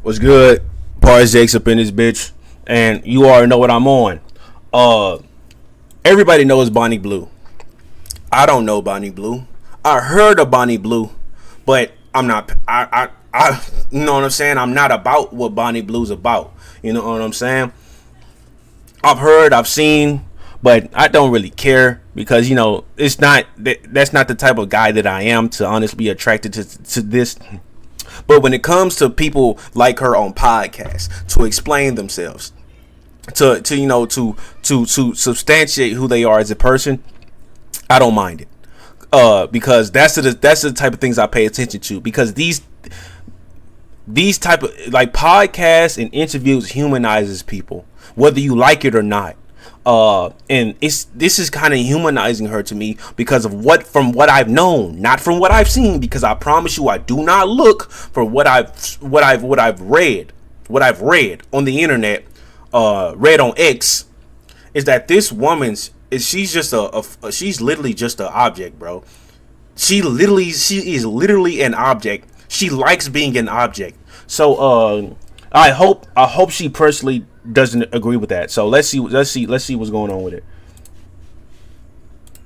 What's good? Party Jake's up in this bitch, and you already know what I'm on. Everybody knows Bonnie Blue. I don't know Bonnie Blue. I heard of Bonnie Blue, but I'm not. I you know what I'm saying? I'm not about what Bonnie Blue's about. You know what I'm saying? I've heard, I've seen, but I don't really care because it's not that's not the type of guy that I am to honestly be attracted to this. But when it comes to people like her on podcasts to explain themselves, to substantiate who they are as a person, I don't mind it. Because that's the type of things I pay attention to. Because these type of like podcasts and interviews humanizes people, whether you like it or not. And this is kind of humanizing her to me because of from what I've known, not from what I've seen, because I promise you I do not look for what I've read on the internet, read on X, is that this woman's she's literally just an object, bro. She is literally an object. She likes being an object. So I hope she personally doesn't agree with that. So let's see what's going on with it.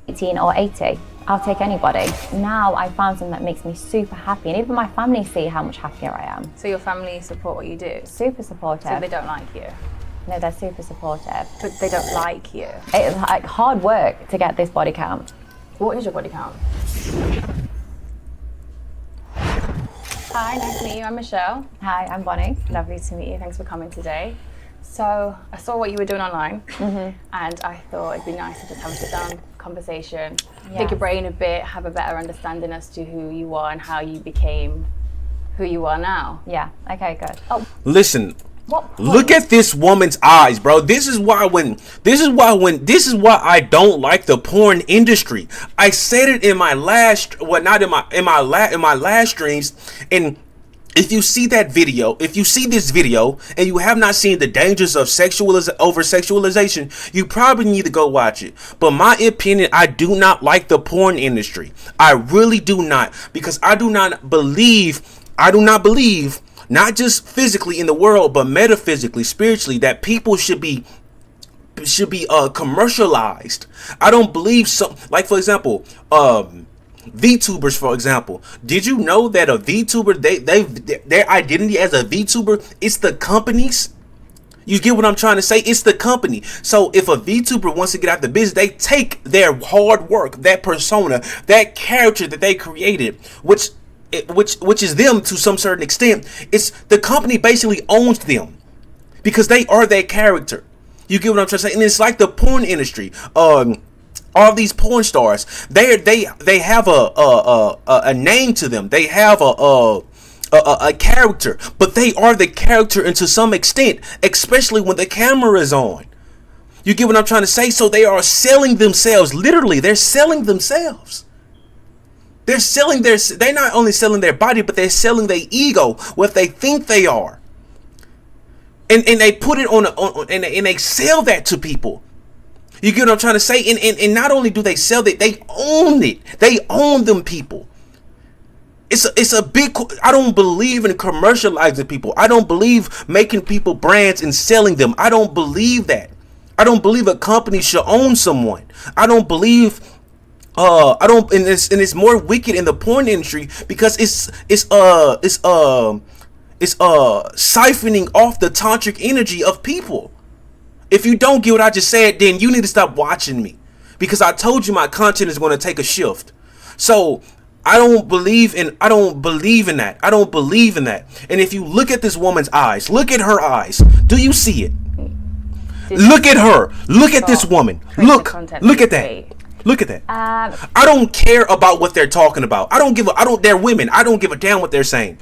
18 or 80, I'll take anybody. Now I found something that makes me super happy, and even my family see how much happier I am. So your family support what you do? Super supportive. So they don't like you? No, they're super supportive. But they don't like you? It's like hard work to get this body count. What is your body count? Hi, nice to meet you. I'm Michelle. Hi, I'm Bonnie. Lovely to meet you. Thanks for coming today. So I saw what you were doing online, and I thought it'd be nice to just have a sit-down conversation, pick your brain a bit, have a better understanding as to who you are and how you became who you are now. Yeah. Okay. Good. Oh, listen. Look at this woman's eyes, bro. This is why I don't like the porn industry. I said it in my last, in my last streams. And if you see that video, if you see this video and you have not seen the dangers of over sexualization, you probably need to go watch it. But my opinion, I do not like the porn industry. I really do not, because I do not believe, not just physically in the world, but metaphysically, spiritually, that people should be commercialized. I don't believe so. Like, for example, VTubers, for example. Did you know that a VTuber, their identity as a VTuber, it's the companies? You get what I'm trying to say? It's the company. So if a VTuber wants to get out the business, they take their hard work, that persona, that character that they created, which is them to some certain extent. It's the company basically owns them because they are their character. You get what I'm trying to say? And it's like the porn industry. All these porn stars, they have a name to them. They have a character, but they are the character, and to some extent, especially when the camera is on. You get what I'm trying to say? So they are selling themselves. Literally, they're selling themselves. They're not only selling their body, but they're selling their ego, what they think they are. And they put it on and they sell that to people. You get what I'm trying to say? And not only do they sell it, they own it. They own them people. It's a big, I don't believe in commercializing people. I don't believe making people brands and selling them. I don't believe that. I don't believe a company should own someone. I don't believe and it's more wicked in the porn industry because it's siphoning off the tantric energy of people. If you don't get what I just said, then you need to stop watching me, because I told you my content is going to take a shift. So I don't believe in that. I don't believe in that. And if you look at this woman's eyes, look at her eyes. Do you see it? Look at her. Look at this woman. Look at that. Look at that. I don't care about what they're talking about. They're women. I don't give a damn what they're saying.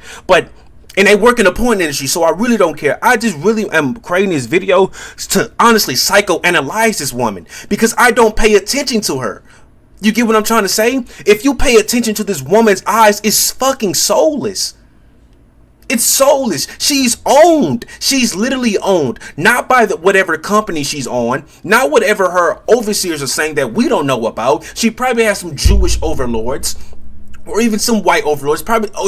And they work in the porn industry, so I really don't care. I just really am creating this video to honestly psychoanalyze this woman, because I don't pay attention to her. You get what I'm trying to say? If you pay attention to this woman's eyes, it's fucking soulless. It's soulless. She's owned. She's literally owned. Not by whatever company she's on. Not whatever her overseers are saying that we don't know about. She probably has some Jewish overlords. or even some white overlords.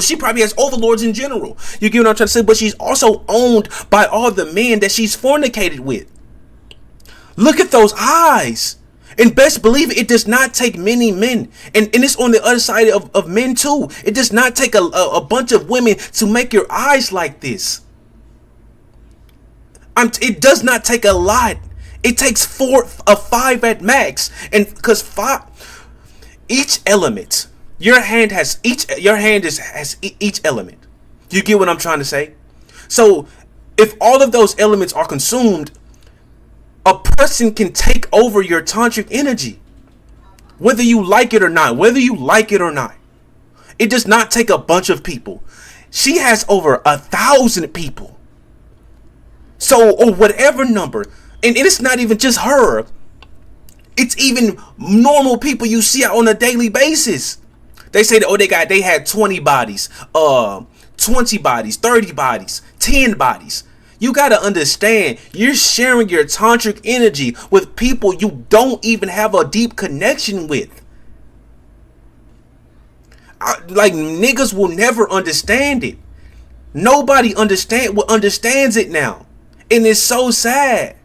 She probably has overlords in general. You get what I'm trying to say? But she's also owned by all the men that she's fornicated with. Look at those eyes. And best believe it does not take many men. And it's on the other side of men too. It does not take a bunch of women to make your eyes like this. It does not take a lot. It takes 5 at max. And because 5, each element, your hand has each element. Do you get what I'm trying to say? So if all of those elements are consumed, a person can take over your tantric energy, whether you like it or not. It does not take a bunch of people. She has over 1,000 people. So, or whatever number. And it's not even just her. It's even normal people you see on a daily basis. They say that, they had 20 bodies, 20 bodies, 30 bodies, 10 bodies. You got to understand, you're sharing your tantric energy with people you don't even have a deep connection with. Like, niggas will never understand it. Nobody understands it now. And it's so sad.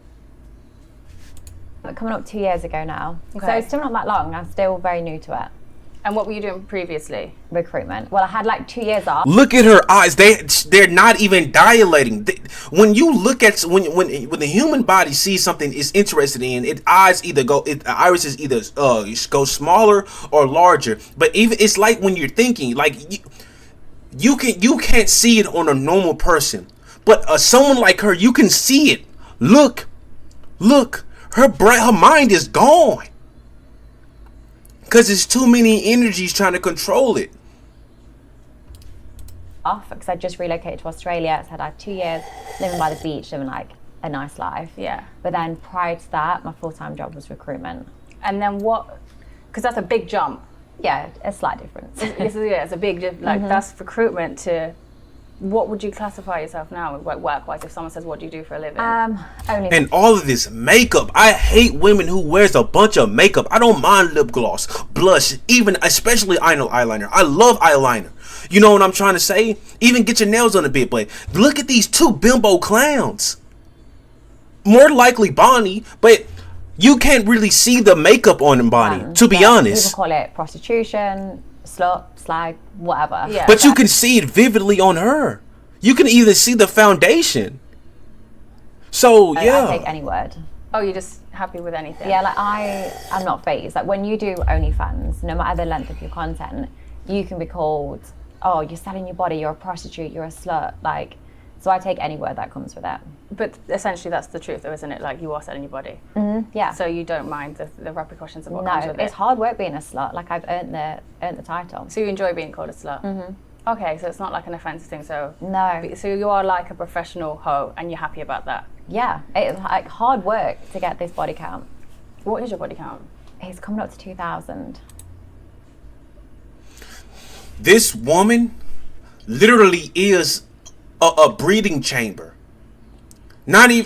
Coming up 2 years ago now. Okay. So it's still not that long. I'm still very new to it. And what were you doing previously? Recruitment. Well, I had like 2 years off. Look at her eyes. They're not even dilating. When you look at when the human body sees something it's interested in, its irises either go smaller or larger. But even it's like when you're thinking, like you can't see it on a normal person, but someone like her, you can see it. Look, her mind is gone. Because there's too many energies trying to control it. Off because I just relocated to Australia. So I'd had 2 years living by the beach, living like a nice life. Yeah. But then prior to that, my full-time job was recruitment. And then what? Because that's a big jump. Yeah, a slight difference. It's a big, like, that's recruitment to. What would you classify yourself now, like work-wise? If someone says, "What do you do for a living?" Only. And all of this makeup. I hate women who wears a bunch of makeup. I don't mind lip gloss, blush, especially eyeliner. I love eyeliner. You know what I'm trying to say? Even get your nails on a bit, but look at these 2 bimbo clowns. More likely Bonnie, but you can't really see the makeup on Bonnie, to be honest. People call it prostitution, slut, slag, whatever. Yeah. But you can see it vividly on her. You can even see the foundation. So, yeah. I'll take any word. Oh, you're just happy with anything? Yeah, like I'm not phased. Like when you do OnlyFans, no matter the length of your content, you can be called, oh, you're selling your body, you're a prostitute, you're a slut. Like, so I take any word that comes with it. But essentially that's the truth though, isn't it? Like, you are selling your body. Yeah. So you don't mind the repercussions of what comes with it? No, it's hard work being a slut. Like I've earned the title. So you enjoy being called a slut? Okay, so it's not like an offensive thing. So No. So you are like a professional hoe and you're happy about that? Yeah, it's like hard work to get this body count. What is your body count? It's coming up to 2,000. This woman literally is a breeding chamber.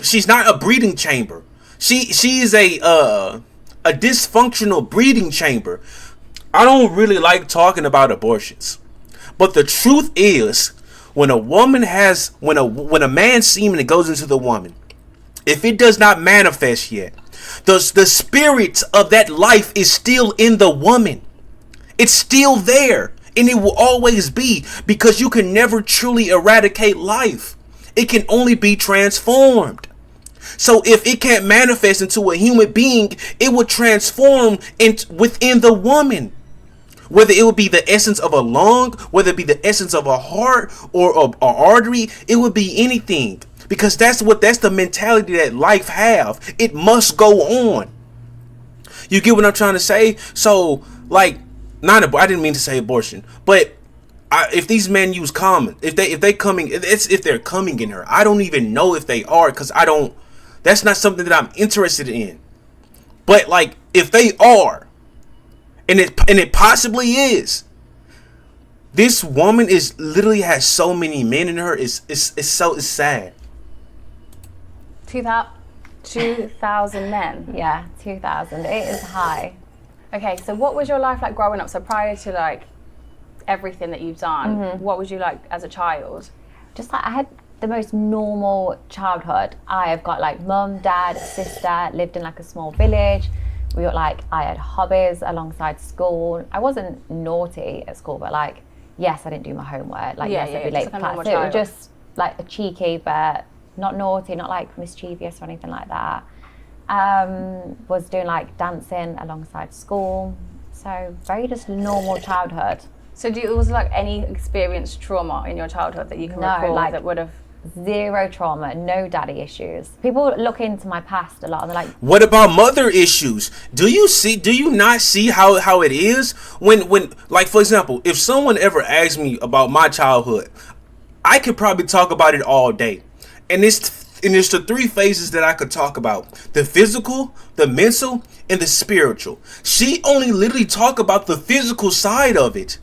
She's not a breeding chamber. She is a dysfunctional breeding chamber. I don't really like talking about abortions, but the truth is, when a man's semen goes into the woman, if it does not manifest yet, the spirit of that life is still in the woman. It's still there, and it will always be, because you can never truly eradicate life. It can only be transformed. So if it can't manifest into a human being, it will transform within the woman. Whether it would be the essence of a lung, whether it be the essence of a heart or an artery, it would be anything. Because that's the mentality that life have. It must go on. You get what I'm trying to say? So, like, I didn't mean to say abortion, but if these men use common, if they're coming in her, I don't even know if they are, because that's not something that I'm interested in. But like, if they are, and it possibly is, this woman literally has so many men in her. It's sad. 2,000 men. Yeah, 2,000. It is high. Okay, so what was your life like growing up? So prior to like everything that you've done, what was you like as a child? Just like I had the most normal childhood. I have got like mum, dad, sister, lived in like a small village. We got like, I had hobbies alongside school. I wasn't naughty at school, but like, yes, I didn't do my homework. Like, yes, I'd be late for class. So it was just like a cheeky, but not naughty, not like mischievous or anything like that. Was doing like dancing alongside school. So very just normal childhood. So was there like any experienced trauma in your childhood that you can recall like, that would have... Zero trauma, no daddy issues. People look into my past a lot and they're like, what about mother issues? Do you not see how it is when like, for example, if someone ever asks me about my childhood, I could probably talk about it all day. And it's the three phases that I could talk about: the physical, the mental, and the spiritual. She only literally talk about the physical side of it.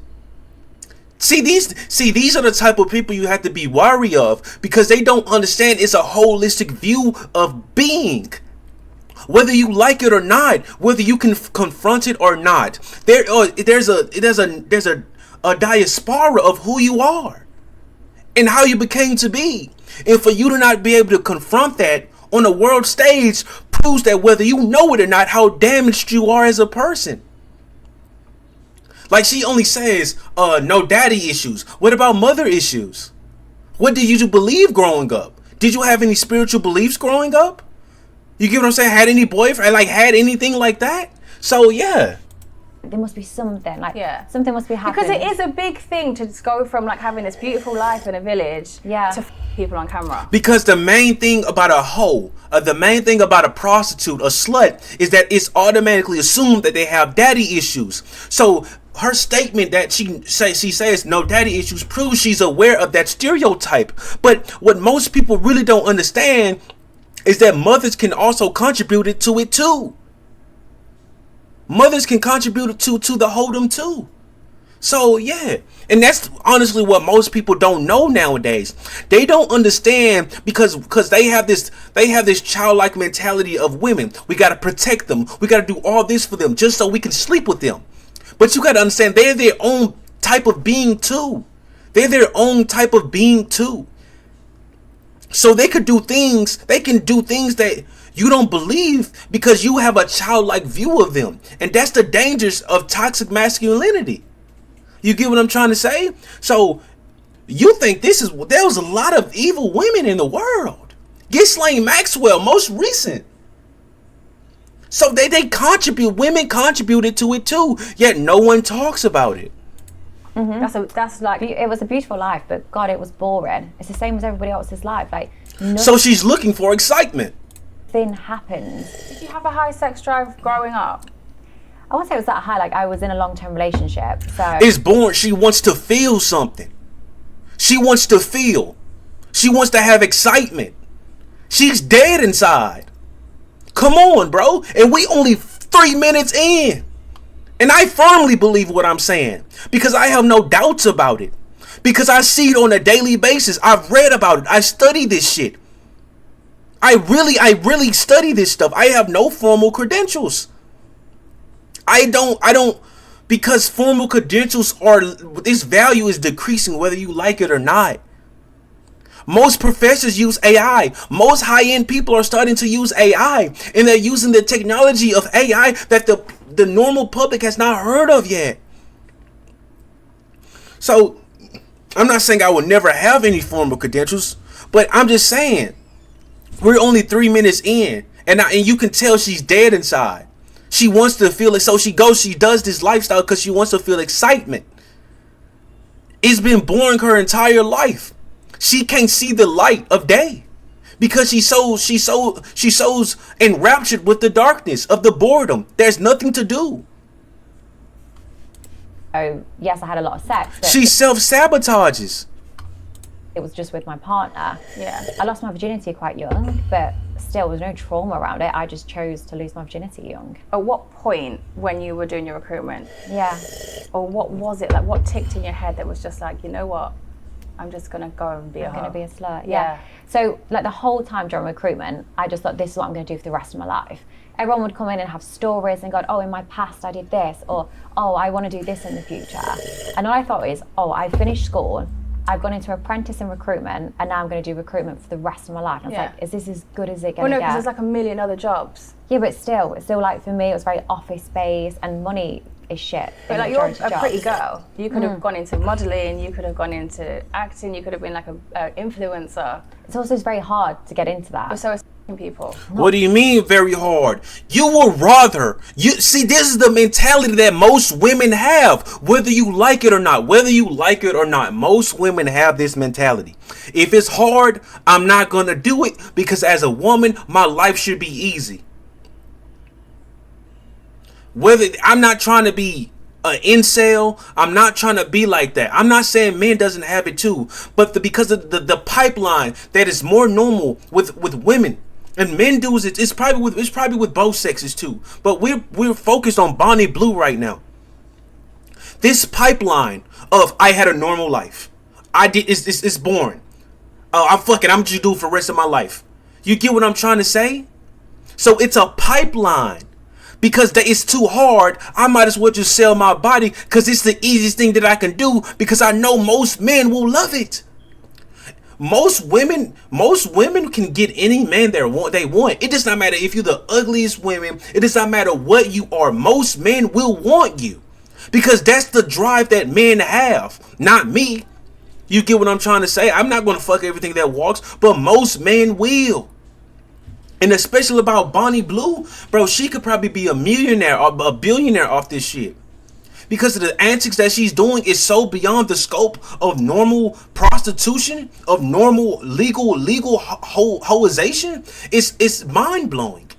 See, these are the type of people you have to be wary of, because they don't understand it's a holistic view of being. Whether you like it or not, whether you can confront it or not, there's a diaspora of who you are and how you became to be. And for you to not be able to confront that on a world stage proves that, whether you know it or not, how damaged you are as a person. Like, she only says, no daddy issues. What about mother issues? What did you believe growing up? Did you have any spiritual beliefs growing up? You get what I'm saying? Had any boyfriend? Like, had anything like that? So, yeah. There must be something, like, something must be happening. Because it is a big thing to just go from, like, having this beautiful life in a village to people on camera. Because the main thing about a hoe, the main thing about a prostitute, a slut, is that it's automatically assumed that they have daddy issues. So her statement that she says no daddy issues proves she's aware of that stereotype. But what most people really don't understand is that mothers can also contribute to it too. Mothers can contribute to the hold'em too. So yeah, and that's honestly what most people don't know nowadays. They don't understand because they have this childlike mentality of women. We gotta protect them. We gotta do all this for them just so we can sleep with them. But you gotta understand, they're their own type of being too. They're their own type of being too. So they can do things that you don't believe because you have a childlike view of them. And that's the dangers of toxic masculinity. You get what I'm trying to say? So you think there was a lot of evil women in the world. Ghislaine Maxwell, most recent. So women contributed to it too, yet no one talks about it. Mm-hmm. That's like, it was a beautiful life, but God, it was boring. It's the same as everybody else's life. Like, so she's looking for excitement. Thing happens. Did you have a high sex drive growing up? I won't say it was that high. Like, I was in a long-term relationship, so it's born. She wants to feel something. She wants to feel. She wants to have excitement. She's dead inside. Come on, bro. And we only 3 minutes in. And I firmly believe what I'm saying, because I have no doubts about it. Because I see it on a daily basis. I've read about it. I study this shit. I really study this stuff. I have no formal credentials. I don't, because formal credentials this value is decreasing whether you like it or not. Most professors use AI. Most high-end people are starting to use AI, and they're using the technology of AI that the normal public has not heard of yet. So I'm not saying I will never have any formal credentials, but I'm just saying we're only 3 minutes in, and you can tell she's dead inside. She wants to feel it, so she does this lifestyle because she wants to feel excitement. It's been boring her entire life. She can't see the light of day because she's so enraptured with the darkness of the boredom. There's nothing to do. Oh, yes, I had a lot of sex. She self-sabotages. It was just with my partner. Yeah. I lost my virginity quite young, but still, there was no trauma around it. I just chose to lose my virginity young. At what point when you were doing your recruitment? Yeah. Or what was it? Like, what ticked in your head that was just like, you know what? I'm just going to go and be a hoe. Going to be a slut. Yeah. So like the whole time during recruitment, I just thought this is what I'm going to do for the rest of my life. Everyone would come in and have stories and go, oh, in my past I did this, or oh, I want to do this in the future. And all I thought is, oh, I finished school, I've gone into apprentice in recruitment, and now I'm going to do recruitment for the rest of my life. And I was like, is this as good as it going to get? Well, no, because there's like a million other jobs. Yeah, but still like for me, it was very office based, and money is shit. But like, you're a pretty girl. You could have gone into modelling, you could have gone into acting, you could have been like an influencer. It's also very hard to get into that. But so it's people. What do you mean very hard? You would rather, you see, this is the mentality that most women have, whether you like it or not. Most women have this mentality. If it's hard, I'm not gonna do it, because as a woman, my life should be easy. Whether I'm not trying to be an incel, I'm not trying to be like that. I'm not saying men doesn't have it too, but because of the pipeline that is more normal with women. And men do it's probably with both sexes too. But we're focused on Bonnie Blue right now. This pipeline of I had a normal life. It's boring. I'm just do it for the rest of my life. You get what I'm trying to say? So it's a pipeline. Because it's too hard, I might as well just sell my body, because it's the easiest thing that I can do, because I know most men will love it. Most women can get any man they want. It does not matter if you're the ugliest women. It does not matter what you are. Most men will want you, because that's the drive that men have. Not me. You get what I'm trying to say? I'm not going to fuck everything that walks, but most men will. And especially about Bonnie Blue, bro, she could probably be a millionaire or a billionaire off this shit. Because of the antics that she's doing is so beyond the scope of normal prostitution, of normal legal hoization. It's mind blowing.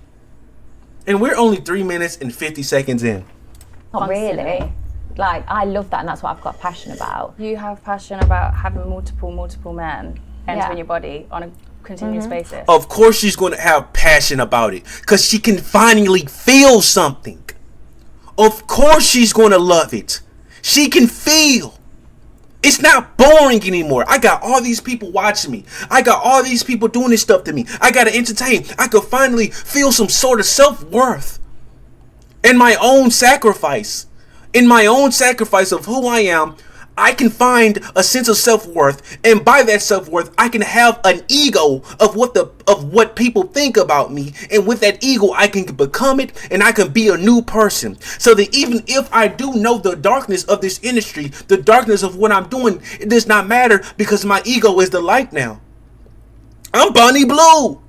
And we're only 3 minutes and 50 seconds in. Not really. Like, I love that, and that's what I've got passion about. You have passion about having multiple men entering your body on a continuous basis. Of course she's going to have passion about it, because she can finally feel something. Of course she's going to love it. She can feel. It's not boring anymore. I got all these people watching me. I got all these people doing this stuff to me. I got to entertain. I could finally feel some sort of self-worth in my own sacrifice. In my own sacrifice of who I am, I can find a sense of self-worth, and by that self-worth, I can have an ego of what people think about me, and with that ego, I can become it, and I can be a new person. So that even if I do know the darkness of this industry, the darkness of what I'm doing, it does not matter, because my ego is the light now. I'm Bonnie Blue.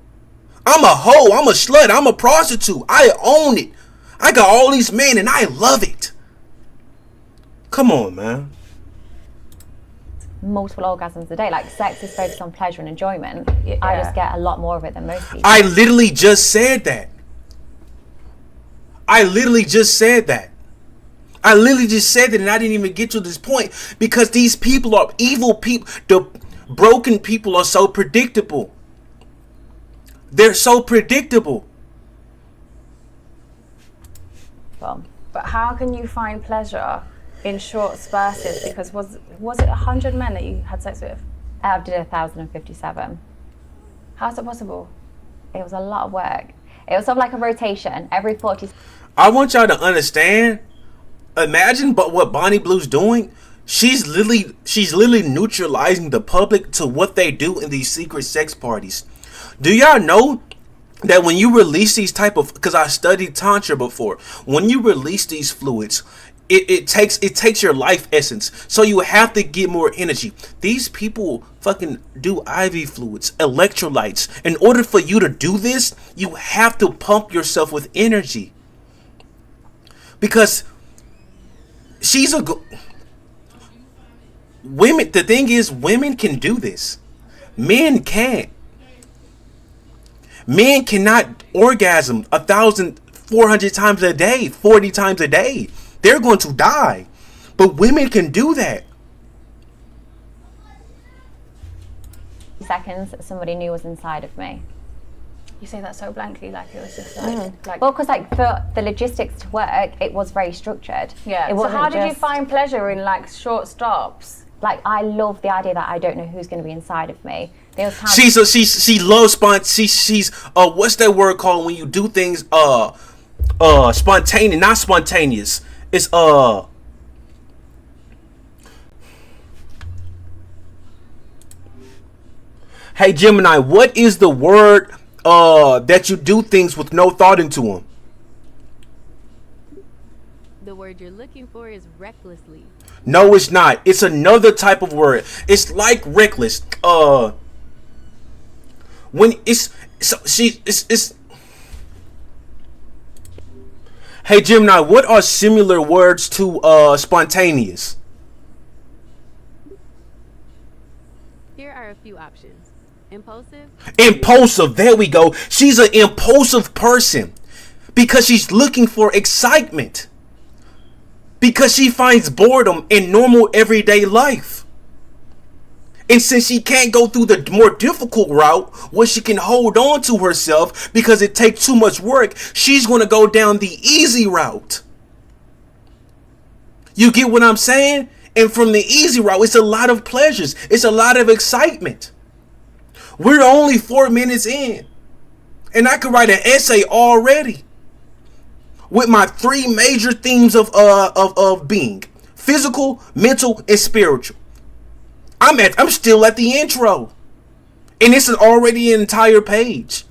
I'm a hoe. I'm a slut. I'm a prostitute. I own it. I got all these men, and I love it. Come on, man. Multiple orgasms a day. Like, sex is focused on pleasure and enjoyment. I just get a lot more of it than most people. I literally just said that. And I didn't even get to this point, because these people are evil people. The broken people are so predictable. They're so predictable. Well, but how can you find pleasure in short spurts? Because was it 100 men that you had sex with? I did 1,057. How's that possible? It was a lot of work. It was sort of like a rotation every 40. I want y'all to understand. Imagine what Bonnie Blue's doing. She's literally neutralizing the public to what they do in these secret sex parties. Do y'all know that when you release these type of, because I studied Tantra before, when you release these fluids, it takes your life essence. So you have to get more energy. These people fucking do IV fluids, electrolytes. In order for you to do this, you have to pump yourself with energy. Because women, the thing is, women can do this. Men can't. Men cannot orgasm 1,400 times a day, 40 times a day. They're going to die. But women can do that. Seconds, somebody knew was inside of me. You say that so blankly, like it was just like well, because like for the logistics to work, it was very structured. Yeah. It so wasn't how did you find pleasure in like short stops? Like, I love the idea that I don't know who's going to be inside of me. There's times She loves she's what's that word called when you do things spontaneous, not spontaneous. It's Hey Gemini, what is the word that you do things with no thought into them? The word you're looking for is recklessly. No, it's not. It's another type of word. It's like reckless. When it's Hey Gemini, what are similar words to spontaneous? Here are a few options. Impulsive. Impulsive. There we go. She's an impulsive person because she's looking for excitement. Because she finds boredom in normal everyday life. And since she can't go through the more difficult route where she can hold on to herself because it takes too much work, she's going to go down the easy route. You get what I'm saying? And from the easy route, it's a lot of pleasures. It's a lot of excitement. We're only 4 minutes in. And I could write an essay already. With my 3 major themes of being: physical, mental, and spiritual. I'm still at the intro, and it's already an entire page.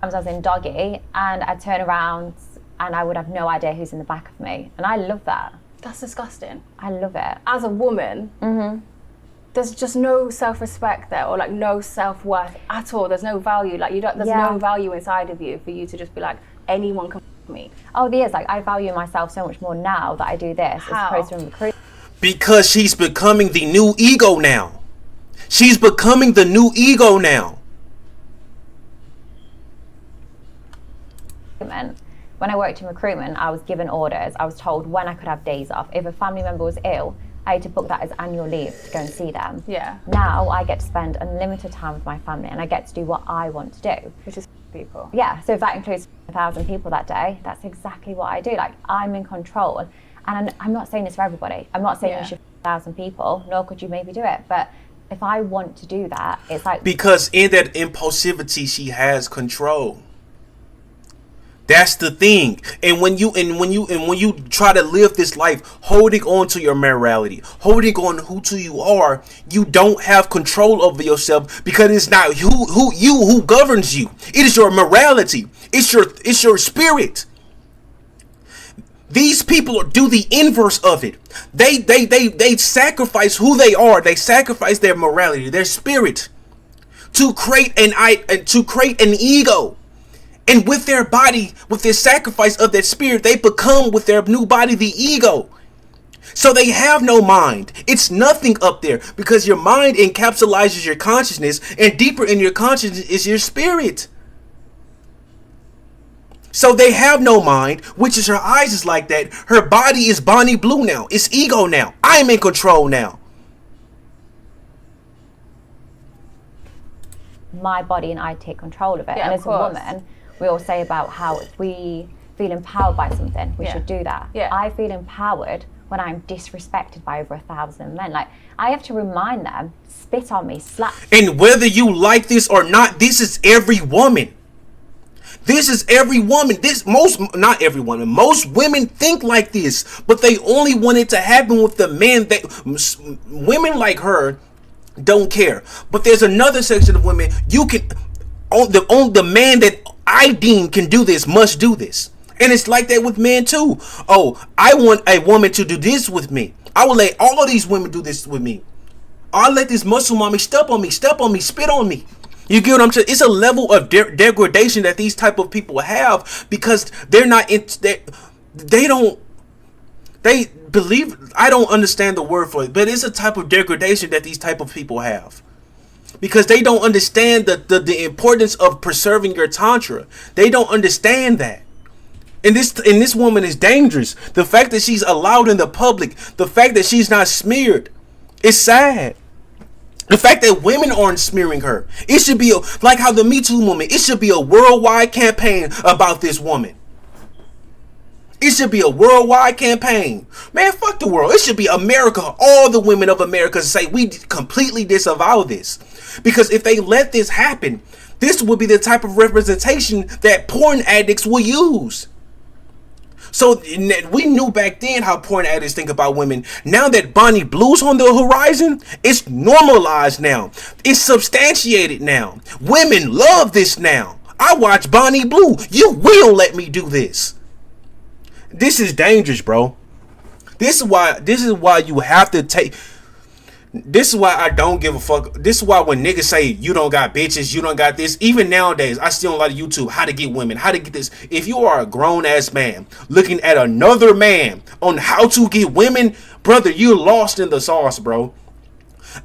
I was in doggy, and I'd turn around, and I would have no idea who's in the back of me, and I love that. That's disgusting. I love it. As a woman, there's just no self-respect there, or like no self-worth at all. There's no value. Like there's no value inside of you for you to just be like, anyone can me. Oh, there is. Like, I value myself so much more now that I do this as opposed to in recruitment. Because she's becoming the new ego now. She's becoming the new ego now. When I worked in recruitment, I was given orders. I was told when I could have days off. If a family member was ill, I had to book that as annual leave to go and see them. Yeah. Now I get to spend unlimited time with my family, and I get to do what I want to do. Which is people. Yeah, so if that includes 1,000 people that day, that's exactly what I do. Like, I'm in control. And I'm not saying this for everybody. I'm not saying you should 1,000 people, nor could you maybe do it. But if I want to do that, it's like... Because in that impulsivity, she has control. That's the thing. And when you try to live this life holding on to your morality, holding on who you are, you don't have control over yourself, because it's not who governs you. It is your morality. It's your spirit. These people do the inverse of it. They sacrifice who they are. They sacrifice their morality, their spirit, to create an ego. And with their body, with their sacrifice of their spirit, they become with their new body the ego. So they have no mind. It's nothing up there, because your mind encapsulates your consciousness, and deeper in your consciousness is your spirit. So they have no mind, which is her eyes is like that. Her body is Bonnie Blue now. It's ego now. I'm in control now. My body and I take control of it. Yeah, and as a woman, we all say about how if we feel empowered by something, we should do that. Yeah. I feel empowered when I'm disrespected by over 1,000 men. Like, I have to remind them, spit on me, slap. And whether you like this or not, this is every woman. This is every woman. Not every woman. Most women think like this, but they only want it to happen with the men. Women like her don't care. But there's another section of women. You can on the man that I deem can do this must do this. And it's like that with men too. Oh, I want a woman to do this with me. I will let all of these women do this with me. I'll let this muscle mommy step on me, spit on me. You get what I'm saying? It's a level of degradation that these type of people have, because they're not they believe, I don't understand the word for it, but it's a type of degradation that these type of people have. Because they don't understand the importance of preserving your tantra. They don't understand that. And this woman is dangerous. The fact that she's allowed in the public, the fact that she's not smeared, is sad. The fact that women aren't smearing her. It should be like how the Me Too movement, it should be a worldwide campaign about this woman. It should be a worldwide campaign. Man, fuck the world. It should be America. All the women of America say we completely disavow this. Because if they let this happen, this would be the type of representation that porn addicts will use. So we knew back then how porn addicts think about women. Now that Bonnie Blue's on the horizon, it's normalized now. It's substantiated now. Women love this now. I watch Bonnie Blue. You will let me do this. This is dangerous, bro. This is why you have to take. This is why I don't give a fuck. This is why when niggas say you don't got bitches, you don't got this. Even nowadays, I see on a lot of YouTube how to get women, how to get this. If you are a grown ass man looking at another man on how to get women, brother, you're lost in the sauce, bro.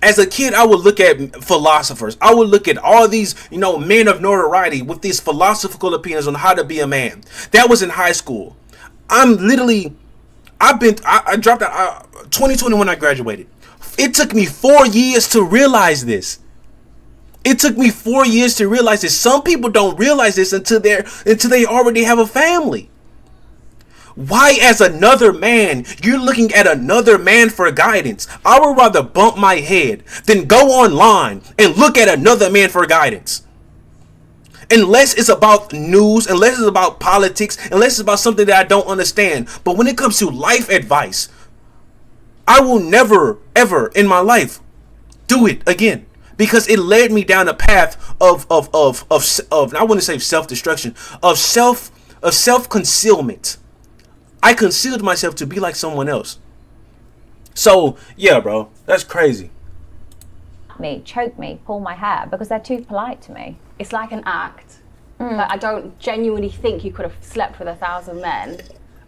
As a kid, I would look at philosophers. I would look at all these, men of notoriety with these philosophical opinions on how to be a man. That was in high school. I dropped out 2020 when I graduated. It took me 4 years to realize this. Some people don't realize this until they already have a family. Why, as another man, you're looking at another man for guidance? I would rather bump my head than go online and look at another man for guidance. Unless it's about news, unless it's about politics, unless it's about something that I don't understand. But when it comes to life advice, I will never, ever in my life do it again, because it led me down a path of I wouldn't say self-destruction, of self-concealment. I concealed myself to be like someone else. So yeah, bro, that's crazy. Choke me, pull my hair, because they're too polite to me. It's like an act. Like, I don't genuinely think you could have slept with 1,000 men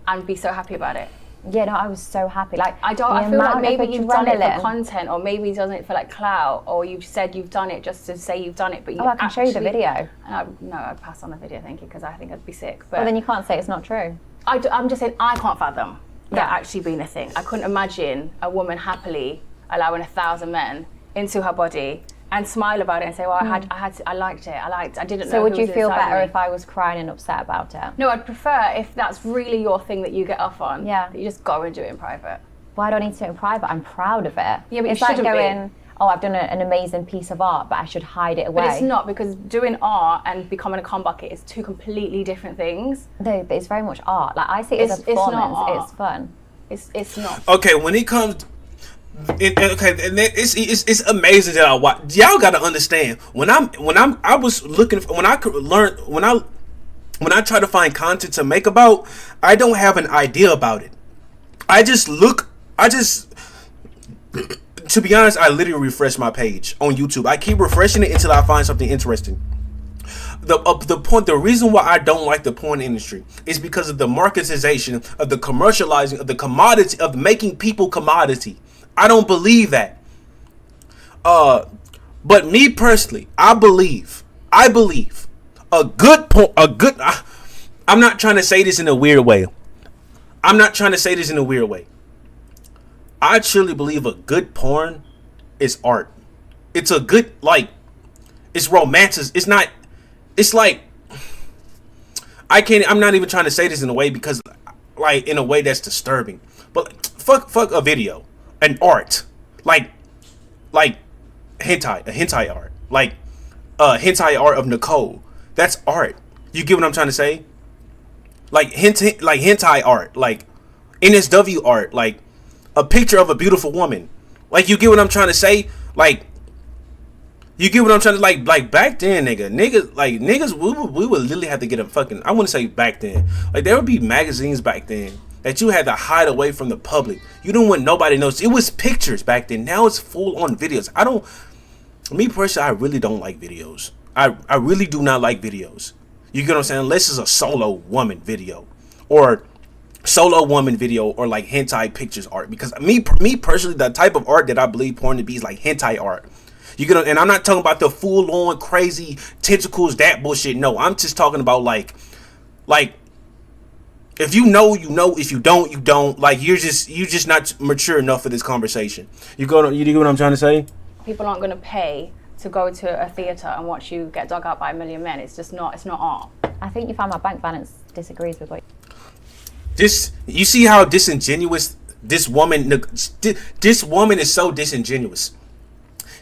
and be so happy about it. Yeah, no, I was so happy. Like, I feel like maybe you've done it for content, or maybe you've done it for like clout, or you've said you've done it just to say you've done it, but you I can show you the video. No, I'd pass on the video, thank you, because I think I'd be sick. But well, then you can't say it's not true. I'm just saying, I can't fathom that actually being a thing. I couldn't imagine a woman happily allowing 1,000 men into her body and smile about it and say, well, I liked it. I didn't know. So would who you was feel inside better me. if I was crying and upset about it? No, I'd prefer if that's really your thing that you get off on. Yeah. That you just go and do it in private. Well, I don't need to do it in private. I'm proud of it. Yeah, but it's you like shouldn't going, be. oh, I've done an amazing piece of art, but I should hide it away. But it's not, because doing art and becoming a cum bucket is two completely different things. No, but it's very much art. Like, I see it as a performance. It's not art. It's fun. It's not. Okay, when it comes. It's amazing that I watch. Y'all got to understand, when I try to find content to make about, I don't have an idea about it. To be honest, I literally refresh my page on YouTube. I keep refreshing it until I find something interesting. The reason why I don't like the porn industry is because of the marketization, of the commercializing, of the commodity, of making people commodity. I don't believe that. But me personally, I believe I'm not trying to say this in a weird way. I truly believe a good porn is art. It's a good, it's romantic. I'm not even trying to say this in a way because, in a way that's disturbing. But fuck a video. An art, like hentai art, hentai art of Nicole. That's art. You get what I'm trying to say? Hentai art, NSW art, a picture of a beautiful woman. You get what I'm trying to say? You get what I'm trying to back then, niggas, we would literally have to get a fucking. I wouldn't say back then. There would be magazines back then that you had to hide away from the public. You didn't want nobody to know. It was pictures back then. Now it's full on videos. Me personally, I really don't like videos. I really do not like videos. You get what I'm saying? Unless it's a solo woman video or hentai pictures art. Because me personally, the type of art that I believe porn to be is hentai art. You get, and I'm not talking about the full on crazy tentacles, that bullshit. No, I'm just talking about if you know, you know. If you don't, you don't. You're just not mature enough for this conversation. You get what I'm trying to say? People aren't going to pay to go to a theatre and watch you get dug out by a million men. It's not art. I think you found my bank balance disagrees with what. You see how disingenuous this woman is. So disingenuous.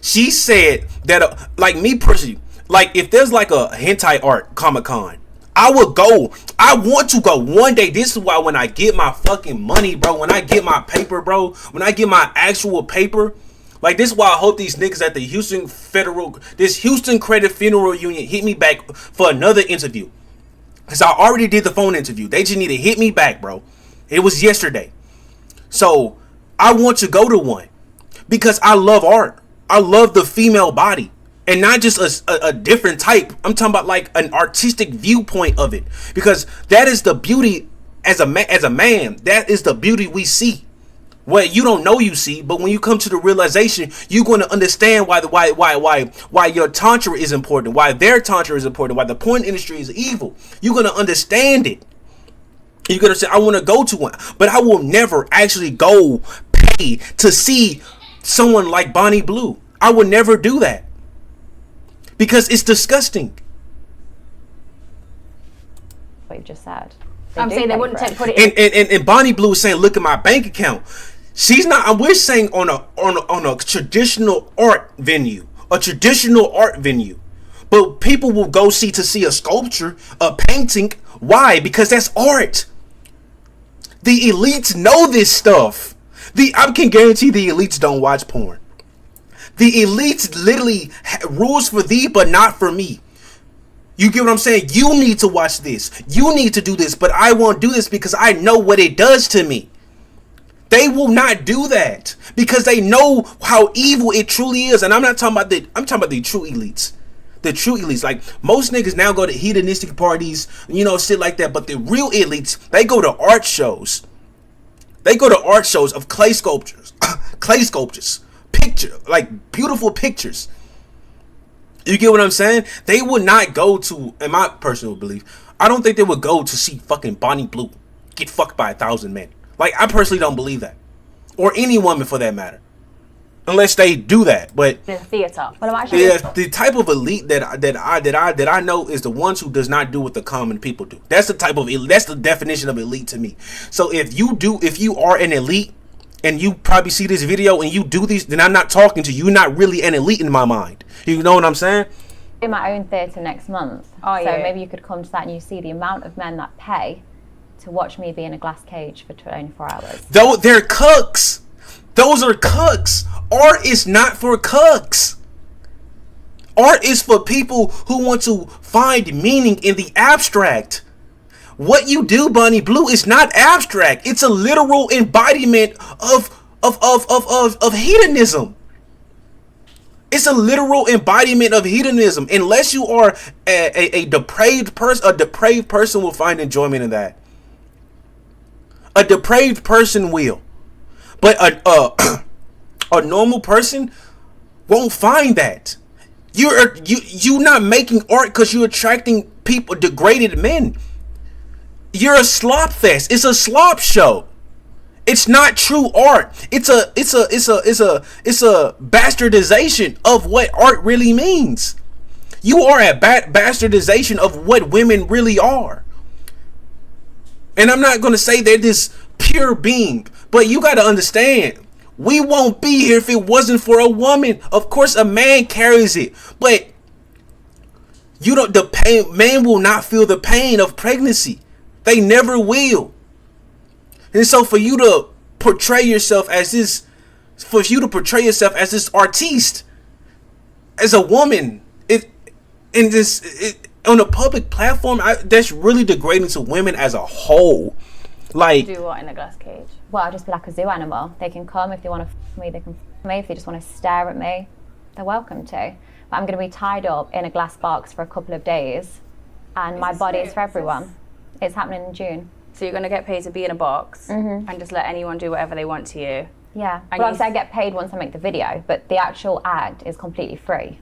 She said that, like, me personally, like, if there's like a hentai art Comic-Con, I would go. I want to go one day. This is why when I get my fucking money, bro, when I get my paper, bro, when I get my actual paper, like, this is why I hope these niggas at the Houston Credit Funeral Union hit me back for another interview. Because I already did the phone interview. They just need to hit me back, bro. It was yesterday. So I want to go to one because I love art. I love the female body. And not just a different type. I'm talking about like an artistic viewpoint of it. Because that is the beauty as a man. That is the beauty we see. What you don't know you see, but when you come to the realization, you're going to understand why your tantra is important, why their tantra is important, why the porn industry is evil. You're going to understand it. You're going to say, I want to go to one, but I will never actually go pay to see someone like Bonnie Blue. I would never do that. Because it's disgusting. What you just said. I'm saying they wouldn't put it and Bonnie Blue is saying, look at my bank account. She's not. We're saying on a traditional art venue, but people will go see a sculpture, a painting. Why? Because that's art. The elites know this stuff. I can guarantee the elites don't watch porn. The elites literally rules for thee, but not for me. You get what I'm saying? You need to watch this. You need to do this, but I won't do this because I know what it does to me. They will not do that because they know how evil it truly is. And I'm talking about the true elites. The true elites. Like, most niggas now go to hedonistic parties, shit like that. But the real elites, they go to art shows. They go to art shows of clay sculptures. Like beautiful pictures. You get what I'm saying? They would not go to, in my personal belief, I don't think they would go to see fucking Bonnie Blue get fucked by 1,000 men. Like, I personally don't believe that. Or any woman for that matter. Unless they do that. But the theater. Well, I'm actually the type of elite that I know is the ones who does not do what the common people do. That's the definition of elite to me. So if you are an elite and you probably see this video and you do these, then I'm not talking to you. You're not really an elite in my mind. You know what I'm saying? in my own theatre next month. Oh, so yeah. maybe you could come to that and you see the amount of men that pay to watch me be in a glass cage for 24 hours. Though they're cooks. Those are cooks. Art is not for cooks. Art is for people who want to find meaning in the abstract. What you do, Bunny Blue, is not abstract. It's a literal embodiment of hedonism. It's a literal embodiment of hedonism. Unless you are a depraved person, a depraved person will find enjoyment in that. A depraved person will. But a normal person won't find that. You're not making art because you're attracting people, degraded men. You're a slop fest. It's a slop show. It's not true art. It's a bastardization of what art really means. You are a bastardization of what women really are. And I'm not going to say they're this pure being, but you got to understand, we won't be here if it wasn't for a woman. Of course, a man carries it, but the pain, man will not feel the pain of pregnancy. They never will. And so for you to portray yourself as this, artiste, as a woman, on a public platform, that's really degrading to women as a whole. Like, do what in a glass cage? Well, I'll just be like a zoo animal. They can come if they want to f me, they can f me. If they just want to stare at me, they're welcome to. But I'm going to be tied up in a glass box for a couple of days, and my body is for everyone. It's happening in June. So you're going to get paid to be in a box and just let anyone do whatever they want to you? Yeah. And Well, obviously I get paid once I make the video, but the actual act is completely free.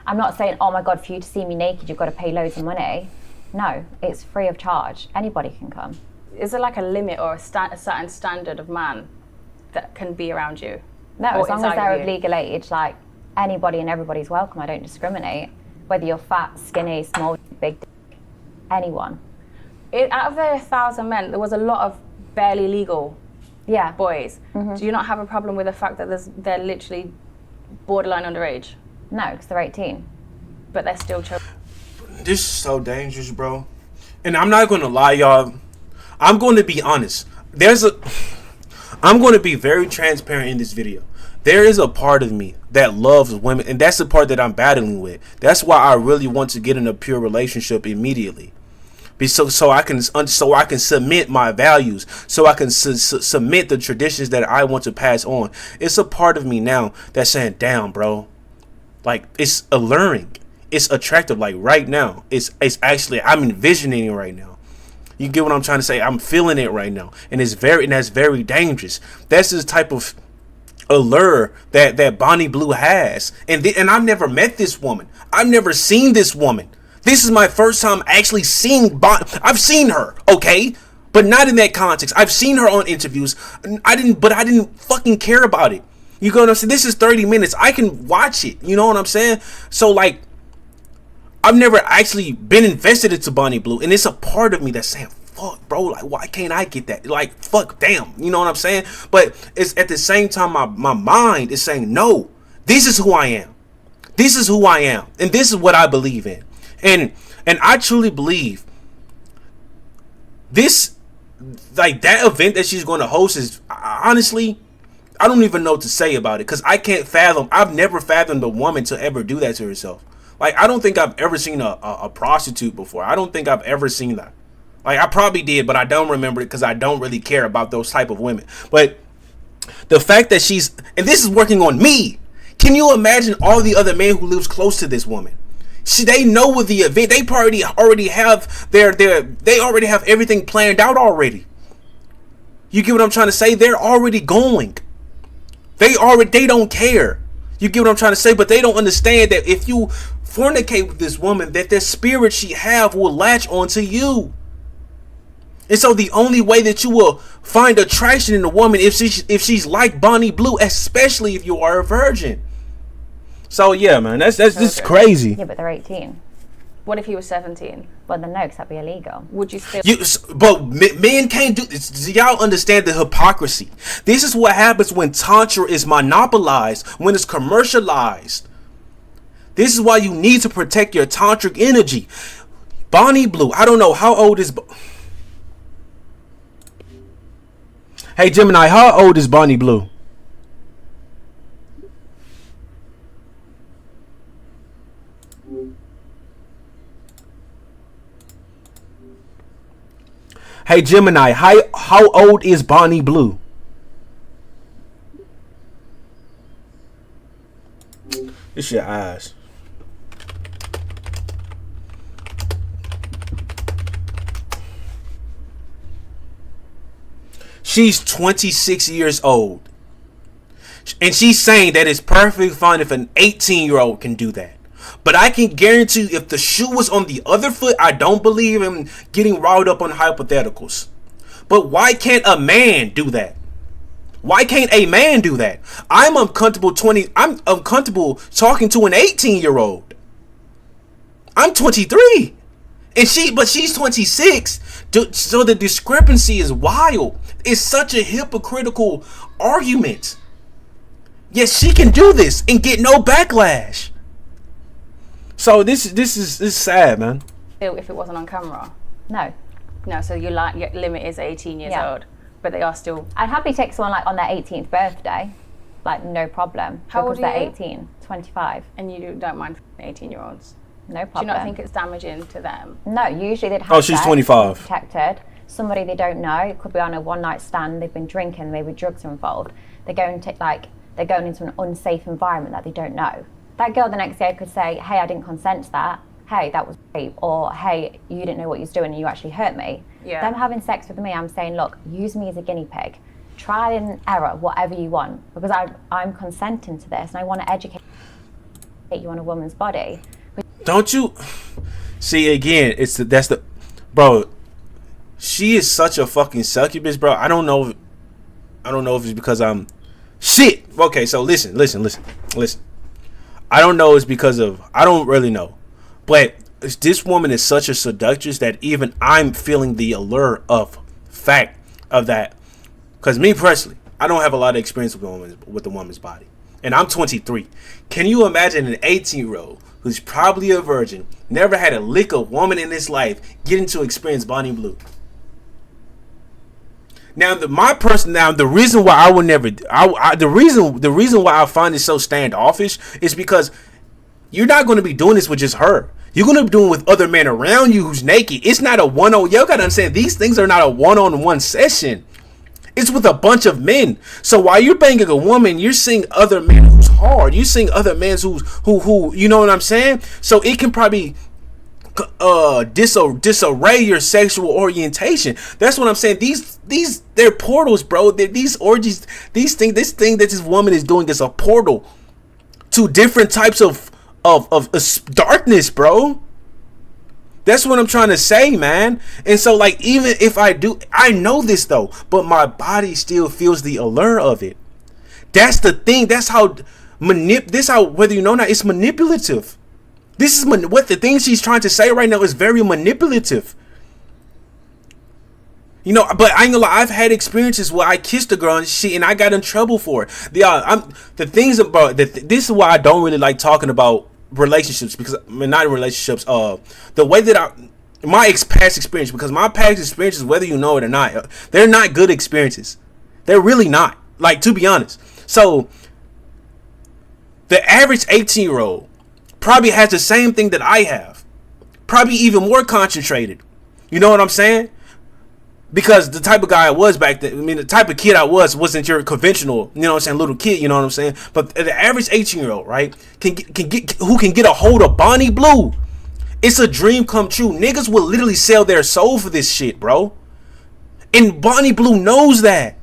I'm not saying, oh my God, for you to see me naked, you've got to pay loads of money. No, it's free of charge. Anybody can come. Is there like a limit or a certain standard of man that can be around you? No, Or as long as inside they're of of you? legal age, like anybody and everybody's welcome. I don't discriminate. Whether you're fat, skinny, small, big, anyone. Out of the 1,000 men, there was a lot of barely legal Yeah. boys. Do you not have a problem with the fact that they're literally borderline underage, No, because they're 18. but they're still children? This is so dangerous, bro. And I'm not going to lie, y'all. I'm going to be honest. I'm going to be very transparent in this video. There is a part of me that loves women, and that's the part that I'm battling with. That's why I really want to get in a pure relationship immediately. So I can submit my values, so I can submit the traditions that I want to pass on. It's a part of me now that's saying, damn, bro, like, it's alluring, it's attractive. Like, right now, it's actually, I'm envisioning it right now. You get what I'm trying to say? I'm feeling it right now, and that's very dangerous. That's the type of allure that Bonnie Blue has, and I've never met this woman. I've never seen this woman. This is my first time actually seeing I've seen her, okay, but not in that context. I've seen her on interviews. I didn't fucking care about it. You know what I'm saying? This is 30 minutes. I can watch it. You know what I'm saying? So, like, I've never actually been invested into Bonnie Blue, and it's a part of me that's saying, fuck, bro, like, why can't I get that? Like, fuck, damn, you know what I'm saying? But it's at the same time, my mind is saying, no, this is who I am. This is who I am, and this is what I believe in. And I truly believe this, like, that event that she's going to host is, honestly, I don't even know what to say about it, because I've never fathomed a woman to ever do that to herself. Like, I don't think I've ever seen a prostitute before. I don't think I've ever seen that. Like, I probably did, but I don't remember it because I don't really care about those type of women. But the fact that and this is working on me. Can you imagine all the other men who lives close to this woman? They know what the event, they already have they already have everything planned out already. You get what I'm trying to say? They're already going. They don't care. You get what I'm trying to say? But they don't understand that if you fornicate with this woman, that the spirit she have will latch onto you. And so the only way that you will find attraction in a woman if she's like Bonnie Blue, especially if you are a virgin. So yeah, man, that's just crazy. Yeah, but they're 18. What if he was 17? Well, then no, because that'd be illegal. Would you still? But men can't do this. Do y'all understand the hypocrisy? This is what happens when Tantra is monopolized, when it's commercialized. This is why you need to protect your tantric energy. Bonnie Blue, I don't know how old is. Hey Gemini, how old is Bonnie Blue? Hey Gemini, how old is Bonnie Blue? It's your eyes. She's 26 years old. And she's saying that it's perfectly fine if an 18-year-old can do that. But I can guarantee you, if the shoe was on the other foot, I don't believe in getting riled up on hypotheticals. But why can't a man do that? Why can't a man do that? I'm uncomfortable talking to an 18-year-old. I'm 23. But she's 26. So the discrepancy is wild. It's such a hypocritical argument. Yes, she can do this and get no backlash. So this is sad, man. If it wasn't on camera? No. No, so your limit is 18 years old, but they are still. I'd happily take someone like on their 18th birthday, like no problem. How old because are you? they're 18, 25. And you don't mind 18-year-olds? No problem. Do you not think it's damaging to them? No, usually they'd have. Oh, she's 25. Protected. Somebody they don't know. It could be on a one-night stand. They've been drinking. Maybe drugs are involved. They're going into an unsafe environment that they don't know. That girl the next day could say, "Hey, I didn't consent to that. Hey, that was rape," or "Hey, you didn't know what you was doing and you actually hurt me." Yeah. Them having sex with me, I'm saying, look, use me as a guinea pig. Try and error, whatever you want, because I'm consenting to this and I want to educate you on a woman's body. Don't you see again? Bro. She is such a fucking succubus, bro. I don't know if it's because I'm shit. Okay, so listen. I don't know. It's because of, I don't really know, but this woman is such a seductress that even I'm feeling the allure of fact of that. Because me personally, I don't have a lot of experience with the woman's body. And I'm 23. Can you imagine an 18-year-old who's probably a virgin, never had a lick of woman in his life, getting to experience Bonnie Blue? Now, the reason why I would never, the reason why I find it so standoffish is because you're not going to be doing this with just her. You're going to be doing it with other men around you who's naked. It's not a one-on-one. You gotta understand, these things are not a one-on-one session. It's with a bunch of men. So while you're banging a woman, you're seeing other men who's hard. You're seeing other men who you know what I'm saying? So it can probably disarray your sexual orientation. That's what I'm saying. They're portals, bro. These orgies, this thing that this woman is doing is a portal to different types of darkness, bro. That's what I'm trying to say, man. And so, like, even if I know this though, but my body still feels the allure of it. That's the thing. That's how whether you know or not, it's manipulative. This is what the thing she's trying to say right now is very manipulative. You know, but I ain't gonna lie, I've had experiences where I kissed a girl and I got in trouble for it. This is why I don't really like talking about relationships, because not relationships. The way that my past experience, because my past experiences, whether you know it or not, they're not good experiences. They're really not. Like, to be honest. So the average 18-year-old probably has the same thing that I have, probably even more concentrated. You know what I'm saying? Because the type of guy I was back then, the type of kid I wasn't your conventional, you know what I'm saying, little kid, you know what I'm saying? But the average 18-year-old, right, can get a hold of Bonnie Blue. It's a dream come true. Niggas will literally sell their soul for this shit, bro. And Bonnie Blue knows that.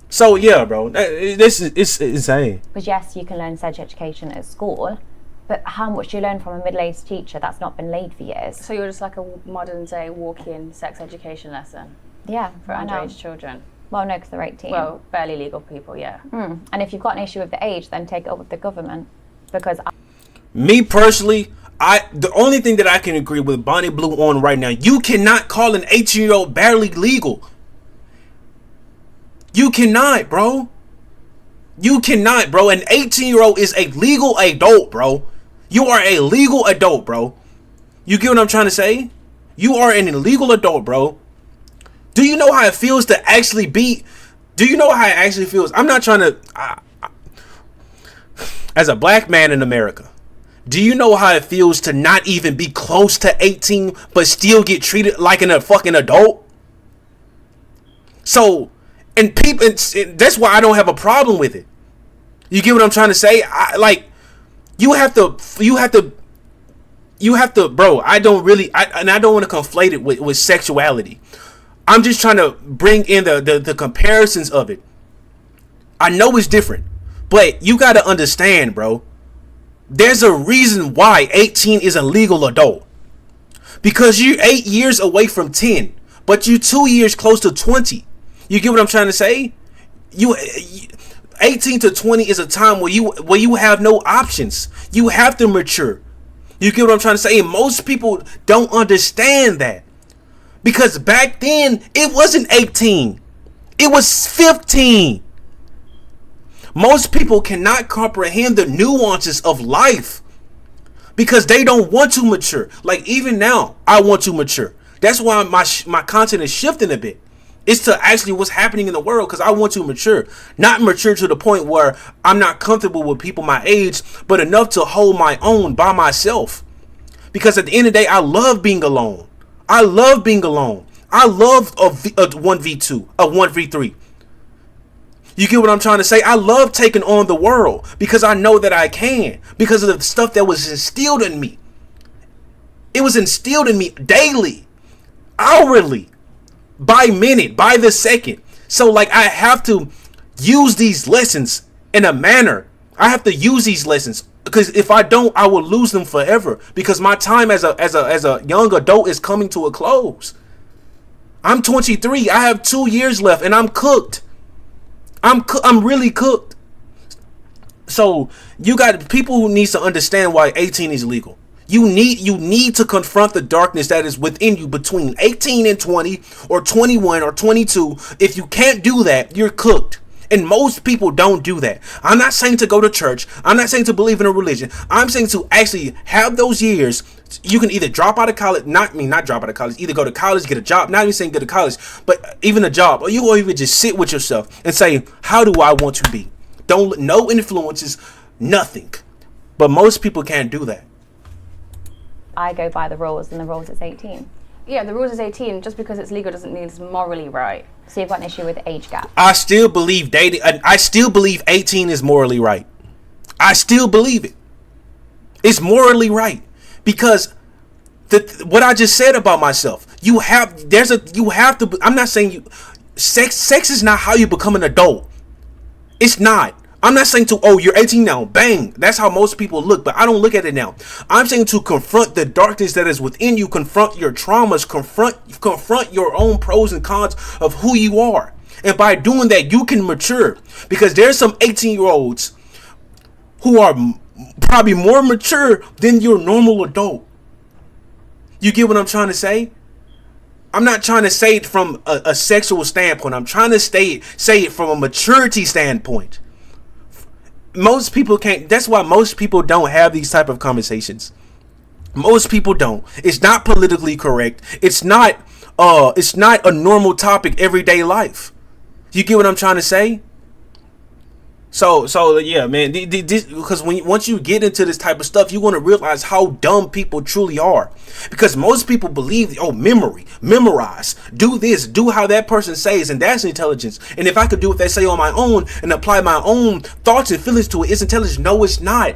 So yeah, bro, it's insane. Because yes, you can learn sex education at school, but how much do you learn from a middle-aged teacher that's not been laid for years? So you're just like a modern-day walk-in sex education lesson? Yeah, for underage children? Well, no, because they're 18. Well, barely legal people, yeah. And if you've got an issue with the age, then take it up with the government. Because me personally, the only thing that I can agree with Bonnie Blue on right now, you cannot call an 18-year-old barely legal. You cannot, bro. You cannot, bro. An 18-year-old is a legal adult, bro. You are a legal adult, bro. You get what I'm trying to say? You are an illegal adult, bro. Do you know how it feels to actually be? Do you know how it actually feels? I'm not trying to... as a black man in America, do you know how it feels to not even be close to 18 but still get treated like a fucking adult? So, and people, that's why I don't have a problem with it. You get what I'm trying to say? You have to, bro. I don't want to conflate it with sexuality. I'm just trying to bring in the comparisons of it. I know it's different, but you got to understand, bro. There's a reason why 18 is a legal adult. Because you're 8 years away from 10, but you 2 years close to 20. You get what I'm trying to say? 18 to 20 is a time where you have no options. You have to mature. You get what I'm trying to say? And most people don't understand that. Because back then, it wasn't 18. It was 15. Most people cannot comprehend the nuances of life because they don't want to mature. Like, even now, I want to mature. That's why my content is shifting a bit. It's to actually what's happening in the world, because I want to mature. Not mature to the point where I'm not comfortable with people my age, but enough to hold my own by myself. Because at the end of the day, I love being alone. I love being alone. I love a 1v2, a 1v3. You get what I'm trying to say? I love taking on the world because I know that I can. Because of the stuff that was instilled in me. It was instilled in me daily, hourly, by minute, by the second. So like, I have to use these lessons in a manner. I have to use these lessons, because if I don't, I will lose them forever, because my time as a young adult is coming to a close. I'm 23. I have 2 years left and I'm cooked. I'm really cooked. So you got people who needs to understand why 18 is legal. You need to confront the darkness that is within you between 18 and 20 or 21 or 22. If you can't do that, you're cooked. And most people don't do that. I'm not saying to go to church. I'm not saying to believe in a religion. I'm saying to actually have those years. You can either drop out of college, not drop out of college, either go to college, get a job, not even saying go to college, but even a job, or you will even just sit with yourself and say, how do I want to be? Don't, no influences, nothing. But most people can't do that. I go by the rules, and the rules is 18. Yeah, the rules is 18. Just because it's legal doesn't mean it's morally right. So you've got an issue with the age gap. I still believe dating. I still believe 18 is morally right. I still believe it. It's morally right because what I just said about myself. You have to. I'm not saying sex is not how you become an adult. It's not. I'm not saying you're 18 now, bang. That's how most people look, but I don't look at it now. I'm saying to confront the darkness that is within you, confront your traumas, confront your own pros and cons of who you are. And by doing that, you can mature. Because there's some 18-year-olds who are probably more mature than your normal adult. You get what I'm trying to say? I'm not trying to say it from a sexual standpoint. I'm trying to say it from a maturity standpoint. Most people can't. That's why most people don't have these type of conversations. Most people don't. It's not politically correct. It's not a normal topic everyday life. You get what I'm trying to say? So yeah, man. Because once you get into this type of stuff, you're going to realize how dumb people truly are. Because most people believe, memorize, do this, do how that person says, and that's intelligence. And if I could do what they say on my own and apply my own thoughts and feelings to it, it's intelligence. No, it's not.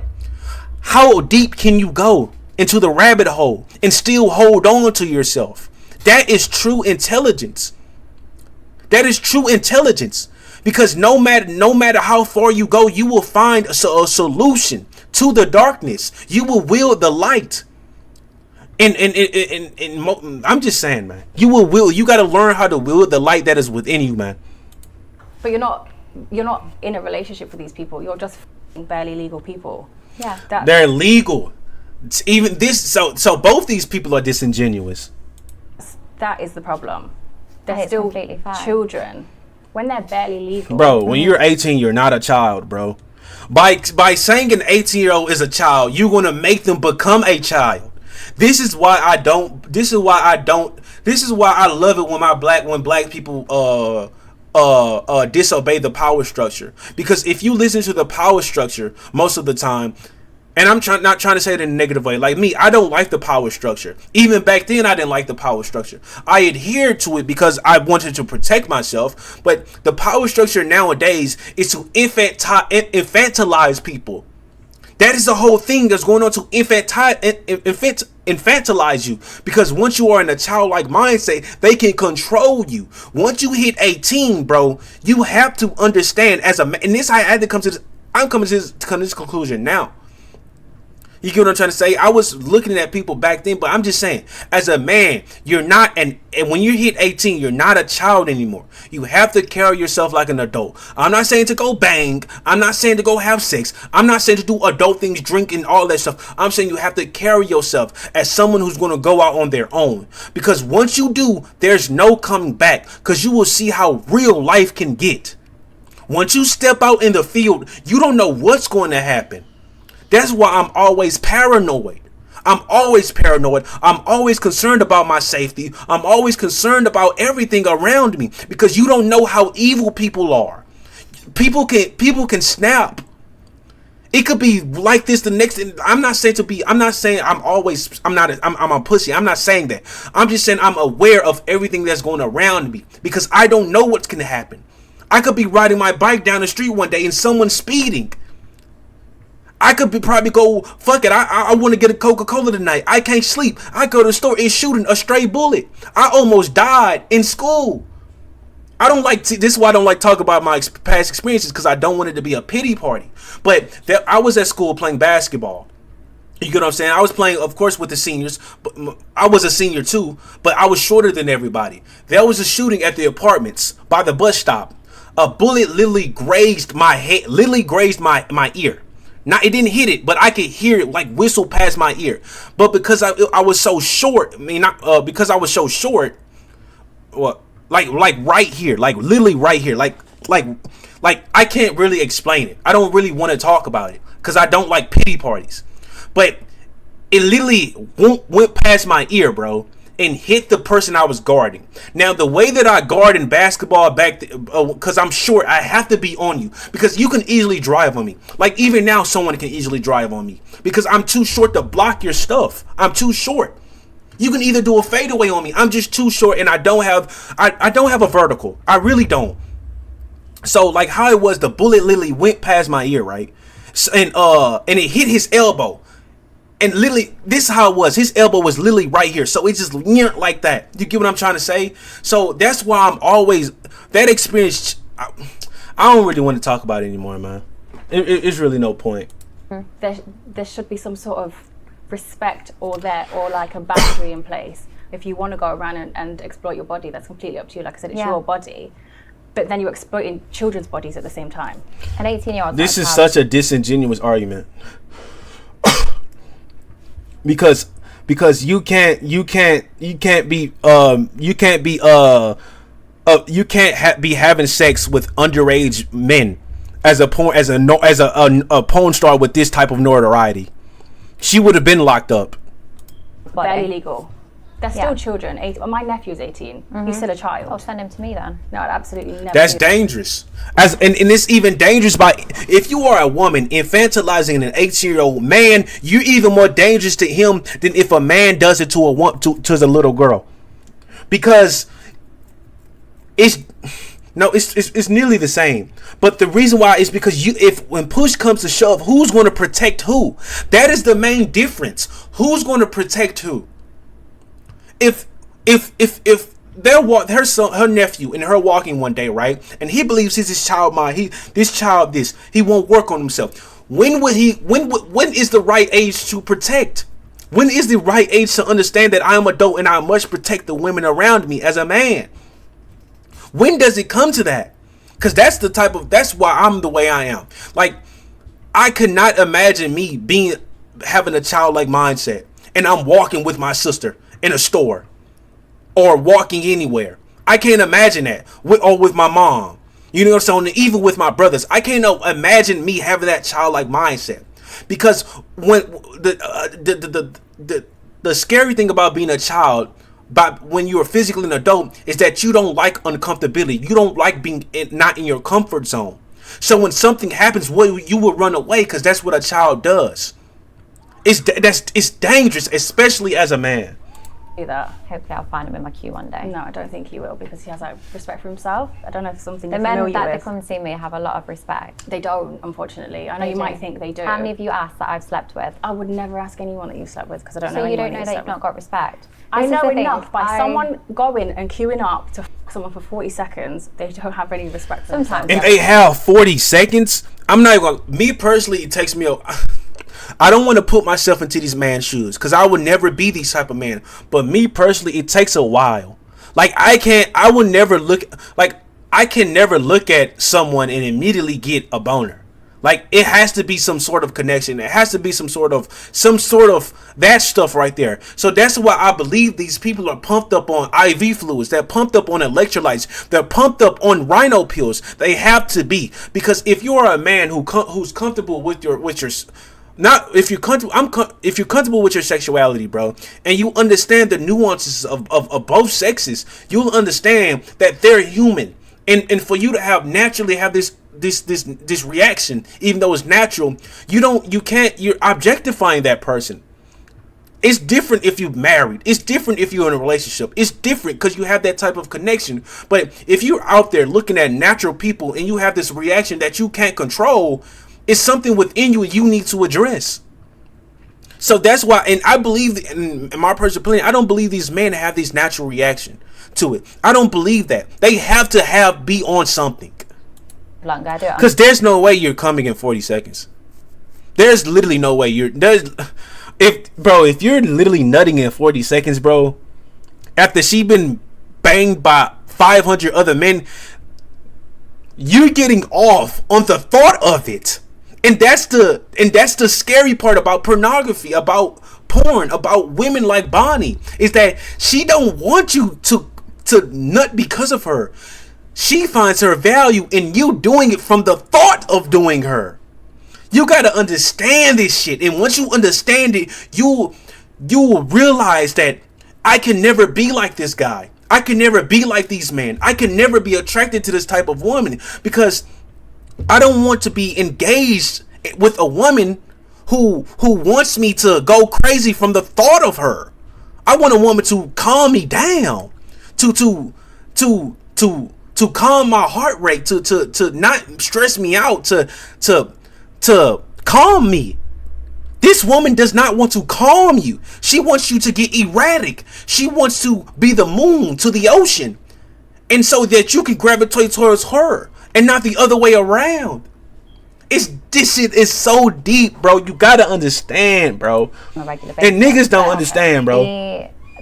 How deep can you go into the rabbit hole and still hold on to yourself? That is true intelligence. That is true intelligence. Because no matter how far you go, you will find a solution to the darkness. You will wield the light. And I'm just saying, man. You got to learn how to wield the light that is within you, man. But you're not in a relationship with these people. You're just barely legal people. Yeah, they're legal. It's even this. So both these people are disingenuous. That is the problem. They're It's still completely fine. children. When they're barely legal. Bro, when you're 18, you're not a child, bro. By saying an 18-year-old is a child, you're going to make them become a child. This is why I love it when black people disobey the power structure. Because if you listen to the power structure most of the time, and I'm not trying to say it in a negative way. Like me, I don't like the power structure. Even back then, I didn't like the power structure. I adhered to it because I wanted to protect myself. But the power structure nowadays is to infantilize people. That is the whole thing that's going on, to infantilize you. Because once you are in a childlike mindset, they can control you. Once you hit 18, bro, you have to understand as a man. And this I had to come to this. I'm coming to this conclusion now. You get what I'm trying to say? I was looking at people back then, but I'm just saying, as a man, you're not, and when you hit 18, you're not a child anymore. You have to carry yourself like an adult. I'm not saying to go bang. I'm not saying to go have sex. I'm not saying to do adult things, drink and all that stuff. I'm saying you have to carry yourself as someone who's going to go out on their own. Because once you do, there's no coming back, because you will see how real life can get. Once you step out in the field, you don't know what's going to happen. That's why I'm always paranoid. I'm always concerned about my safety. I'm always concerned about everything around me, because you don't know how evil people are. People can snap. It could be like this the next. I'm not saying I'm a pussy. I'm not saying that. I'm just saying I'm aware of everything that's going around me, because I don't know what's going to happen. I could be riding my bike down the street one day and someone's speeding. I could probably go, fuck it, I want to get a Coca-Cola tonight. I can't sleep. I go to the store and shooting a stray bullet. I almost died in school. This is why I don't like talk about my past experiences, because I don't want it to be a pity party. But I was at school playing basketball. You get what I'm saying? I was playing, of course, with the seniors. But I was a senior too, but I was shorter than everybody. There was a shooting at the apartments by the bus stop. A bullet literally grazed my head, my ear. Not, it didn't hit it, but I could hear it like whistle past my ear. But because I was so short, I mean, not because I was so short, well, like right here, like literally right here, like I can't really explain it. I don't really want to talk about it because I don't like pity parties. But it literally went past my ear, bro, and hit the person I was guarding. Now, the way that I guard in basketball back, because I'm short, I have to be on you because you can easily drive on me. Like even now, someone can easily drive on me because I'm too short to block your stuff. I'm too short. You can either do a fadeaway on me. I'm just too short, and I don't have a vertical. I really don't. So like how it was, the bullet literally went past my ear, right? And it hit his elbow. And literally, this is how it was. His elbow was literally right here. So it just like that. You get what I'm trying to say? So that's why I'm always, that experience, I don't really want to talk about it anymore, man. It's really no point. There should be some sort of respect or like a boundary in place. If you want to go around and exploit your body, that's completely up to you. Like I said, it's your body. But then you're exploiting children's bodies at the same time. An 18-year-old. This is such a disingenuous argument. Because you can't be having sex with underage men as a porn star with this type of notoriety. She would have been locked up. Barely legal. They're still children. My nephew's 18. He's still a child. I'll send him to me then. No, I'd absolutely never. That's dangerous. And it's even dangerous if you are a woman infantilizing an 18-year-old man, you're even more dangerous to him than if a man does it to a little girl. Because it's nearly the same. But the reason why is because when push comes to shove, who's going to protect who? That is the main difference. Who's going to protect who? If her nephew and her walking one day, right, and he believes he's his child mind, he won't work on himself. When is the right age to protect? When is the right age to understand that I am adult and I must protect the women around me as a man? When does it come to that? Because that's why I'm the way I am. Like, I could not imagine me having a childlike mindset and I'm walking with my sister in a store or walking anywhere. I can't imagine that with my mom, you know what I'm saying? Even with my brothers, I can't imagine me having that childlike mindset, because when the scary thing about being a child, when you're physically an adult, is that you don't like uncomfortability. You don't like being not in your comfort zone. So when something happens, you will run away because that's what a child does. It's dangerous, especially as a man. That. Hopefully I'll find him in my queue one day. No, I don't think he will, because he has like respect for himself. I don't know if something the men that come and see me have a lot of respect. They don't, unfortunately. I know you might think they do. How many of you asked that I've slept with? I would never ask anyone that you've slept with, because I don't know anyone. So you don't know that you've not got respect? I know enough by someone going and queuing up to someone for 40 seconds, they don't have any respect for themselves. And they have 40 seconds? I'm not even gonna, me personally, it takes me I don't want to put myself into these man's shoes because I would never be these type of man. But me personally, it takes a while. Like I can never look at someone and immediately get a boner. Like it has to be some sort of connection. It has to be some sort of that stuff right there. So that's why I believe these people are pumped up on IV fluids. They're pumped up on electrolytes. They're pumped up on rhino pills. They have to be, because if you are a man who's comfortable with your not if you're comfortable with your sexuality, bro, and you understand the nuances of both sexes, you'll understand that they're human, and for you to naturally have this reaction, even though it's natural, you're objectifying that person. It's different if you're married. It's different if you're in a relationship. It's different because you have that type of connection. But if you're out there looking at natural people and you have this reaction that you can't control, it's something within you need to address. So that's why, and I believe, in my personal opinion, I don't believe these men have this natural reaction to it. I don't believe that. They have to be on something. Because there's no way you're coming in 40 seconds. There's literally no way if you're literally nutting in 40 seconds, bro, after she been banged by 500 other men, you're getting off on the thought of it. And that's the scary part about pornography, about porn, about women like Bonnie, is that she don't want you to nut because of her. She finds her value in you doing it from the thought of doing her. You gotta understand this shit, and once you understand it, you will realize that I can never be like this guy. I can never be like these men. I can never be attracted to this type of woman, because I don't want to be engaged with a woman who wants me to go crazy from the thought of her. I want a woman to calm me down, to calm my heart rate, to not stress me out, to calm me. This woman does not want to calm you. She wants you to get erratic. She wants to be the moon to the ocean, and so that you can gravitate towards her and not the other way around. This shit is so deep, bro. You gotta understand, bro. And niggas don't understand, bro.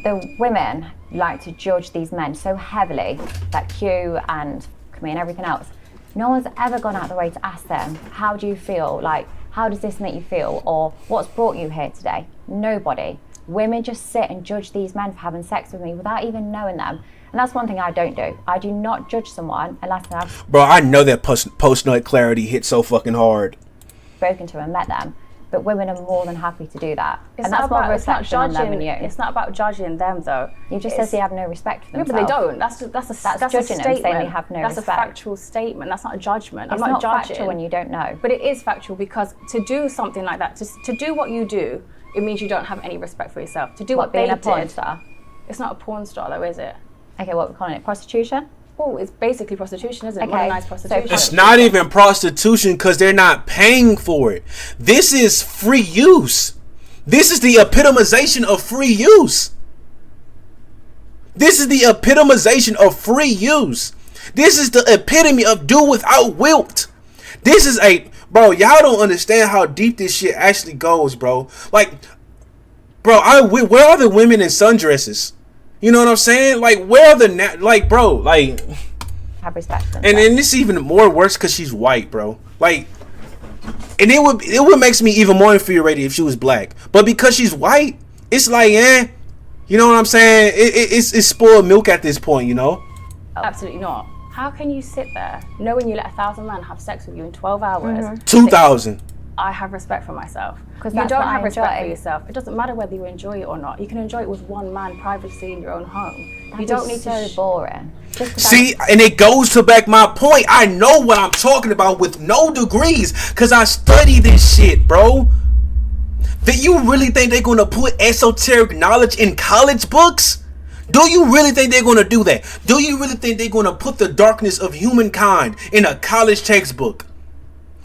The women like to judge these men so heavily, like Q and me and everything else. No one's ever gone out of the way to ask them, how do you feel? Like, how does this make you feel? Or what's brought you here today? Nobody. Women just sit and judge these men for having sex with me without even knowing them. And that's one thing I don't do. I do not judge someone unless I've... Bro, I know that post-nut clarity hit so fucking hard. ...spoken to and met them. But women are more than happy to do that. And that's more reflection on them and you. It's not about judging them, though. You just said they have no respect for themselves. No, but they don't. That's judging a statement. them, saying they have no that's respect. A factual statement. That's not a judgment. It's I'm not not judging. factual when you don't know. But it is factual, because to do something like that, to do what you do, it means you don't have any respect for yourself. To do what being they a porn did, star? It's not a porn star, though, is it? Okay, what are we calling it? Prostitution? Well, it's basically prostitution, isn't it? Okay. Modernized prostitution. It's not even prostitution, because they're not paying for it. This is free use. This is the epitomization of free use. This is the epitomization of free use. This is the epitome of do without wilt. This is bro, y'all don't understand how deep this shit actually goes, bro. Like, bro, where are the women in sundresses? You know what I'm saying? Like, where are the bro, like, have respect. And this is even more worse because she's white, bro. Like, and it would makes me even more infuriated if she was black. But because she's white, it's like, you know what I'm saying? It's spoiled milk at this point, you know? Absolutely not. How can you sit there knowing you let 1,000 men have sex with you in 12 hours? 2,000. I have respect for myself. Because you that's don't what have I respect enjoy. for yourself. It doesn't matter whether you enjoy it or not. You can enjoy it with one man privately in your own home. You don't need so to. boring. See, and it goes to back my point. I know what I'm talking about with no degrees, because I study this shit, bro. That you really think they're gonna put esoteric knowledge in college books? Do you really think they're gonna do that? Do you really think they're gonna put the darkness of humankind in a college textbook?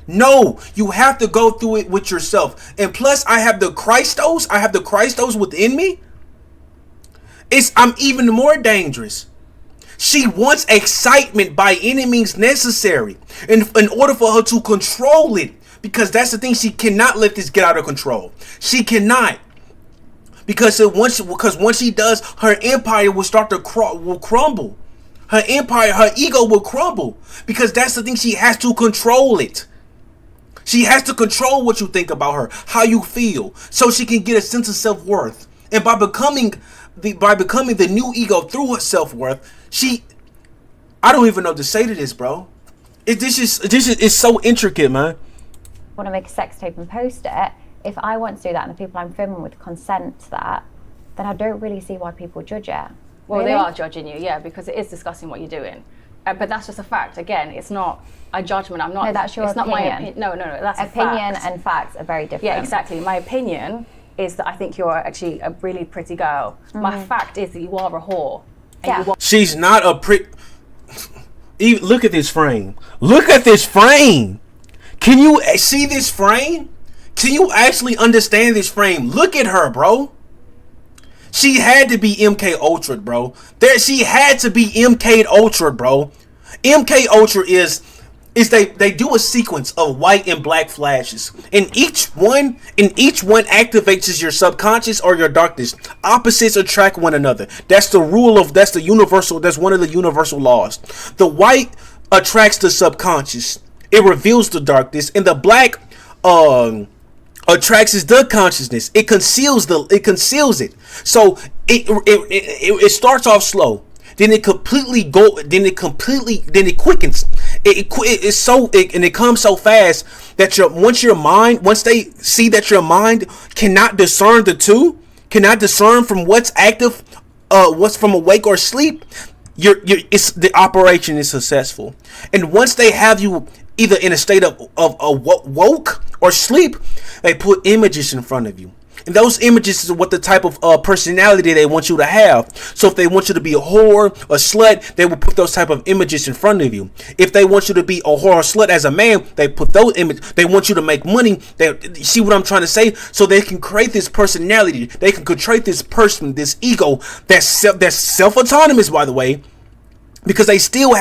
No, you have to go through it with yourself. And plus, I have the Christos. I have the Christos within me. I'm even more dangerous. She wants excitement by any means necessary in order for her to control it. Because that's the thing. She cannot let this get out of control. She cannot. Because once she does, her empire will start to crumble. Her empire, her ego will crumble. Because that's the thing. She has to control it. She has to control what you think about her, how you feel, so she can get a sense of self-worth. And by becoming the new ego through her self-worth, I don't even know what to say to this, bro. It's so intricate, man. Want to make a sex tape and post it. If I want to do that and the people I'm filming with consent to that, then I don't really see why people judge it. Well, Really? they are judging you, yeah, because it is discussing what you're doing. But that's just a fact. Again, it's not a judgment. I'm not. No, that's your it's opinion. Not my opinion. No, that's Opinion a fact. and facts are very different. Yeah, exactly. My opinion is that I think you're actually a really pretty girl. My fact is that you are a whore. And Yeah. She's not a look at this frame. Look at this frame. Can you see this frame? Can you actually understand this frame? Look at her, bro. She had to be MK Ultra, bro. She had to be MK Ultra, bro. MK Ultra is they do a sequence of white and black flashes, and each one activates your subconscious or your darkness. Opposites attract one another. That's one of the universal laws. The white attracts the subconscious. It reveals the darkness, and the black attracts the consciousness. It conceals it. So it starts off slow. Then it quickens. It comes so fast that once they see that your mind cannot discern the two, cannot discern from what's active, what's from awake or sleep, the operation is successful. And once they have you either in a state of woke or sleep, they put images in front of you. And those images is what the type of personality they want you to have. So if they want you to be a whore, a slut, they will put those type of images in front of you. If they want you to be a whore or slut as a man, they put those images. They want you to make money. See what I'm trying to say? So they can create this personality. They can create this person, this ego that's self-autonomous, by the way. Because they're still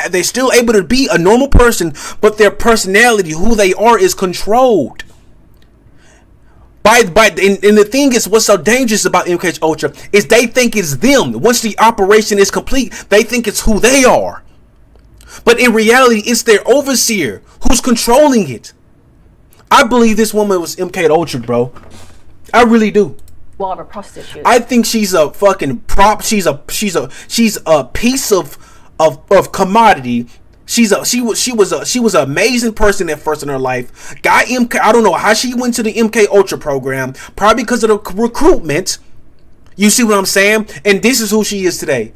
able to be a normal person, but their personality, who they are, is controlled. And the thing is, what's so dangerous about MK Ultra is they think it's them. Once the operation is complete, they think it's who they are. But in reality, it's their overseer who's controlling it. I believe this woman was MK Ultra, bro. I really do. Well, a prostitute. I think she's a fucking prop. She's a piece of commodity. She was an amazing person at first in her life. I don't know how she went to the MK Ultra program. Probably because of the recruitment. You see what I'm saying? And this is who she is today.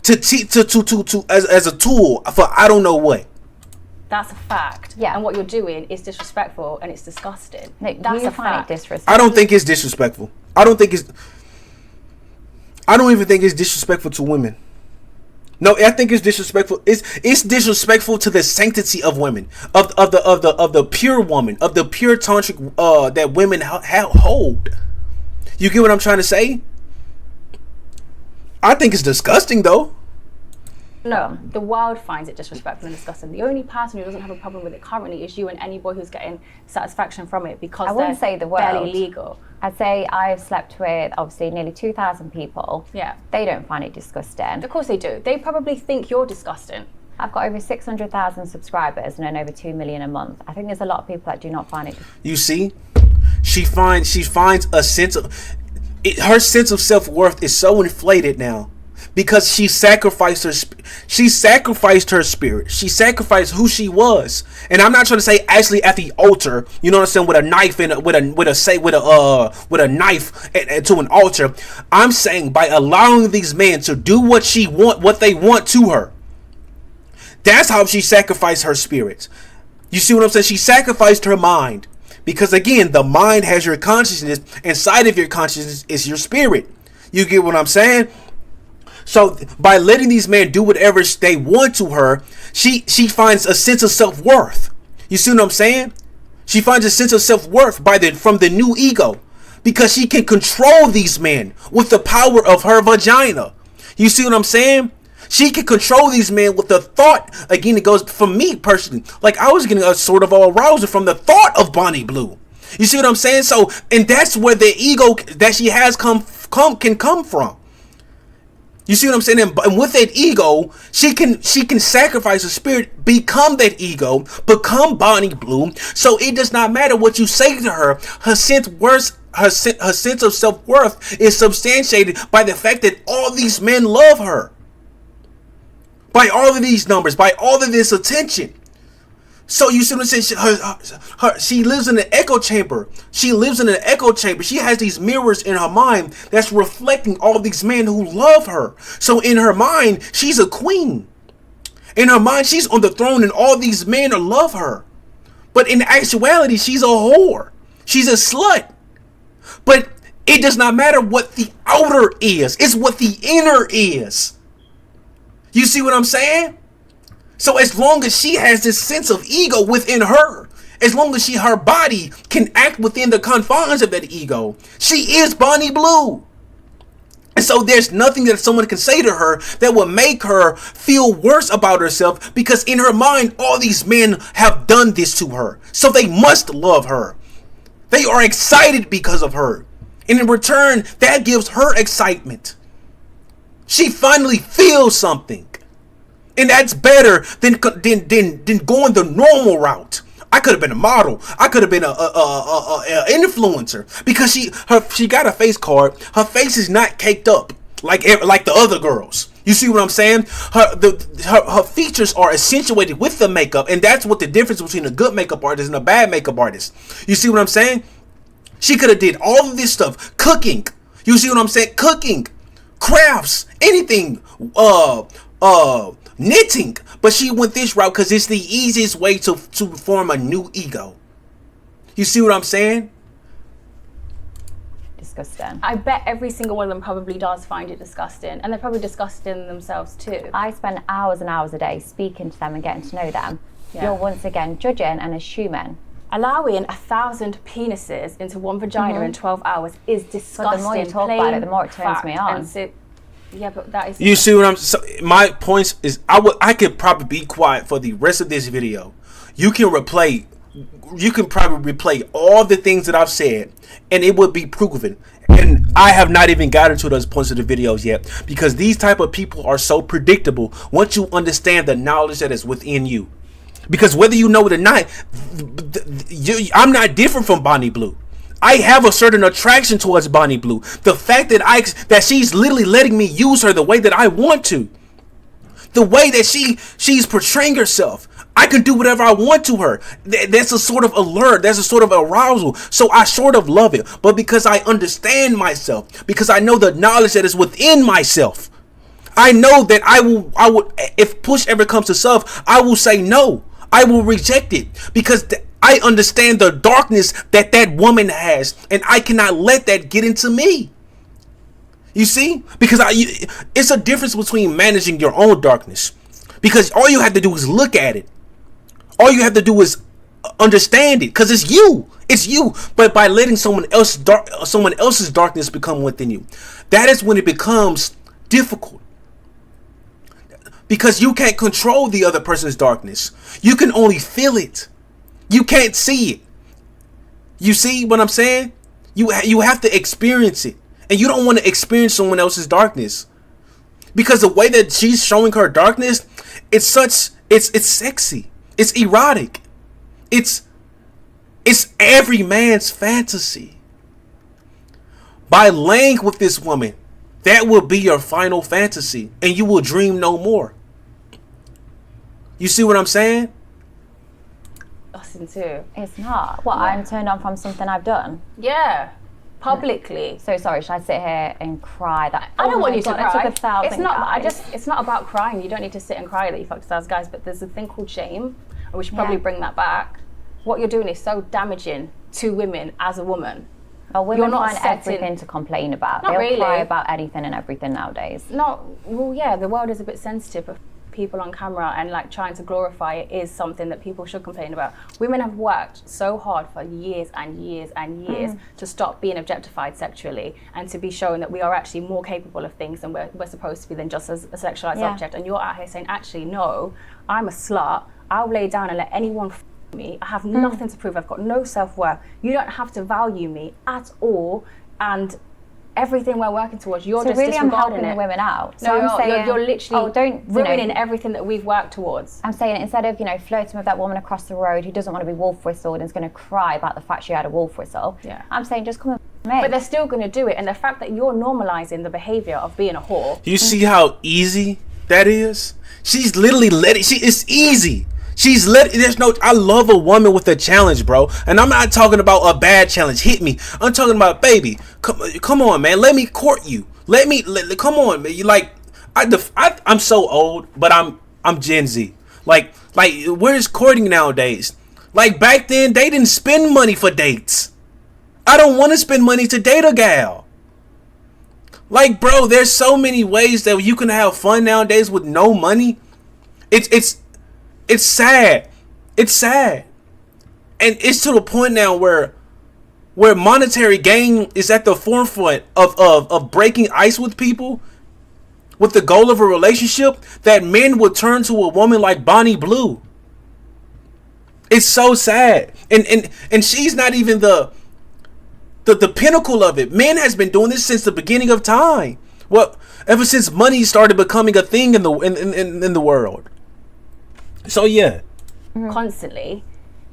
As a tool for I don't know what. That's a fact. Yeah. And what you're doing is disrespectful and it's disgusting. Nick, That's you a find fact. it disrespectful? I don't think it's disrespectful. I don't even think it's disrespectful to women. No, I think it's disrespectful. It's disrespectful to the sanctity of women, of the pure woman, of the pure tantric that women hold. You get what I'm trying to say? I think it's disgusting, though. No, the world finds it disrespectful and disgusting. The only person who doesn't have a problem with it currently is you and any boy who's getting satisfaction from it because I wouldn't say the world. barely legal. I'd say I've slept with obviously nearly 2,000 people. Yeah. They don't find it disgusting. Of course they do. They probably think you're disgusting. I've got over 600,000 subscribers and earn over 2 million a month. I think there's a lot of people that do not find it. You see, she finds a sense of her sense of self-worth is so inflated now. Because she sacrificed her spirit. She sacrificed who she was. And I'm not trying to say actually at the altar, you know what I'm saying, with a knife and with a knife and to an altar. I'm saying by allowing these men to do what they want to her. That's how she sacrificed her spirit. You see what I'm saying? She sacrificed her mind. Because again, the mind has your consciousness. Inside of your consciousness is your spirit. You get what I'm saying? So by letting these men do whatever they want to her, she finds a sense of self-worth. You see what I'm saying? She finds a sense of self-worth from the new ego, because she can control these men with the power of her vagina. You see what I'm saying? She can control these men with the thought. Again, it goes for me personally. Like I was getting a sort of arousal from the thought of Bonnie Blue. You see what I'm saying? So, and that's where the ego that she has can come from. You see what I'm saying? And with that ego, she can sacrifice her spirit, become that ego, become Bonnie Blue. So it does not matter what you say to her. Her sense of self-worth is substantiated by the fact that all these men love her. By all of these numbers, by all of this attention. So you see what I'm saying? She lives in an echo chamber. She lives in an echo chamber. She has these mirrors in her mind that's reflecting all these men who love her. So in her mind, she's a queen. In her mind, she's on the throne and all these men love her. But in actuality, she's a whore. She's a slut. But it does not matter what the outer is. It's what the inner is. You see what I'm saying? So as long as she has this sense of ego within her, as long as her body can act within the confines of that ego, she is Bonnie Blue. And so there's nothing that someone can say to her that will make her feel worse about herself, because in her mind, all these men have done this to her. So they must love her. They are excited because of her. And in return, that gives her excitement. She finally feels something. And that's better than going the normal route I could have been a model. I could have been a influencer, because she got a face card. Her face is not caked up like the other girls. You see what I'm saying? Her features are accentuated with the makeup, and that's what the difference between a good makeup artist and a bad makeup artist. You see what I'm saying? She could have did all of this stuff, cooking. You see what I'm saying? Cooking, crafts, anything, knitting. But she went this route because it's the easiest way to form a new ego. You see what I'm saying? Disgusting. I bet every single one of them probably does find it disgusting, and they're probably disgusting themselves too. I spend hours and hours a day speaking to them and getting to know them. Yeah. You're once again judging and assuming. Allowing 1,000 penises into one vagina in 12 hours is disgusting. But the more you talk about it, the more it turns me on. Yeah, but that is. You see what I'm? So my point is, I could probably be quiet for the rest of this video. You can probably replay all the things that I've said, and it would be proven. And I have not even gotten to those points of the videos yet, because these type of people are so predictable once you understand the knowledge that is within you. Because whether you know it or not, I'm not different from Bonnie Blue. I have a certain attraction towards Bonnie Blue. The fact that she's literally letting me use her the way that I want to, the way that she's portraying herself, I can do whatever I want to her. That's a sort of allure. That's a sort of arousal. So I sort of love it. But because I understand myself, because I know the knowledge that is within myself, I know that I would, if push ever comes to shove, I will say no. I will reject it, because I understand the darkness that woman has, and I cannot let that get into me. You see? Because it's a difference between managing your own darkness, because all you have to do is look at it. All you have to do is understand it, because it's you. It's you. But by letting someone else's darkness become within you, that is when it becomes difficult. Because you can't control the other person's darkness. You can only feel it. You can't see it. You see what I'm saying? You have to experience it. And you don't want to experience someone else's darkness. Because the way that she's showing her darkness, it's sexy. It's erotic. It's every man's fantasy. By laying with this woman, that will be your final fantasy, and you will dream no more. You see what I'm saying? Disgusting too. It's not. What, I'm turned on from something I've done? Yeah. Publicly. So sorry, should I sit here and cry that? I don't want you to cry. I took 1,000 it's not. guys. It's not about crying. You don't need to sit and cry that you fucked 1,000 guys. But there's a thing called shame, and we should probably bring that back. What you're doing is so damaging to women as a woman. Well, women not find setting- everything to complain about. Not They'll really. cry about anything and everything nowadays. Well, yeah, the world is a bit sensitive, but people on camera and like trying to glorify it is something that people should complain about. Women have worked so hard for years and years and years to stop being objectified sexually, and to be shown that we are actually more capable of things than we're supposed to be, than just as a sexualized object. And you're out here saying, actually, no, I'm a slut. I'll lay down and let anyone me. I have nothing to prove. I've got no self-worth. You don't have to value me at all, and everything we're working towards, you're So just really, I'm disregarding helping it. the women out. So No, I'm saying, you're literally don't ruining everything that we've worked towards. I'm saying, instead of flirting with that woman across the road who doesn't want to be wolf whistled and is going to cry about the fact she had a wolf whistle, I'm saying just come and me. But they're still going to do it, and the fact that you're normalizing the behavior of being a whore. You see how easy that is? She's literally letting. It's easy. She's letting. I love a woman with a challenge, bro. And I'm not talking about a bad challenge. Hit me. I'm talking about, baby. Come on, man. Let me court you. Come on, man. I'm so old, but I'm Gen Z. Like, where's courting nowadays? Like, back then, they didn't spend money for dates. I don't want to spend money to date a gal. Like, bro, there's so many ways that you can have fun nowadays with no money. It's sad. It's sad. And it's to the point now where monetary gain is at the forefront of breaking ice with people with the goal of a relationship, that men would turn to a woman like Bonnie Blue. It's so sad. And she's not even the pinnacle of it. Men has been doing this since the beginning of time. Well, ever since money started becoming a thing in the world. So yeah. Constantly,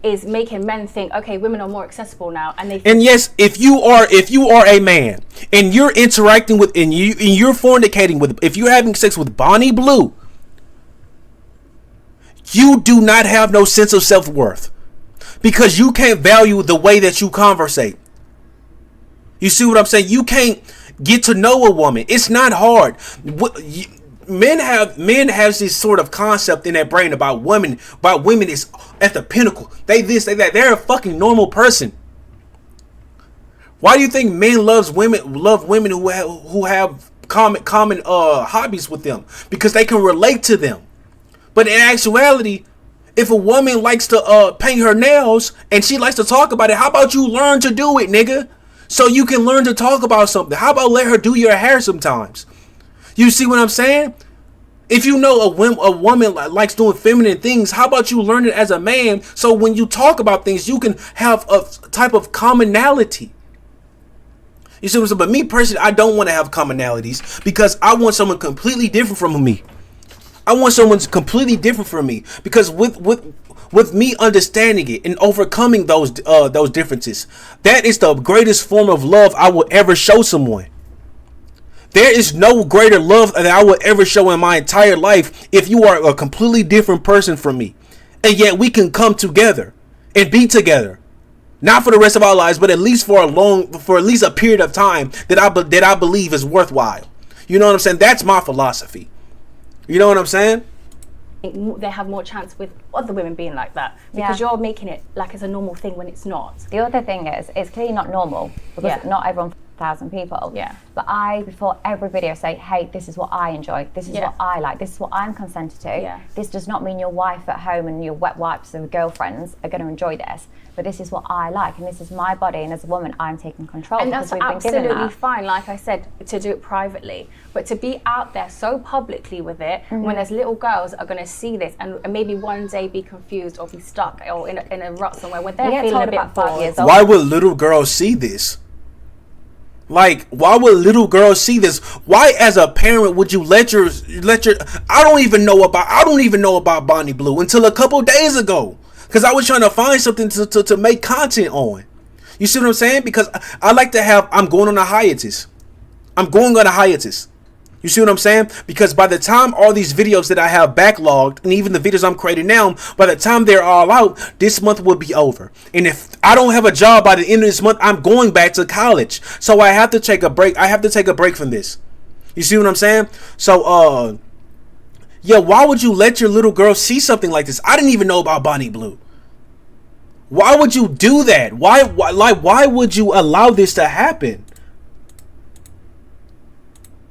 is making men think, okay, women are more accessible now, and and yes, if you are a man and you're interacting with and you're fornicating with, if you're having sex with Bonnie Blue, you do not have no sense of self-worth because you can't value the way that you conversate. You see what I'm saying? You can't get to know a woman. It's not hard. Men have this sort of concept in their brain about women. About women is at the pinnacle. They this, they that. They're a fucking normal person. Why do you think men love women who have common hobbies with them? Because they can relate to them. But in actuality, if a woman likes to paint her nails and she likes to talk about it, how about you learn to do it, nigga? So you can learn to talk about something. How about let her do your hair sometimes? You see what I'm saying? If you know a woman likes doing feminine things, how about you learn it as a man? So when you talk about things, you can have a type of commonality. You see what I'm saying? But me personally, I don't want to have commonalities because I want someone completely different from me. I want someone completely different from me because with me understanding it and overcoming those differences, that is the greatest form of love I will ever show someone. There is no greater love that I will ever show in my entire life if you are a completely different person from me, and yet we can come together and be together, not for the rest of our lives, but at least for at least a period of time that I believe is worthwhile. You know what I'm saying? That's my philosophy. You know what I'm saying? They have more chance with other women being like that because you're making it like it's a normal thing when it's not. The other thing is, it's clearly not normal because not everyone 1,000 people. Yeah. But I, before every video, say, hey, this is what I enjoy. This is what I like. This is what I'm consented to. Yeah. This does not mean your wife at home and your wet wipes and girlfriends are going to enjoy this. But this is what I like, and this is my body, and as a woman, I'm taking control. And that's absolutely fine, like I said, to do it privately. But to be out there so publicly with it, when there's little girls are going to see this and maybe one day be confused or be stuck or in a rut somewhere when they're feeling a bit bored. Why would little girls see this? Like, why would little girls see this? Why, as a parent, would you let your I don't even know about Bonnie Blue until a couple days ago. Because I was trying to find something to make content on. You see what I'm saying? Because I like to have, I'm going on a hiatus. You see what I'm saying? Because by the time all these videos that I have backlogged, and even the videos I'm creating now, by the time they're all out, this month will be over. And if I don't have a job by the end of this month, I'm going back to college. So I have to take a break. I have to take a break from this. You see what I'm saying? So, yeah, why would you let your little girl see something like this? I didn't even know about Bonnie Blue. Why would you do that? Why would you allow this to happen?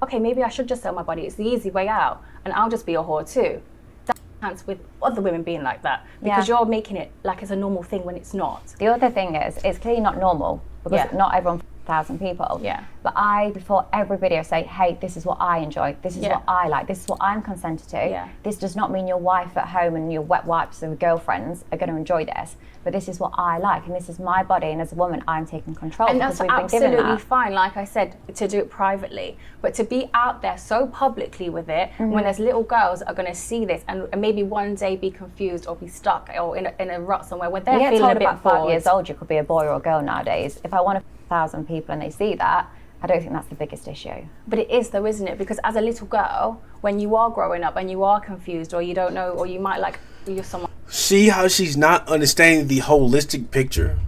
Okay, maybe I should just sell my body. It's the easy way out, and I'll just be a whore too. That's a chance with other women being like that because you're making it like it's a normal thing when it's not. The other thing is, it's clearly not normal because not everyone 1,000 people. Yeah. But I, before every video, say, hey, this is what I enjoy. This is what I like. This is what I'm consented to. Yeah. This does not mean your wife at home and your wet wipes and girlfriends are going to enjoy this. But this is what I like, and this is my body, and as a woman, I'm taking control. And that's absolutely fine, like I said, to do it privately. But to be out there so publicly with it, when there's little girls are going to see this and maybe one day be confused or be stuck or in a rut somewhere where they're feeling a bit about bored. 5 years old, you could be a boy or a girl nowadays. If I want 1,000 people and they see that, I don't think that's the biggest issue. But it is though, isn't it? Because as a little girl, when you are growing up and you are confused or you don't know, or you might like, you're someone. See how she's not understanding the holistic picture?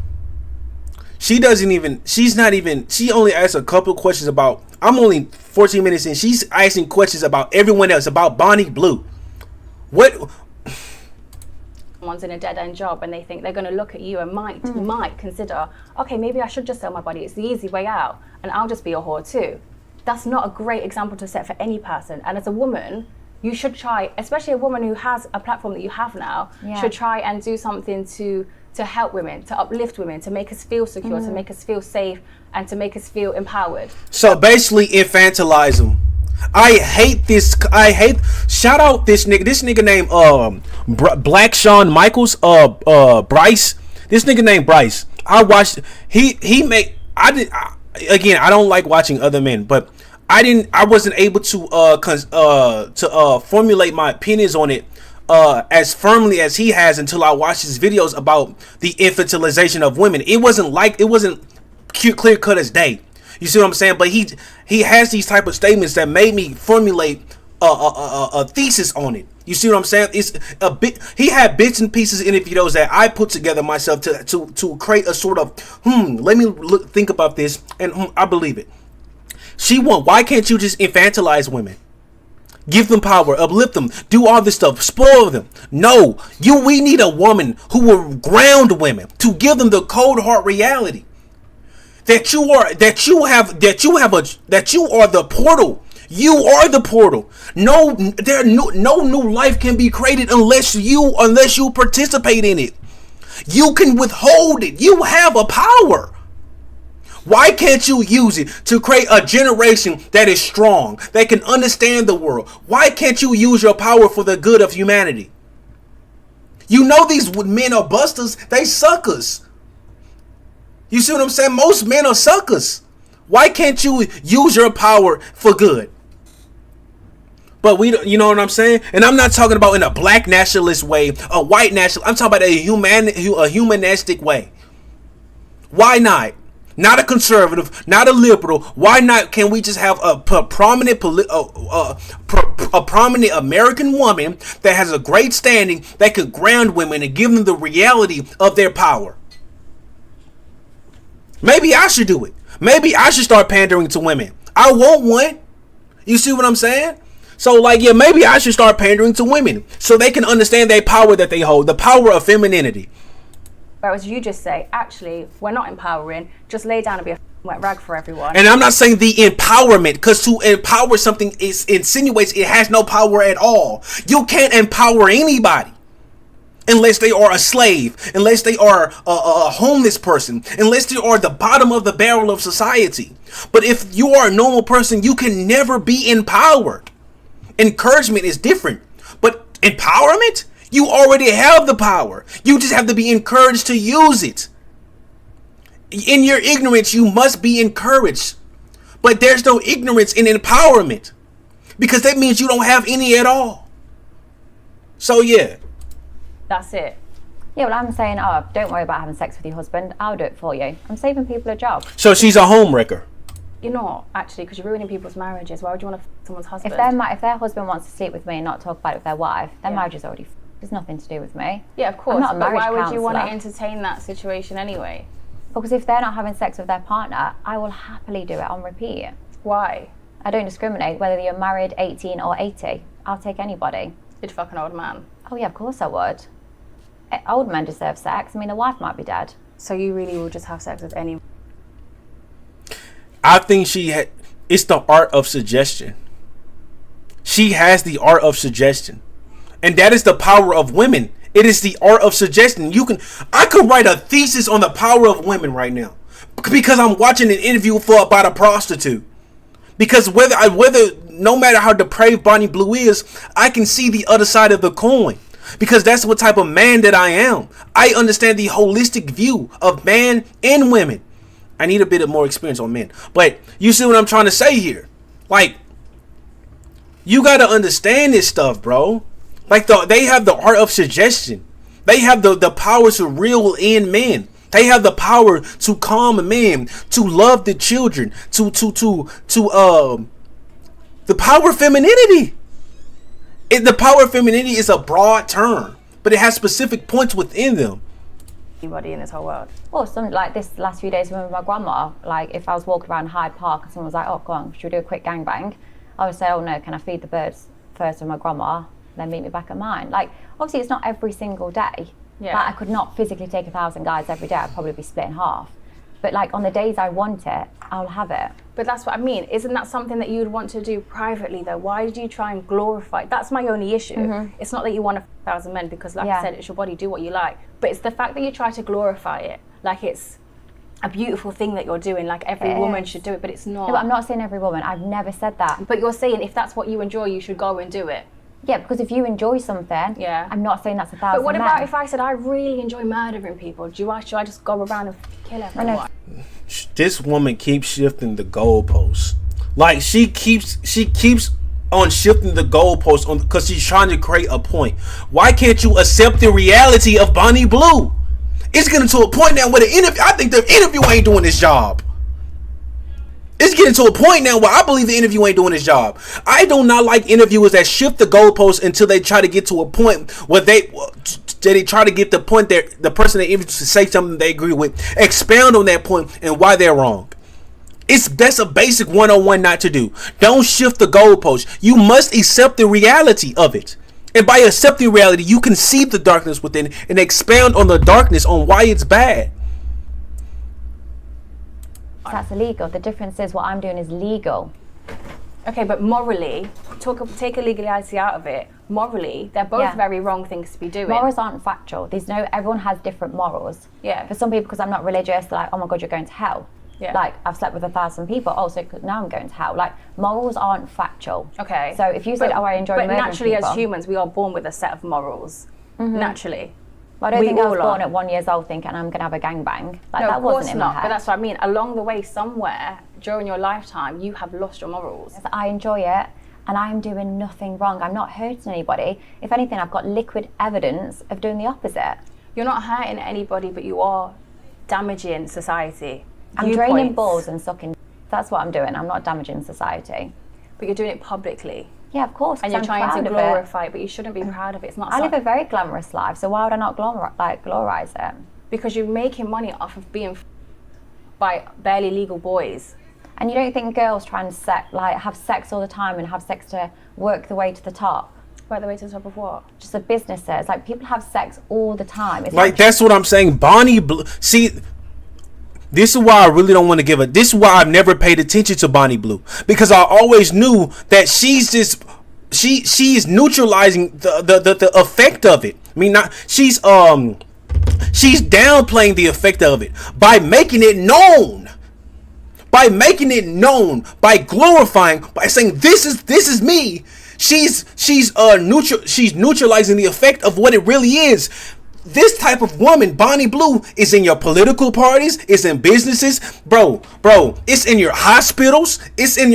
She only asked a couple questions about, I'm only 14 minutes in, she's asking questions about everyone else, about Bonnie Blue. What? Someone's in a dead-end job and they think they're going to look at you and might consider, okay, maybe I should just sell my body. It's the easy way out, and I'll just be a whore too. That's not a great example to set for any person. And as a woman, you should try, especially a woman who has a platform that you have now, should try and do something to help women, to uplift women, to make us feel secure, to make us feel safe, and to make us feel empowered. So basically infantilize them. I hate this. Shout out this nigga. This nigga named Black Shawn Michaels. Bryce. This nigga named Bryce. I watched. Again, I don't like watching other men, but I wasn't able to formulate my opinions on it as firmly as he has until I watched his videos about the infantilization of women. It wasn't clear cut as day. You see what I'm saying? But he has these type of statements that made me formulate a thesis on it. You see what I'm saying? It's a bit. He had bits and pieces in the videos that I put together myself to create a sort of let me think about this, and I believe it. Why can't you just infantilize women? Give them power, uplift them, do all this stuff, spoil them. No, we need a woman who will ground women, to give them the cold hard reality that you are the portal. You are the portal. No new life can be created unless you participate in it. You can withhold it. You have a power. Why can't you use it to create a generation that is strong, that can understand the world? Why can't you use your power for the good of humanity? You know these men are busters. They suckers. You see what I'm saying? Most men are suckers. Why can't you use your power for good? But you know what I'm saying? And I'm not talking about in a black nationalist way, a white nationalist. I'm talking about a humanistic way. Why not? Not a conservative, not a liberal. Why not? Can we just have a prominent American woman that has a great standing, that could ground women and give them the reality of their power? Maybe I should do it. Maybe I should start pandering to women. I want one. You see what I'm saying? So maybe I should start pandering to women so they can understand their power that they hold, the power of femininity. Whereas you just say, actually, we're not empowering, just lay down and be a wet rag for everyone. And I'm not saying the empowerment, because to empower something insinuates it has no power at all. You can't empower anybody unless they are a slave, unless they are a homeless person, unless they are the bottom of the barrel of society. But if you are a normal person, you can never be empowered. Encouragement is different, but empowerment? You already have the power. You just have to be encouraged to use it. In your ignorance, you must be encouraged. But there's no ignorance in empowerment, because that means you don't have any at all. So yeah. That's it. Yeah, well, I'm saying, don't worry about having sex with your husband. I'll do it for you. I'm saving people a job. So she's a home wrecker. You're not, actually, because you're ruining people's marriages. Why would you want to someone's husband? If their husband wants to sleep with me and not talk about it with their wife, their marriage is already there's nothing to do with me. Yeah, of course. I'm not a marriage but why would counselor. you want to entertain that situation anyway? Because if they're not having sex with their partner, I will happily do it on repeat. Why? I don't discriminate whether you're married, 18 or 80. I'll take anybody. You'd fuck an old man. Oh yeah, of course I would. Old men deserve sex. I mean, the wife might be dead. So you really will just have sex with any... I think it's the art of suggestion. She has the art of suggestion. And that is the power of women. It is the art of suggestion. I could write a thesis on the power of women right now, because I'm watching an interview about a prostitute. Because whether no matter how depraved Bonnie Blue is, I can see the other side of the coin. Because that's what type of man that I am. I understand the holistic view of man and women. I need a bit of more experience on men. But you see what I'm trying to say here? You got to understand this stuff, bro. They have the art of suggestion. They have the power to reel in men. They have the power to calm men, to love the children, to the power of femininity. The power of femininity is a broad term, but it has specific points within them. Anybody in this whole world. Well, this last few days with my grandma, if I was walking around Hyde Park and someone was like, oh, go on, should we do a quick gangbang? I would say, oh no, can I feed the birds first with my grandma, then meet me back at mine? Obviously it's not every single day. Yeah. I could not physically take 1,000 guys every day. I'd probably be split in half. But on the days I want it, I'll have it. But that's what I mean. Isn't that something that you'd want to do privately though? Why did you try and glorify? That's my only issue. Mm-hmm. It's not that you want 1,000 men, because I said, it's your body, do what you like. But it's the fact that you try to glorify it. It's a beautiful thing that you're doing. Every woman should do it, but it's not. No, but I'm not saying every woman. I've never said that. But you're saying if that's what you enjoy, you should go and do it. Yeah, because if you enjoy something, I'm not saying that's 1,000 But what men. about if I said I really enjoy murdering people? Should I just go around and kill everyone? This woman keeps shifting the goalposts. She keeps on shifting the goalposts on because she's trying to create a point. Why can't you accept the reality of Bonnie Blue? It's getting to a point now where I think the interview ain't doing his job. It's getting to a point now where I believe the interview ain't doing his job. I do not like interviewers that shift the goalposts until they try to get to a point where they try to get the point that the person they interview to say something they agree with, expound on that point and why they're wrong. That's a basic 101 not to do. Don't shift the goalposts. You must accept the reality of it. And by accepting reality, you can see the darkness within and expound on the darkness on why it's bad. That's illegal. The difference is what I'm doing is legal. Okay, but morally, take illegality out of it. Morally, they're both very wrong things to be doing. Morals aren't factual. Everyone has different morals. Yeah. For some people, because I'm not religious, they're like, oh my God, you're going to hell. Yeah. Like, I've slept with 1,000 people. Oh, so now I'm going to hell. Like, morals aren't factual. Okay. So if you said, I enjoy murdering people. But naturally, as humans, we are born with a set of morals. Mm-hmm. Naturally. Well, I don't think I was born at 1 year old thinking I'm going to have a gangbang. Like, no, that of course wasn't in not. my head. But that's what I mean. Along the way, somewhere during your lifetime, you have lost your morals. I enjoy it, and I'm doing nothing wrong. I'm not hurting anybody. If anything, I've got liquid evidence of doing the opposite. You're not hurting anybody, but you are damaging society. I'm draining balls and sucking. That's what I'm doing. I'm not damaging society. But you're doing it publicly. Yeah, of course. And you're trying to glorify it, but you shouldn't be proud of it. It's not. I live a very glamorous life, so why would I not glorize it? Because you're making money off of being by barely legal boys. And you don't think girls try and have sex all the time and have sex to work the way to the top? Work the way to the top of what? Just the businesses. Like, people have sex all the time. It's like that's what I'm saying. Bonnie Blue. See, this is why I really don't want to give it. This is why I've never paid attention to Bonnie Blue, because I always knew that she's just she is neutralizing the effect of it. I mean, not she's downplaying the effect of it by making it known. By making it known, by glorifying, by saying this is me. She's neutralizing the effect of what it really is. This type of woman, Bonnie Blue, is in your political parties, it's in businesses, bro, it's in your hospitals, it's in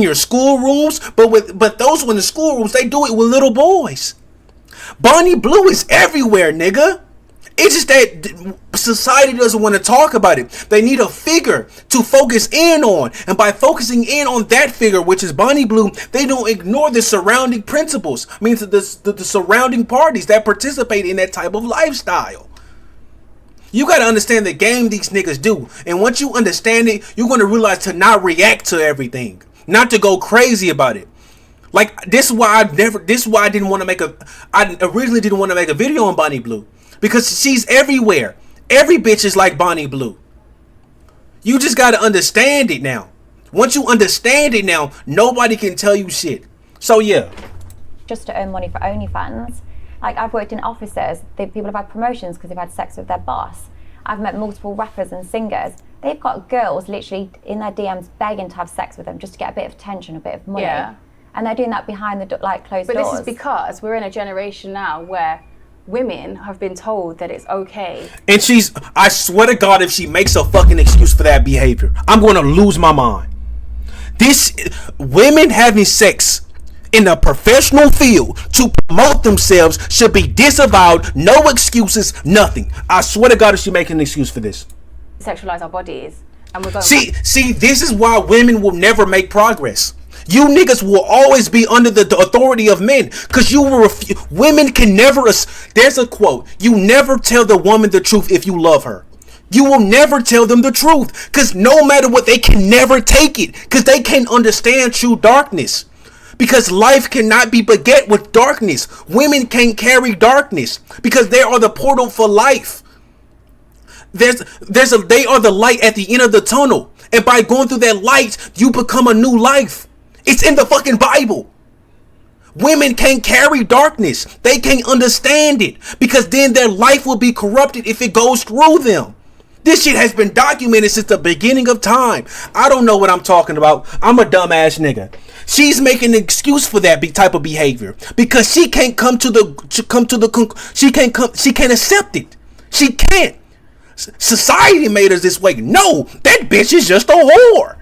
your school rooms, but those in the school rooms, they do it with little boys. Bonnie Blue is everywhere, nigga. It's just that society doesn't want to talk about it. They need a figure to focus in on. And by focusing in on that figure, which is Bonnie Blue, they don't ignore the surrounding principles. I mean, the surrounding parties that participate in that type of lifestyle. You got to understand the game these niggas do. And once you understand it, you're going to realize to not react to everything. Not to go crazy about it. Like, this is why I originally didn't want to make a video on Bonnie Blue. Because she's everywhere. Every bitch is like Bonnie Blue. You just got to understand it now. Once you understand it now, nobody can tell you shit. So yeah. Just to earn money for OnlyFans. Like, I've worked in offices. People have had promotions because they've had sex with their boss. I've met multiple rappers and singers. They've got girls literally in their DMs begging to have sex with them just to get a bit of attention, a bit of money. Yeah. And they're doing that behind the closed doors. But this is because we're in a generation now where women have been told that it's okay. And I swear to God, if she makes a fucking excuse for that behavior, I'm going to lose my mind. Women having sex in a professional field to promote themselves should be disavowed. No excuses, nothing. I swear to God, if she making an excuse for this. Sexualize our bodies. And we're going see, this is why women will never make progress. You niggas will always be under the authority of men, because you will women can never. There's a quote: you never tell the woman the truth if you love her. You will never tell them the truth, because no matter what, they can never take it, because they can't understand true darkness. Because life cannot be beget with darkness. Women can't carry darkness because they are the portal for life. They are the light at the end of the tunnel, and by going through that light, you become a new life. It's in the fucking Bible. Women can't carry darkness. They can't understand it, because then their life will be corrupted if it goes through them. This shit has been documented since the beginning of time. I don't know what I'm talking about. I'm a dumbass nigga. She's making an excuse for that type of behavior because she can't she can't accept it. She can't. Society made us this way. No, that bitch is just a whore.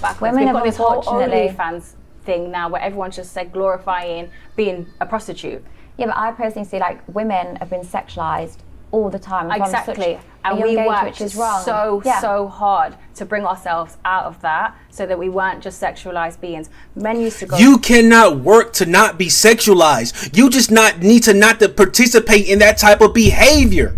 backwards. Women We've have got this whole unfortunately- OnlyFans thing now where everyone's just like glorifying being a prostitute. Yeah, but I personally see like women have been sexualized all the time. from Exactly. such a And young we age, worked which is wrong. so hard to bring ourselves out of that so that we weren't just sexualized beings. Men used to go. You cannot work to not be sexualized. You just need to participate in that type of behavior.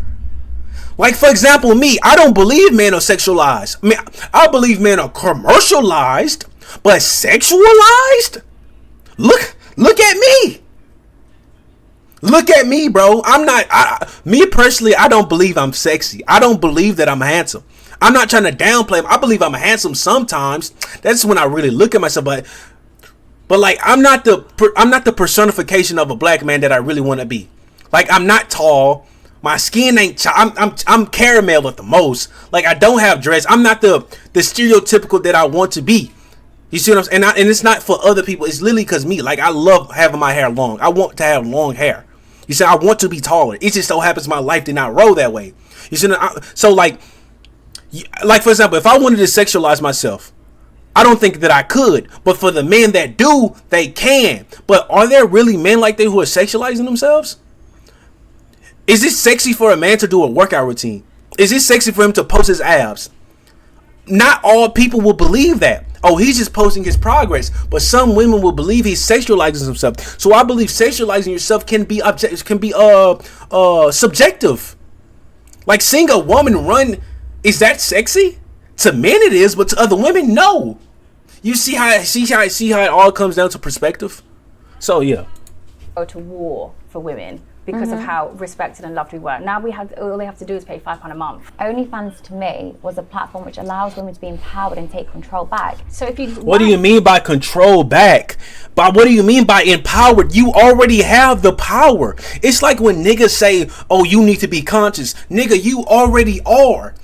Like, for example, me, I don't believe men are sexualized. I mean, I believe men are commercialized, but sexualized? Look at me. Look at me, bro. Me personally, I don't believe I'm sexy. I don't believe that I'm handsome. I'm not trying to downplay him. I believe I'm handsome sometimes. That's when I really look at myself. But like, I'm not the personification of a black man that I really want to be. Like, I'm not tall. My skin ain't. I'm caramel at the most. Like, I don't have dreads. I'm not the stereotypical that I want to be. You see what I'm saying? And it's not for other people. It's literally because me. Like, I love having my hair long. I want to have long hair. You see, I want to be taller. It just so happens my life did not roll that way. You see, so like for example, if I wanted to sexualize myself, I don't think that I could. But for the men that do, they can. But are there really men like that who are sexualizing themselves? Is it sexy for a man to do a workout routine? Is it sexy for him to post his abs? Not all people will believe that. Oh, he's just posting his progress. But some women will believe he's sexualizing himself. So I believe sexualizing yourself can be subjective. Like, seeing a woman run, is that sexy? To men it is, but to other women, no. You see how it all comes down to perspective? So yeah. Go to war for women because of how respected and loved we were. Now all they have to do is pay £5 a month. OnlyFans to me was a platform which allows women to be empowered and take control back. So if you What do you mean by control back? What do you mean by empowered? You already have the power. It's like when niggas say, "Oh, you need to be conscious." Nigga, you already are.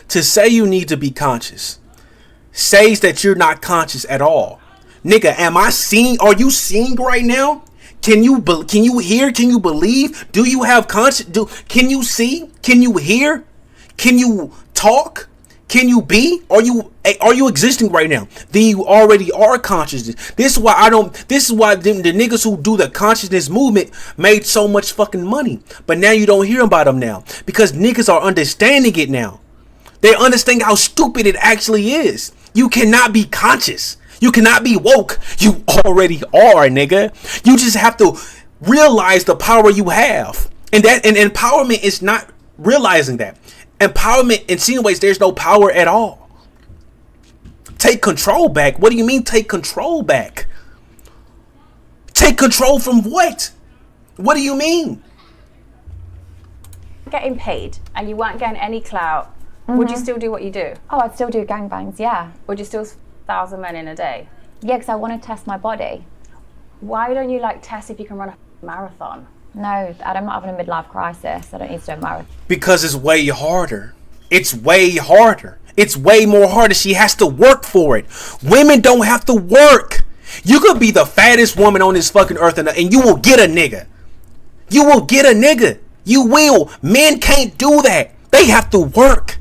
To say you need to be conscious says that you're not conscious at all. Nigga, am I seeing? Are you seeing right now? Can you hear? Can you believe? Do you have conscious? Can you see? Can you hear? Can you talk? Can you be? Are you existing right now? Then you already are consciousness. This is why the niggas who do the consciousness movement made so much fucking money. But now you don't hear about them now because niggas are understanding it now. They understand how stupid it actually is. You cannot be conscious. You cannot be woke. You already are, nigga. You just have to realize the power you have. And empowerment is not realizing that. Empowerment insinuates there's no power at all. Take control back. What do you mean take control back? Take control from what? What do you mean? getting paid and you weren't getting any clout, would you still do what you do? Oh, I'd still do gangbangs, yeah. Would you still 1,000 men in a day? Yeah, because I want to test my body. Why don't you like test if you can run a marathon? No, I'm not having a midlife crisis. I don't need to do a marathon. Because it's way harder. It's way harder. It's way more harder. She has to work for it. Women don't have to work. You could be the fattest woman on this fucking earth and you will get a nigga. You will get a nigga. You will. Men can't do that. They have to work.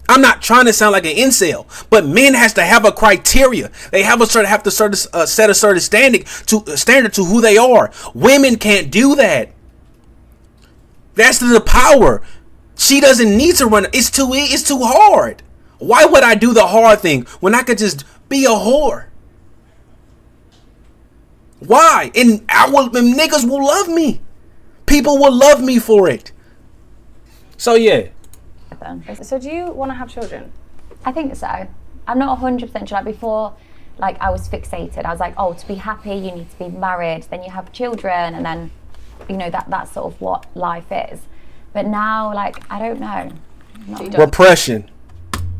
I'm not trying to sound like an incel, but men has to have a criteria. They have to set a certain standard to who they are. Women can't do that. That's the power. She doesn't need to run. It's too hard. Why would I do the hard thing when I could just be a whore? Why? And niggas will love me. People will love me for it. So yeah. So do you want to have children? I think so. I'm not 100% sure. Like before, like I was fixated. I was like, oh, to be happy, you need to be married. Then you have children, and then, you know, that's sort of what life is. But now, like, I don't know. Repression.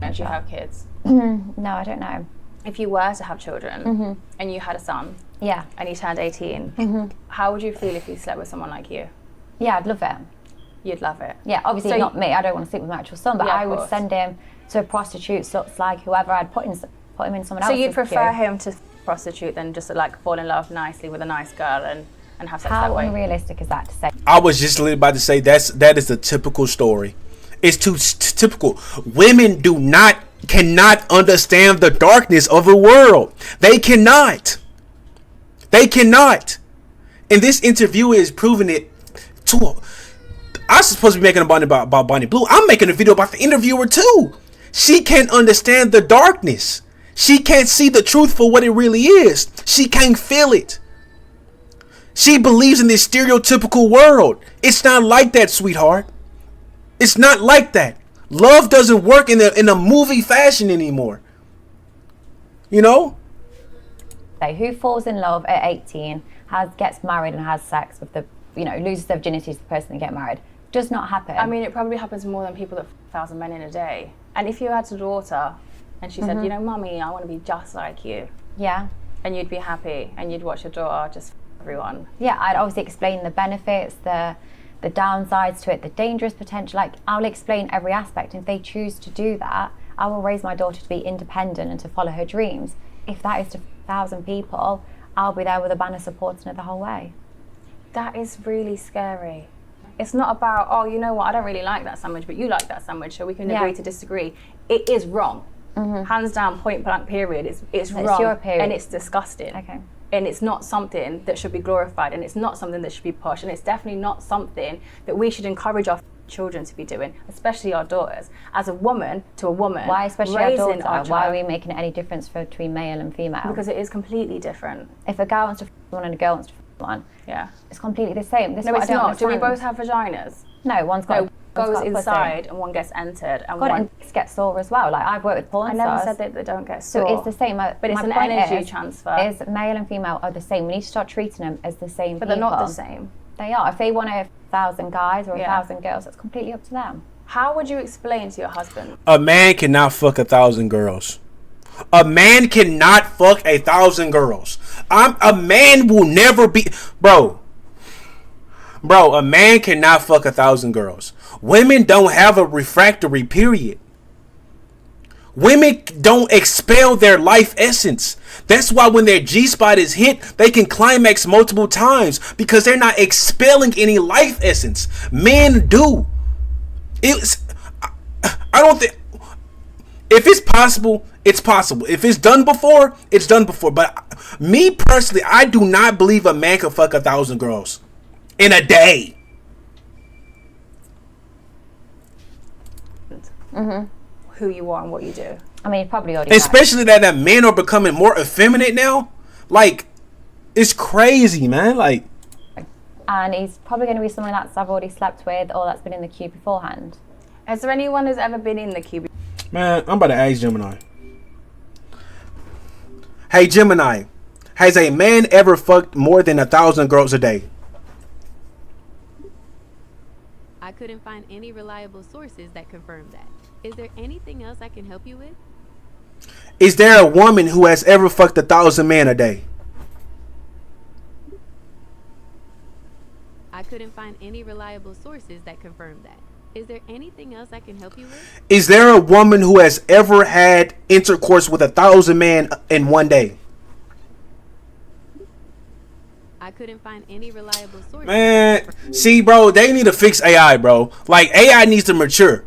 And you have kids? No, I don't know. If you were to have children and you had a son, yeah, and he turned 18, how would you feel if he slept with someone like you? Yeah, I'd love it. You'd love it. Yeah, obviously So not me. I don't want to sleep with my actual son, but Yeah, I of would course. send him to a prostitute, sluts, like whoever. I'd put him in someone So else's you'd prefer queue. him to prostitute than just like fall in love nicely with a nice girl and and have sex How that way. unrealistic is that to say? I was just literally about to say that is a typical story. It's too typical. Women cannot understand the darkness of the world. They cannot. They cannot. And this interview is proving it too. I was supposed to be making a Bonnie about Bonnie Blue. I'm making a video about the interviewer too. She can't understand the darkness. She can't see the truth for what it really is. She can't feel it. She believes in this stereotypical world. It's not like that, sweetheart. It's not like that. Love doesn't work in a movie fashion anymore. You know? Who falls in love at 18, gets married and has sex with loses their virginity to the person they get married? Does not happen. I mean, it probably happens more than people that 1,000 men in a day. And if you had a daughter and she said, Mummy, I want to be just like you. Yeah. And you'd be happy and you'd watch your daughter just everyone. Yeah, I'd obviously explain the benefits, the downsides to it, the dangerous potential. Like, I'll explain every aspect. If they choose to do that, I will raise my daughter to be independent and to follow her dreams. If that is to 1,000 people, I'll be there with a banner supporting her the whole way. That is really scary. It's not about, oh, you know what, I don't really like that sandwich, but you like that sandwich, so we can agree to disagree. It is wrong. Hands down, point blank, period. It's wrong. Your period. And it's disgusting. Okay. And it's not something that should be glorified, and it's not something that should be pushed, and it's definitely not something that we should encourage our children to be doing, especially our daughters. As a woman to a woman, why especially our raising daughter? our Why are child, we making any difference between male and female? because it is completely different. If a girl wants to one and a girl wants to one, Yeah. it's completely the same. This No, is what it's I don't not. Do we understand. both have vaginas? No, one's got. No, one's goes got a pussy. inside and one gets entered. And God, one. and dicks get sore as well. Like, I've worked with porn I never stars. said that they don't get So sore. it's the same. But it's my an point energy transfer. Is male and female are the same. We need to start treating them as the same But people. they're not the same. They are. If they want 1,000 guys or Yeah. 1,000 girls, it's completely up to them. How would you explain to your husband? A man cannot fuck 1,000 girls. A man cannot fuck 1,000 girls. A man will never be, bro. A man cannot fuck 1,000 girls. Women don't have a refractory period. Women don't expel their life essence. That's why when their G-spot is hit, they can climax multiple times, because they're not expelling any life essence. Men do. I don't think, if it's possible, it's possible. If it's done before, it's done before. But me personally, I do not believe a man can fuck 1,000 girls in a day. Who you are and what you do. I mean, probably already. Especially that men are becoming more effeminate now. Like, it's crazy, man. Like, and he's probably going to be someone that I've already slept with or that's been in the queue beforehand. Has there anyone who's ever been in the queue? man, I'm about to ask Gemini. Hey, Gemini, has a man ever fucked more than 1,000 girls a day? I couldn't find any reliable sources that confirm that. Is there anything else I can help you with? Is there a woman who has ever fucked 1,000 men a day? I couldn't find any reliable sources that confirm that. Is there anything else I can help you with? Is there a woman who has ever had intercourse with 1,000 men in one day? I couldn't find any reliable sources. Man, see, bro, they need to fix AI, bro. Like, AI needs to mature.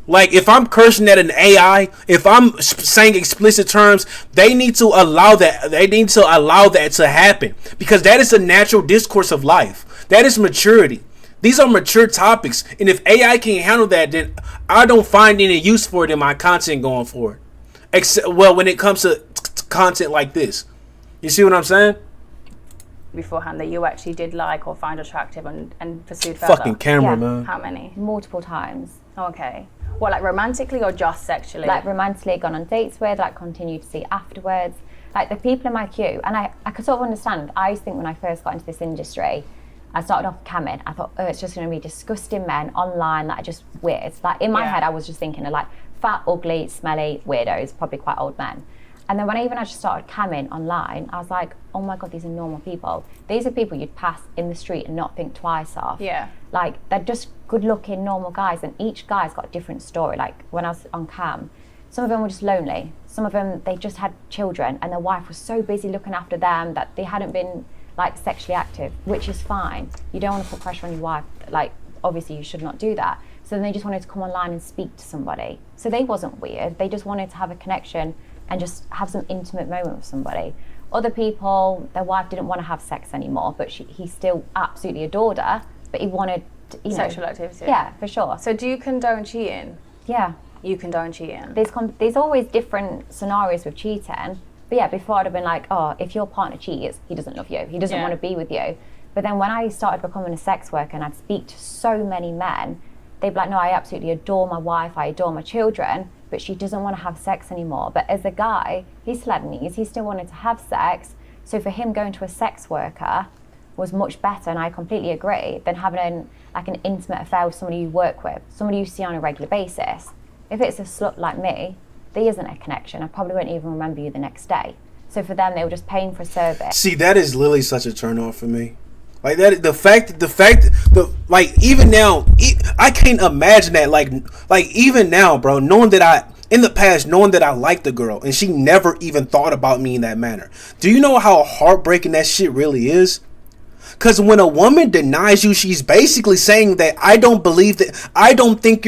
Like, if I'm cursing at an AI, if I'm saying explicit terms, they need to allow that. They need to allow that to happen, because that is a natural discourse of life. That is maturity. These are mature topics, and if AI can't handle that, then I don't find any use for it in my content going forward. Except, well, when it comes to content like this, you see what I'm saying? Beforehand that you actually did like or find attractive and pursued further? Fucking camera, Yeah. man. How many? Multiple times. Oh, okay. What, like romantically or just sexually? Like romantically gone on dates with, like continue to see afterwards. Like the people in my queue, and I could sort of understand. I used to think when I first got into this industry, I started off camming. I thought, oh, it's just going to be disgusting men online that are just weird. Like in my head, I was just thinking of like fat, ugly, smelly weirdos, probably quite old men. And then when I just started camming online, I was like, oh my God, these are normal people. These are people you'd pass in the street and not think twice of. Yeah. Like, they're just good-looking, normal guys, and each guy's got a different story. Like, when I was on cam, some of them were just lonely. Some of them, they just had children, and their wife was so busy looking after them that they hadn't been, like sexually active, which is fine. You don't want to put pressure on your wife. Like, obviously you should not do that. So then they just wanted to come online and speak to somebody. So they wasn't weird. They just wanted to have a connection and just have some intimate moment with somebody. Other people, their wife didn't want to have sex anymore, but he still absolutely adored her, but he wanted sexual activity. Yeah, for sure. So do you condone cheating? Yeah. You condone cheating? There's always different scenarios with cheating. But yeah, before I'd have been like, oh, if your partner cheats, he doesn't love you. He doesn't want to be with you. But then when I started becoming a sex worker and I'd speak to so many men, they'd be like, no, I absolutely adore my wife, I adore my children, but she doesn't want to have sex anymore. But as a guy, he's still had needs, he still wanted to have sex. So for him, going to a sex worker was much better, and I completely agree, than having an intimate affair with somebody you work with, somebody you see on a regular basis. If it's a slut like me, there isn't a connection. I probably won't even remember you the next day. So for them, they were just paying for a service. See, that is literally such a turn off for me. Like that, even now, I can't imagine that. Like even now, bro, knowing that I liked the girl and she never even thought about me in that manner. Do you know how heartbreaking that shit really is? Because when a woman denies you, she's basically saying that I don't think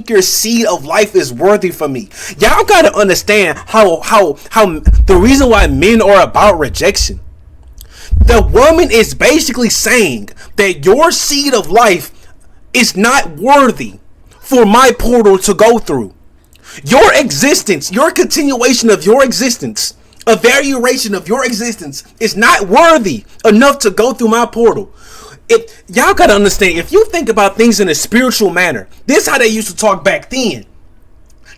your seed of life is worthy for me. Y'all gotta understand how the reason why men are about rejection. The woman is basically saying that your seed of life is not worthy for my portal to go through. Your existence, your continuation of your existence, a variation of your existence is not worthy enough to go through my portal. Y'all gotta understand, if you think about things in a spiritual manner, this is how they used to talk back then.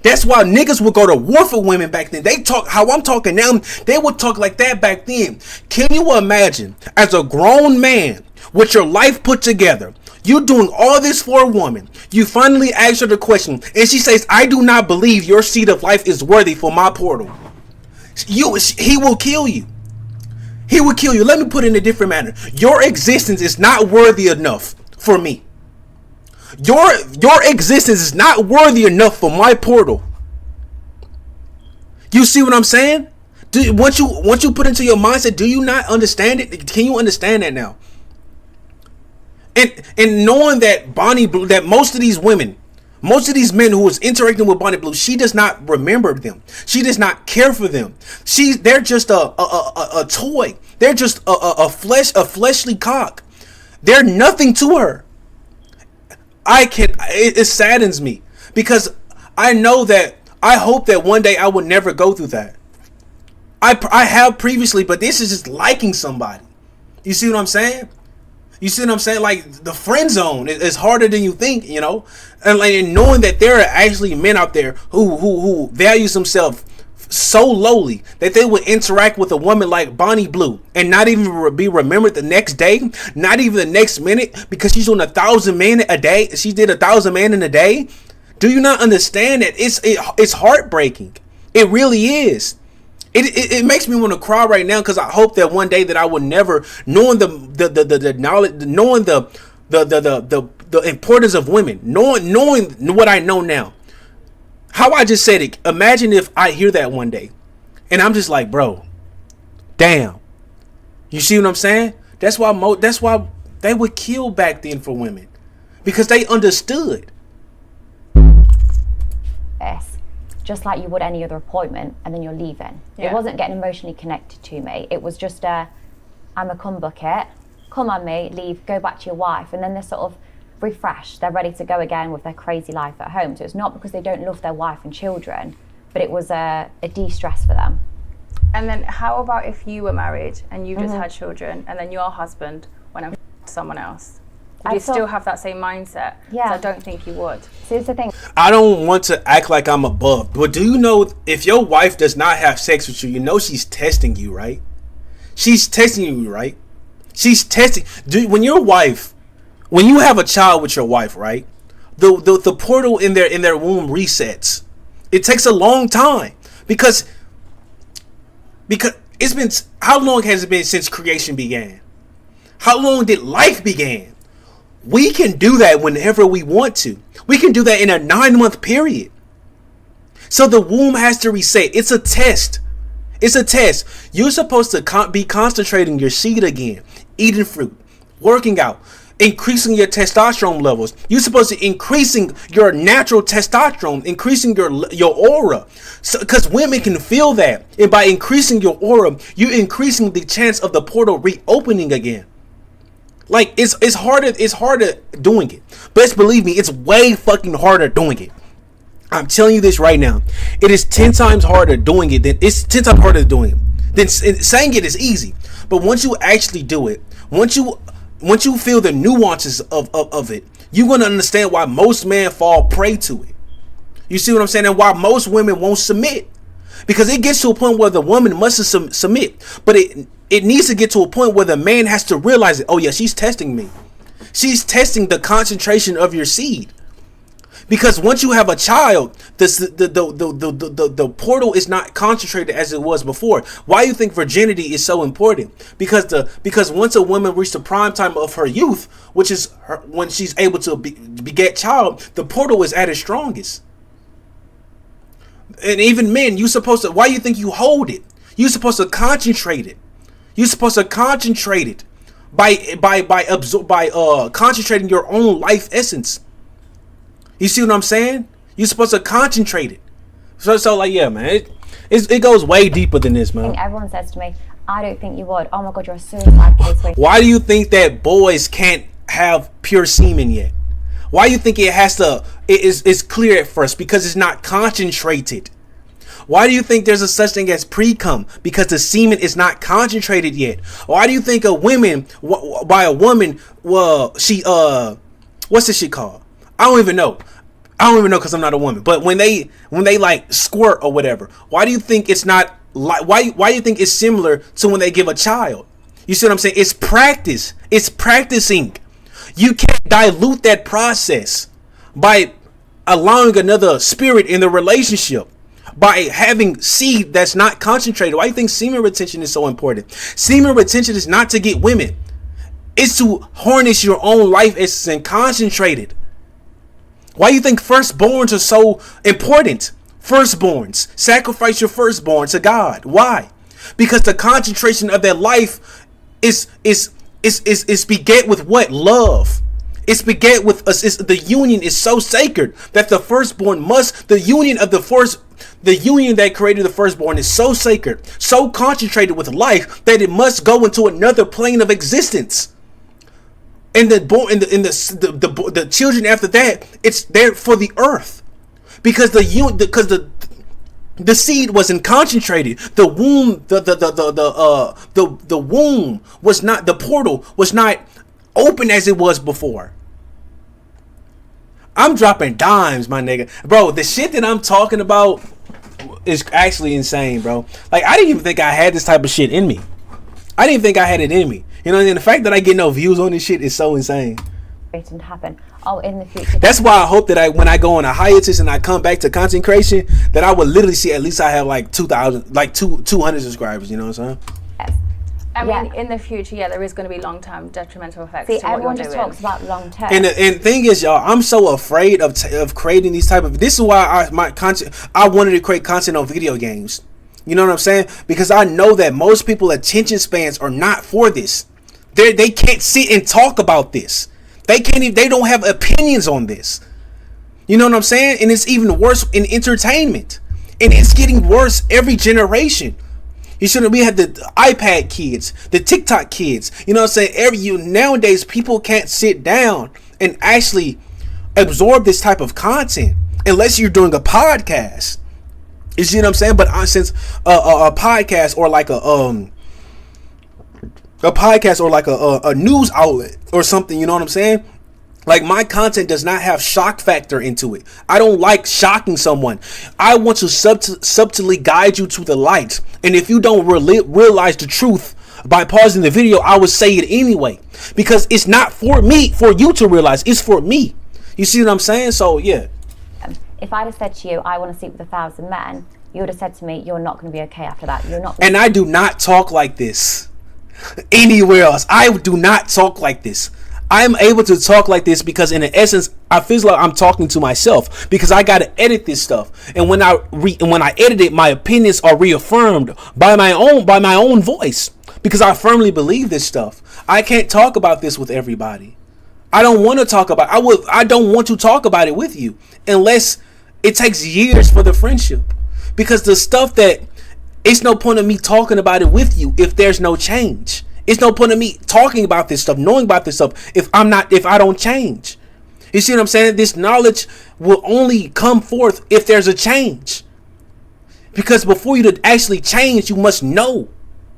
That's why niggas would go to war for women back then. They talk how I'm talking now. They would talk like that back then. Can you imagine, as a grown man with your life put together, you doing all this for a woman, you finally ask her the question, and she says, I do not believe your seed of life is worthy for my portal. He will kill you. He will kill you. Let me put it in a different manner. Your existence is not worthy enough for me. Your existence is not worthy enough for my portal. You see what I'm saying? Once you put into your mindset, do you not understand it? Can you understand that now? And knowing that Bonnie Blue, that most of these women, most of these men who was interacting with Bonnie Blue, she does not remember them. She does not care for them. They're just a toy. They're just a fleshly cock. They're nothing to her. It saddens me because I know that I hope that one day I will never go through that. I have previously, but this is just liking somebody. You see what I'm saying? You see what I'm saying? Like, the friend zone is harder than you think, you know? And knowing that there are actually men out there who values themselves so lowly that they would interact with a woman like Bonnie Blue and not even be remembered the next day, not even the next minute, because she's doing 1,000 men a day. She did 1,000 men in a day. Do you not understand that it's heartbreaking? It really is. It makes me want to cry right now because I hope that one day that I will never, knowing the knowledge, knowing the importance of women, knowing what I know now. How I just said it. Imagine if I hear that one day, and I'm just like, bro, damn. You see what I'm saying? That's why they would kill back then for women, because they understood. Yes, just like you would any other appointment, and then you're leaving. Yeah. It wasn't getting emotionally connected to me. It was just I'm a cum bucket. Come on, me, leave, go back to your wife, and then they're sort of refreshed, they're ready to go again with their crazy life at home. So it's not because they don't love their wife and children, but it was a de-stress for them. And then how about if you were married and you just had children, and then your husband went and someone else? Would you still have that same mindset? Yeah. So I don't think you would. See, it's the thing. I don't want to act like I'm above, but do you know, if your wife does not have sex with you, you know she's testing you, right? She's testing you, right? She's testing. When you have a child with your wife, right? The portal in their womb resets. It takes a long time because it's been, how long has it been since creation began? How long did life begin? We can do that whenever we want to. We can do that in a 9-month period. So the womb has to reset. It's a test. It's a test. You're supposed to be concentrating your seed again, eating fruit, working out, increasing your testosterone levels. You're supposed to increasing your natural testosterone, increasing your aura, because women can feel that, and by increasing your aura, you're increasing the chance of the portal reopening again. Like it's harder doing it. Best believe me, it's way fucking harder doing it. I'm telling you this right now. It is 10 times harder doing it than saying it is easy. But once you actually do it, once you feel the nuances of it, you're gonna understand why most men fall prey to it. You see what I'm saying? And why most women won't submit. Because it gets to a point where the woman must submit. But it needs to get to a point where the man has to realize it. Oh yeah, she's testing me. She's testing the concentration of your seed. Because once you have a child, the portal is not concentrated as it was before. Why do you think virginity is so important? Because once a woman reaches the prime time of her youth, which is when she's able to beget child, the portal is at its strongest. And even men, why do you think you hold it? You're supposed to concentrate it. You're supposed to concentrate it by concentrating your own life essence. You see what I'm saying? You're supposed to concentrate it. So like, yeah, man, it goes way deeper than this, man. I think everyone says to me, I don't think you would. Oh my God, you're a suicide case. Why do you think that boys can't have pure semen yet? Why do you think it's clear at first? Because it's not concentrated. Why do you think there's a such thing as pre-cum? Because the semen is not concentrated yet. Why do you think what's this shit called? I don't even know because I'm not a woman. But when they like squirt or whatever, why do you think it's not like why do you think it's similar to when they give a child? You see what I'm saying? It's practice. It's practicing. You can't dilute that process by allowing another spirit in the relationship, by having seed that's not concentrated. Why do you think semen retention is so important? Semen retention is not to get women. It's to harness your own life essence and concentrate it. Why do you think firstborns are so important? Firstborns. Sacrifice your firstborn to God. Why? Because the concentration of their life is beget with what? Love. It's beget with us. The union is so sacred that the firstborn the union that created the firstborn is so sacred, so concentrated with life that it must go into another plane of existence. And the children after that, it's there for the earth, because the seed wasn't concentrated. The womb, the womb was not, the portal was not open as it was before. I'm dropping dimes, my nigga. Bro, the shit that I'm talking about is actually insane, bro. Like, I didn't even think I had this type of shit in me. I didn't think I had it in me. You know, and the fact that I get no views on this shit is so insane. It didn't happen. Oh, in the future. That's why I hope that when I go on a hiatus and I come back to content creation, that I would literally see at least I have like 2,000, like 200 subscribers. You know what I'm saying? Yes. I mean, in the future, yeah, there is going to be long-term detrimental effects. See, to what everyone you're just doing. talks about long-term. And the thing is, y'all, I'm so afraid of creating these type of. This is why I wanted to create content on video games. You know what I'm saying? Because I know that most people attention spans are not for this. They can't sit and talk about this. They don't have opinions on this. You know what I'm saying? And it's even worse in entertainment. And it's getting worse every generation. We had the iPad kids, the TikTok kids. You know what I'm saying? Nowadays, people can't sit down and actually absorb this type of content unless you're doing a podcast. You see what I'm saying? But since a podcast or like a news outlet or something, you know what I'm saying? Like, my content does not have shock factor into it. I don't like shocking someone. I want to subtly guide you to the light. And if you don't realize the truth by pausing the video, I would say it anyway. Because it's not for you to realize. It's for me. You see what I'm saying? So, yeah. If I'd have said to you, I want to sleep with 1,000 men, you would have said to me, you're not going to be okay after that. You're not. And I do not talk like this anywhere else. I do not talk like this. I'm able to talk like this because in essence I feel like I'm talking to myself, because I got to edit this stuff, and when I edit it, my opinions are reaffirmed by my own voice, because I firmly believe this stuff. I can't talk about this with everybody. I don't want to talk about I don't want to talk about it with you unless it takes years for the friendship, because the stuff that it's no point of me talking about it with you if there's no change. It's no point of me talking about this stuff, knowing about this stuff, if I don't change. You see what I'm saying? This knowledge will only come forth if there's a change. Because before you to actually change, you must know.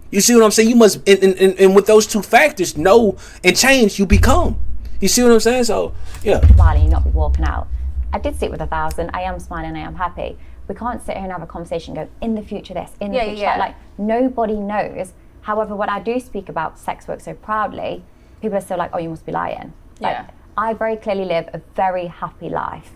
You see what I'm saying? You must, and with those two factors, know and change, you become. You see what I'm saying? So, yeah. Smiling, not be walking out. I did sit with 1,000. I am smiling, I am happy. We can't sit here and have a conversation and go, in the future this, in the future that. Like, nobody knows. However, when I do speak about sex work so proudly, people are still like, oh, you must be lying. Like, I very clearly live a very happy life.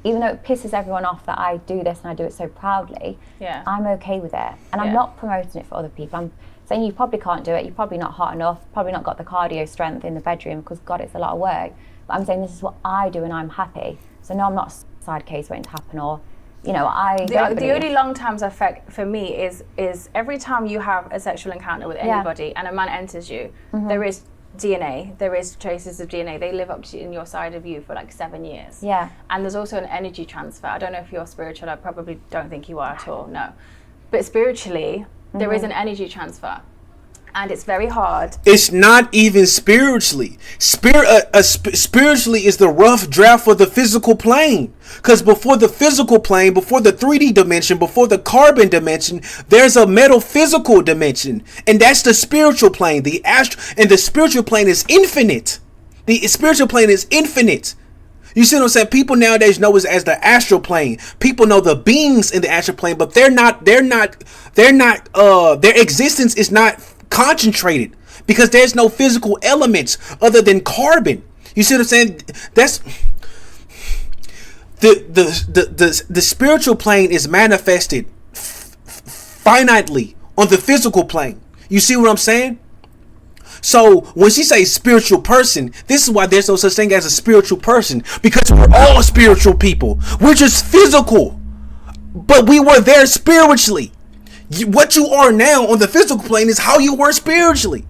Even though it pisses everyone off that I do this and I do it so proudly, I'm okay with it. And I'm not promoting it for other people. I'm saying you probably can't do it, you're probably not hot enough, probably not got the cardio strength in the bedroom, because God, it's a lot of work. But I'm saying this is what I do and I'm happy. So no, I'm not a side case waiting to happen, or the only long-term effect for me is every time you have a sexual encounter with anybody and a man enters you, there is DNA, there is traces of DNA. They live up to in your side of you for like 7 years. Yeah. And there's also an energy transfer. I don't know if you're spiritual. I probably don't think you are at all. No. But spiritually, there is an energy transfer. And it's very hard. It's not even spiritually. Spiritually is the rough draft for the physical plane. Because before the physical plane, before the 3D dimension, before the carbon dimension, there's a metaphysical dimension. And that's the spiritual plane. And the spiritual plane is infinite. The spiritual plane is infinite. You see what I'm saying? People nowadays know it as the astral plane. People know the beings in the astral plane, but their existence is not concentrated, because there's no physical elements other than carbon. You see what I'm saying? That's the spiritual plane is manifested finitely on the physical plane. You see what I'm saying? So when she says spiritual person, this is why there's no such thing as a spiritual person, because we're all spiritual people. We're just physical, but we were there spiritually. What you are now on the physical plane is how you were spiritually.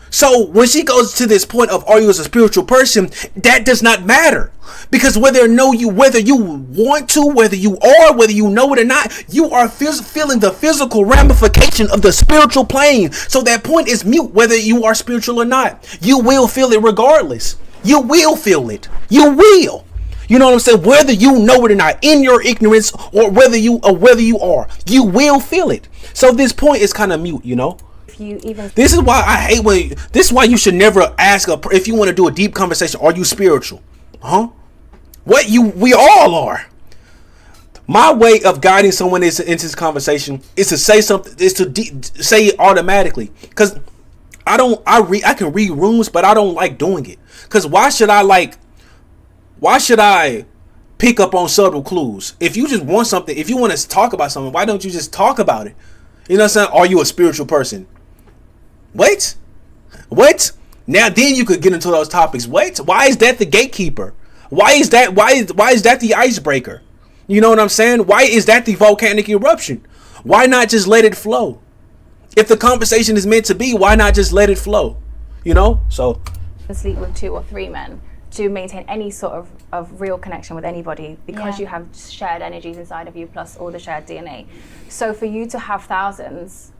So when she goes to this point of, are you as a spiritual person, that does not matter, because whether you want to, whether you are, whether you know it or not, you are feeling the physical ramification of the spiritual plane. So that point is mute, whether you are spiritual or not. You will feel it regardless. You will feel it. You will. You know what I'm saying? Whether you know it or not, in your ignorance, or whether you are, you will feel it. So this point is kind of mute, you know? This is why I hate this is why you should never ask if you want to do a deep conversation, are you spiritual? Huh? We all are. My way of guiding someone into this conversation is to say something, is to say it automatically. Because I can read rooms, but I don't like doing it. Because why should I pick up on subtle clues? If you just want something, if you want to talk about something, why don't you just talk about it? You know what I'm saying? Are you a spiritual person? What? Now then you could get into those topics. Why is that the gatekeeper? Why is that the icebreaker? You know what I'm saying? Why is that the volcanic eruption? Why not just let it flow? If the conversation is meant to be, why not just let it flow? You know? So sleep with 2 or 3 men to maintain any sort of real connection with anybody, because you have shared energies inside of you, plus all the shared DNA. So for you to have thousands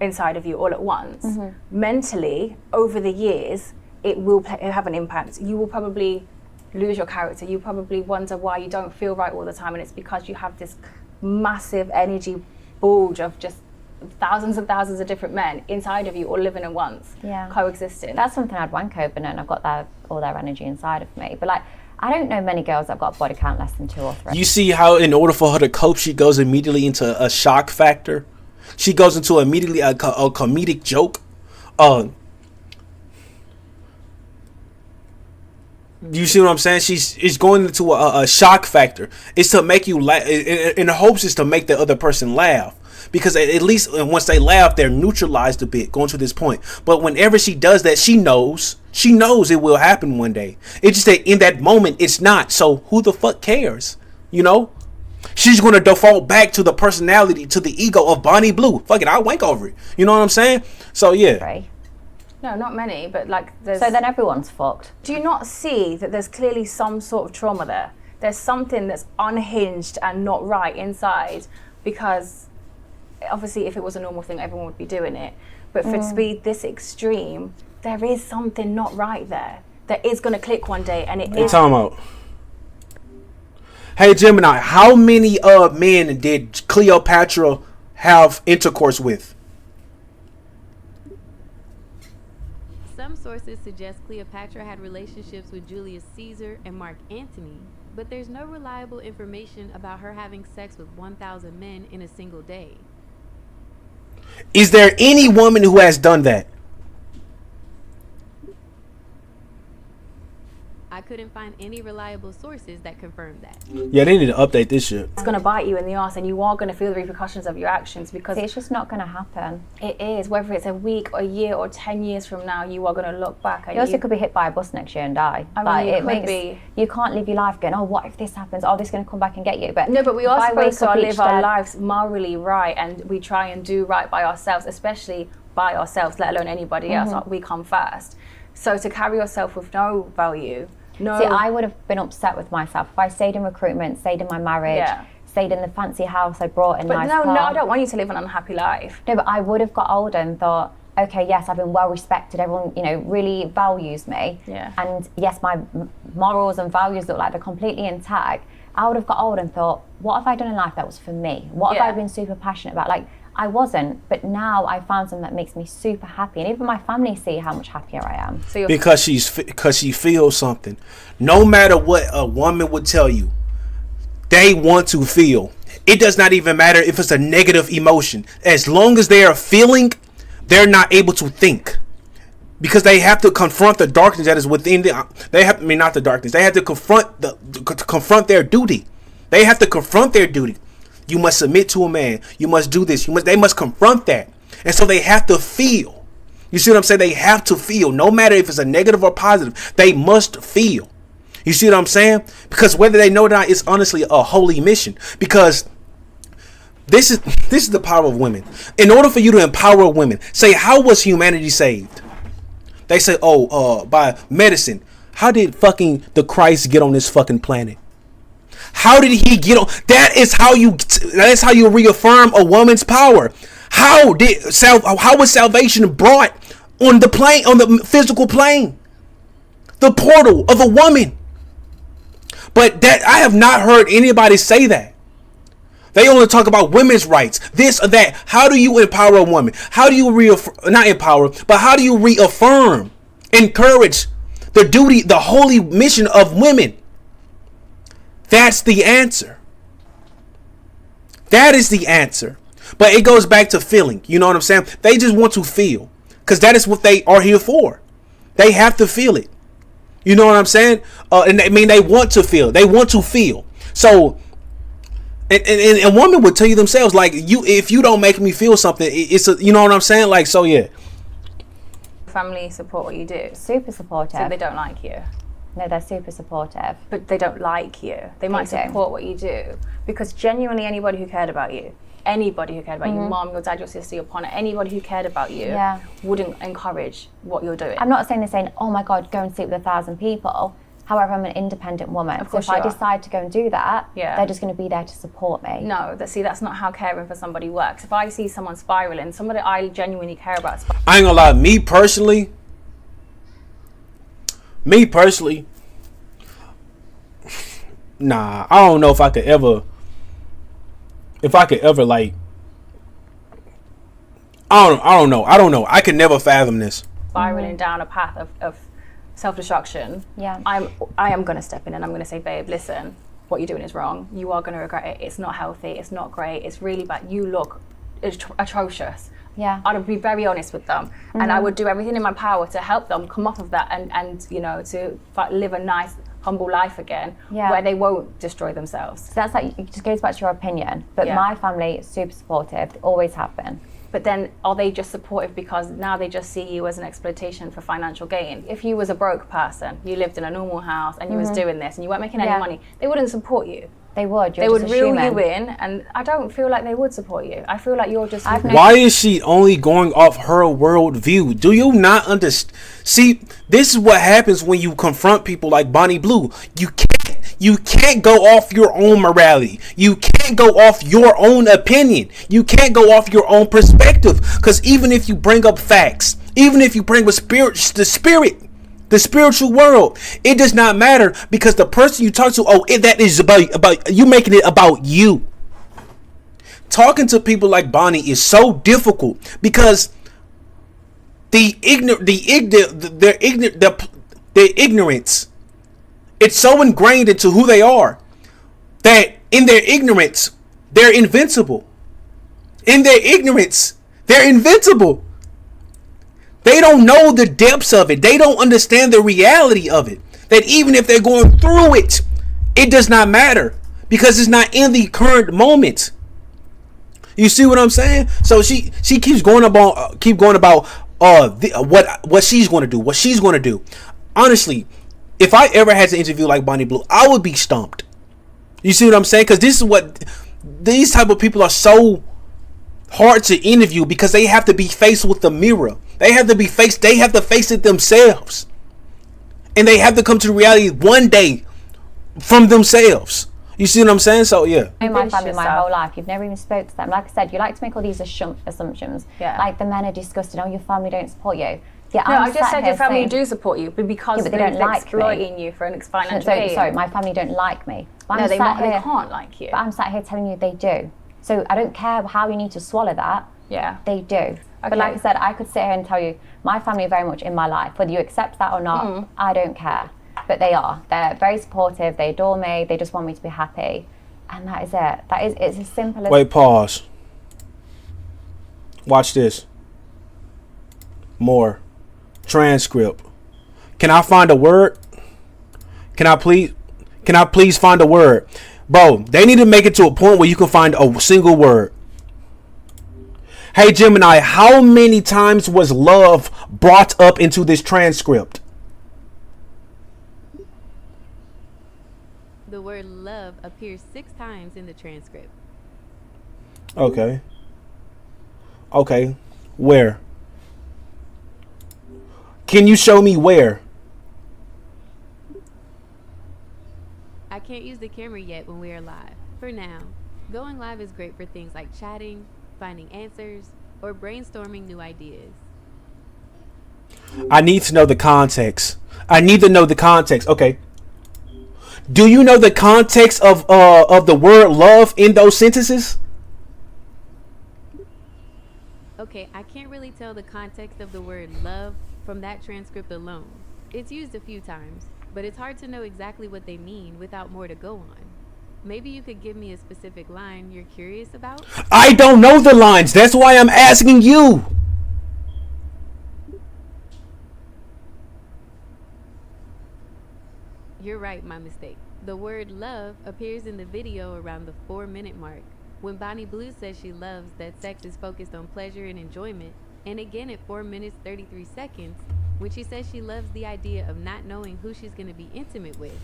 inside of you all at once, mentally, over the years, it will have an impact. You will probably lose your character. You probably wonder why you don't feel right all the time, and it's because you have this massive energy bulge of just thousands and thousands of different men inside of you, all living at once, coexisting. That's something I'd wank over, and I've got all their energy inside of me. But like, I don't know many girls that've got a body count less than 2 or 3. You see how in order for her to cope, she goes immediately into a shock factor. She goes into immediately a comedic joke. You see what I'm saying? She's going into a shock factor. It's to make you laugh. In the hopes is to make the other person laugh. Because at least once they laugh, they're neutralized a bit, going to this point. But whenever she does that, she knows She knows it will happen one day. It's just that in that moment, it's not. So who the fuck cares? You know? She's going to default back to the personality, to the ego of Bonnie Blue. Fuck it, I'll wank over it. You know what I'm saying? So, yeah. Right. No, not many, but like there's... So then everyone's fucked. Do you not see that there's clearly some sort of trauma there? There's something that's unhinged and not right inside, because obviously if it was a normal thing, everyone would be doing it. But for it to be this extreme, there is something not right there. That is going to click one day, and it is... Time out. Hey, Gemini, how many men did Cleopatra have intercourse with? Some sources suggest Cleopatra had relationships with Julius Caesar and Mark Antony, but there's no reliable information about her having sex with 1,000 men in a single day. Is there any woman who has done that? I couldn't find any reliable sources that confirmed that. Yeah, they need to update this shit. It's going to bite you in the arse, and you are going to feel the repercussions of your actions, because See, it's just not going to happen. it is. Whether it's a week or a year or 10 years from now, you are going to look back and You also could be hit by a bus next year and die. I mean, You can't live your life going, oh, what if this happens? Oh, this is going to come back and get you. But no, but we are if I wake supposed to up live each our day- lives morally right, and we try and do right by ourselves, especially by ourselves, let alone anybody else. We come first. So to carry yourself with no value, no... See, I would have been upset with myself if I stayed in recruitment, stayed in my marriage, Yeah. stayed in the fancy house I brought in, But nice no, car. I don't want you to live an unhappy life. No, but I would have got older and thought, okay, yes, I've been well respected. Everyone, really values me. Yeah. And yes, my morals and values look like they're completely intact. I would have got older and thought, what have I done in life that was for me? What have I been super passionate about? Like, I wasn't, but now I found something that makes me super happy, and even my family see how much happier I am. So Because she feels something. No matter what a woman would tell you, they want to feel. It does not even matter if it's a negative emotion. As long as they are feeling, they're not able to think, because they have to confront the darkness that is within them. They have, not the darkness. They have to confront their duty. They have to confront their duty. You must submit to a man. You must do this. They must confront that. And so they have to feel. You see what I'm saying? They have to feel. No matter if it's a negative or positive, they must feel. You see what I'm saying? Because whether they know it or not, it's honestly a holy mission. Because this is the power of women. In order for you to empower women, say, how was humanity saved? They say, by medicine. How did fucking the Christ get on this fucking planet? How did he get on? That is how you reaffirm a woman's power. How was salvation brought on the plane, on the physical plane? The portal of a woman. But that I have not heard anybody say that. They only talk about women's rights, this or that. How do you empower a woman? How do you how do you reaffirm, encourage the duty, the holy mission of women? That's the answer. That is the answer. But it goes back to feeling. You know what I'm saying? They just want to feel, because that is what they are here for. They have to feel it. You know what I'm saying? And they want to feel. They want to feel. So, and a woman would tell you themselves, like, if you don't make me feel something, you know what I'm saying? Like, so yeah. family support what you do, Super supportive. so they don't like you. No, they're super supportive. But they don't like you. They might do. support what you do, because genuinely anybody who cared about you, your mom, your dad, your sister, your partner, anybody who cared about you wouldn't encourage what you're doing. I'm not saying, oh my God, go and sleep with 1,000 people. However, I'm an independent woman. Of course so if you I are. decide to go and do that, Yeah. they're just going to be there to support me. No, that's not how caring for somebody works. If I see someone spiraling, somebody I genuinely care about I ain't gonna lie, me personally, nah, I don't know if I could ever like, I don't know. I could never fathom this. spiraling down a path of self-destruction, Yeah. I am going to step in and I'm going to say, babe, listen, what you're doing is wrong. You are going to regret it. It's not healthy. It's not great. It's really bad. You look atrocious. Yeah. I'd be very honest with them, and I would do everything in my power to help them come off of that and to live a nice, humble life again, where they won't destroy themselves. So that's like, it just goes back to your opinion. But Yeah. my family is super supportive. They always have been. But then are they just supportive because now they just see you as an exploitation for financial gain? If you was a broke person, you lived in a normal house and you was doing this and you weren't making any money, they wouldn't support you. They would. They would reel you in, and I don't feel like they would support you. I feel like you're just... Why is she only going off her worldview? Do you not understand? See, this is what happens when you confront people like Bonnie Blue. You can't go off your own morality. You can't go off your own opinion. You can't go off your own perspective. Because even if you bring up facts, even if you bring up the spiritual world, it does not matter, because the person you talk to, that is about you, making it about you. Talking to people like Bonnie is so difficult because their ignorance, it's so ingrained into who they are that in their ignorance they're invincible. In their ignorance, they're invincible. They don't know the depths of it. They don't understand the reality of it. That even if they're going through it, it does not matter because it's not in the current moment. You see what I'm saying? So she keeps going about what she's going to do, what she's going to do. Honestly, if I ever had to interview like Bonnie Blue, I would be stumped. You see what I'm saying? Because this is what these type of people are so hard to interview, because they have to be faced with the mirror. They have to face it themselves. And they have to come to the reality one day from themselves. You see what I'm saying? So yeah. I know my family my whole life. You've never even spoke to them. Like I said, you like to make all these assumptions. Yeah. Like the men are disgusting. Oh, your family don't support you. Yeah, no, I just said your family do support you, but because they don't like exploiting you for an financial gain. Sorry, my family don't like me. No, they can't like you. But I'm sat here telling you they do. So I don't care how you need to swallow that. Yeah. They do. Okay. But like I said, I could sit here and tell you my family are very much in my life. Whether you accept that or not, I don't care. But they are. They're very supportive. They adore me. They just want me to be happy. And that is it. It's as simple as... Wait, pause. Watch this. More. Transcript. Can I find a word? Can I please find a word? Bro, they need to make it to a point where you can find a single word. Hey Gemini, how many times was love brought up into this transcript? The word love appears 6 times in the transcript. Okay. Where? Can you show me where? I can't use the camera yet when we are live. For now, going live is great for things like chatting, finding answers, or brainstorming new ideas. I need to know the context. Okay. Do you know the context of the word love in those sentences? Okay, I can't really tell the context of the word love from that transcript alone. It's used a few times, but it's hard to know exactly what they mean without more to go on. Maybe you could give me a specific line you're curious about? I don't know the lines. That's why I'm asking you. You're right, my mistake. The word love appears in the video around the 4-minute mark, when Bonnie Blue says she loves that sex is focused on pleasure and enjoyment, and again at 4 minutes 33 seconds, when she says she loves the idea of not knowing who she's going to be intimate with.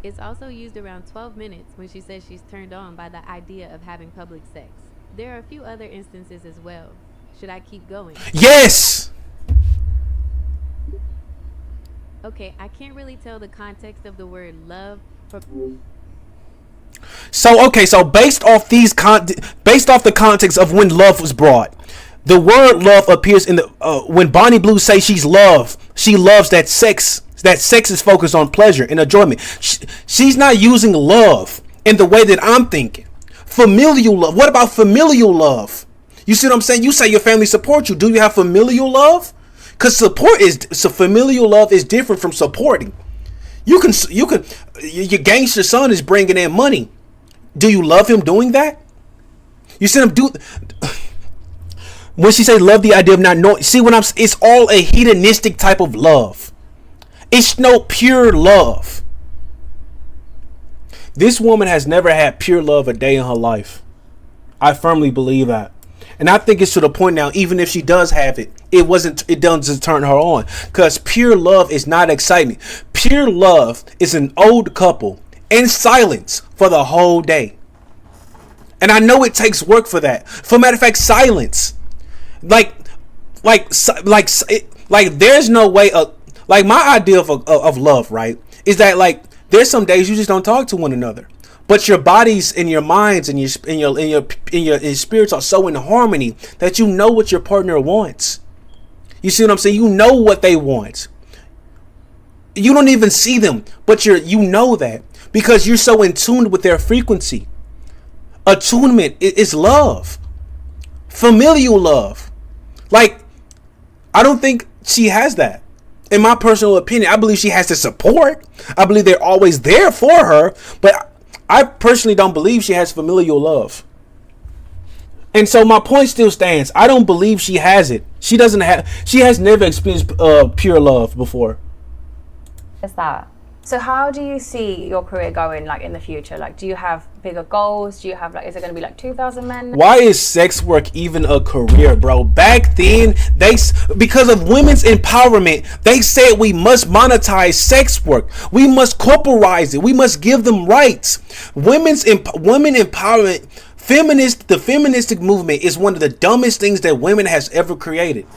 It's also used around 12 minutes when she says she's turned on by the idea of having public sex. There are a few other instances as well. Should I keep going? Yes! Okay, I can't really tell the context of the word love from... So based off the context of when love was brought, the word love appears in the when Bonnie Blue says she loves that sex. That sex is focused on pleasure and enjoyment. She's not using love in the way that I'm thinking. Familial love. What about familial love? You see what I'm saying? You say your family supports you. Do you have familial love? Because familial love is different from supporting. Your gangster son is bringing in money. Do you love him doing that? You see him do. When she say love the idea of not knowing, see what it's all a hedonistic type of love. It's no pure love. This woman has never had pure love a day in her life. I firmly believe that. And I think it's to the point now, even if she does have it, it doesn't turn her on. Because pure love is not exciting. Pure love is an old couple in silence for the whole day. And I know it takes work for that. For matter of fact, silence. Like there's no way like my idea of love, right, is that like there's some days you just don't talk to one another. But your bodies and your minds and your spirits are so in harmony that you know what your partner wants. You see what I'm saying? You know what they want. You don't even see them, but you know that because you're so in tune with their frequency. Attunement is love. Familial love. Like, I don't think she has that. In my personal opinion, I believe she has the support. I believe they're always there for her, but I personally don't believe she has familial love. And so my point still stands. I don't believe she has it. She has never experienced pure love before. Is that? So how do you see your career going, like, in the future? Like, do you have bigger goals? Do you have, like, is it going to be like 2,000 men? Why is sex work even a career, bro? Back then, because of women's empowerment, they said we must monetize sex work. We must corporalize it. We must give them rights. Women empowerment, the feministic movement is one of the dumbest things that women has ever created.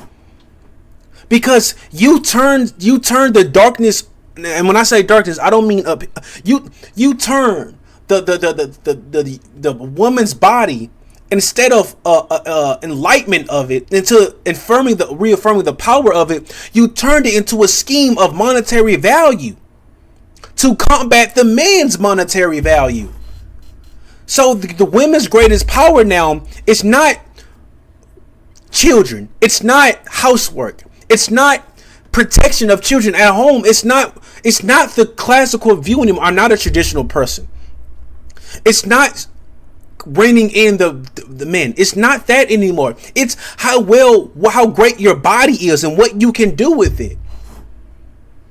Because you turn the darkness. And when I say darkness, I don't mean up. You turn the woman's body, instead of enlightenment of it, into reaffirming the power of it. You turned it into a scheme of monetary value to combat the man's monetary value. So the women's greatest power now is not children. It's not housework. It's not protection of children at home. It's not the classical view anymore. I'm not a traditional person. It's not reining in the men. It's not that anymore. It's how great your body is and what you can do with it.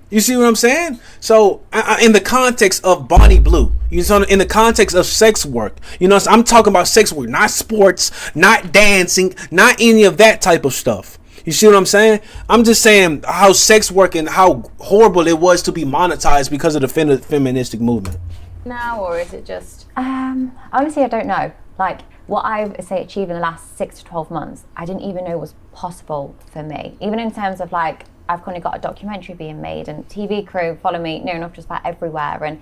You see what I'm saying? So in the context of Bonnie Blue, in the context of sex work, I'm talking about sex work, not sports, not dancing, not any of that type of stuff. You see what I'm saying? I'm just saying how sex work and how horrible it was to be monetized because of the feministic movement. Now, or is it just? Honestly, I don't know. Like, what I've achieved in the last 6 to 12 months, I didn't even know was possible for me. Even in terms of, like, I've kind of got a documentary being made and TV crew follow me near enough just about everywhere, and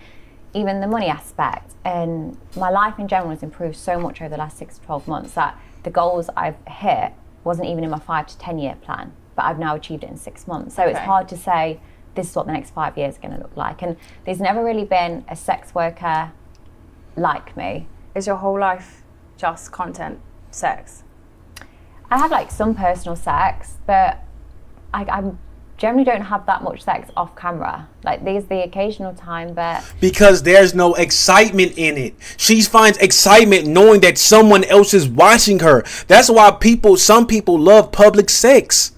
even the money aspect. And my life in general has improved so much over the last 6 to 12 months that the goals I've hit wasn't even in my 5 to 10 year plan, but I've now achieved it in 6 months. So It's hard to say this is what the next 5 years are going to look like. And there's never really been a sex worker like me. Is your whole life just content sex? I have like some personal sex, but I generally don't have that much sex off camera. Like, there's the occasional time, but because there's no excitement in it. She finds excitement knowing that someone else is watching her. That's why some people love public sex.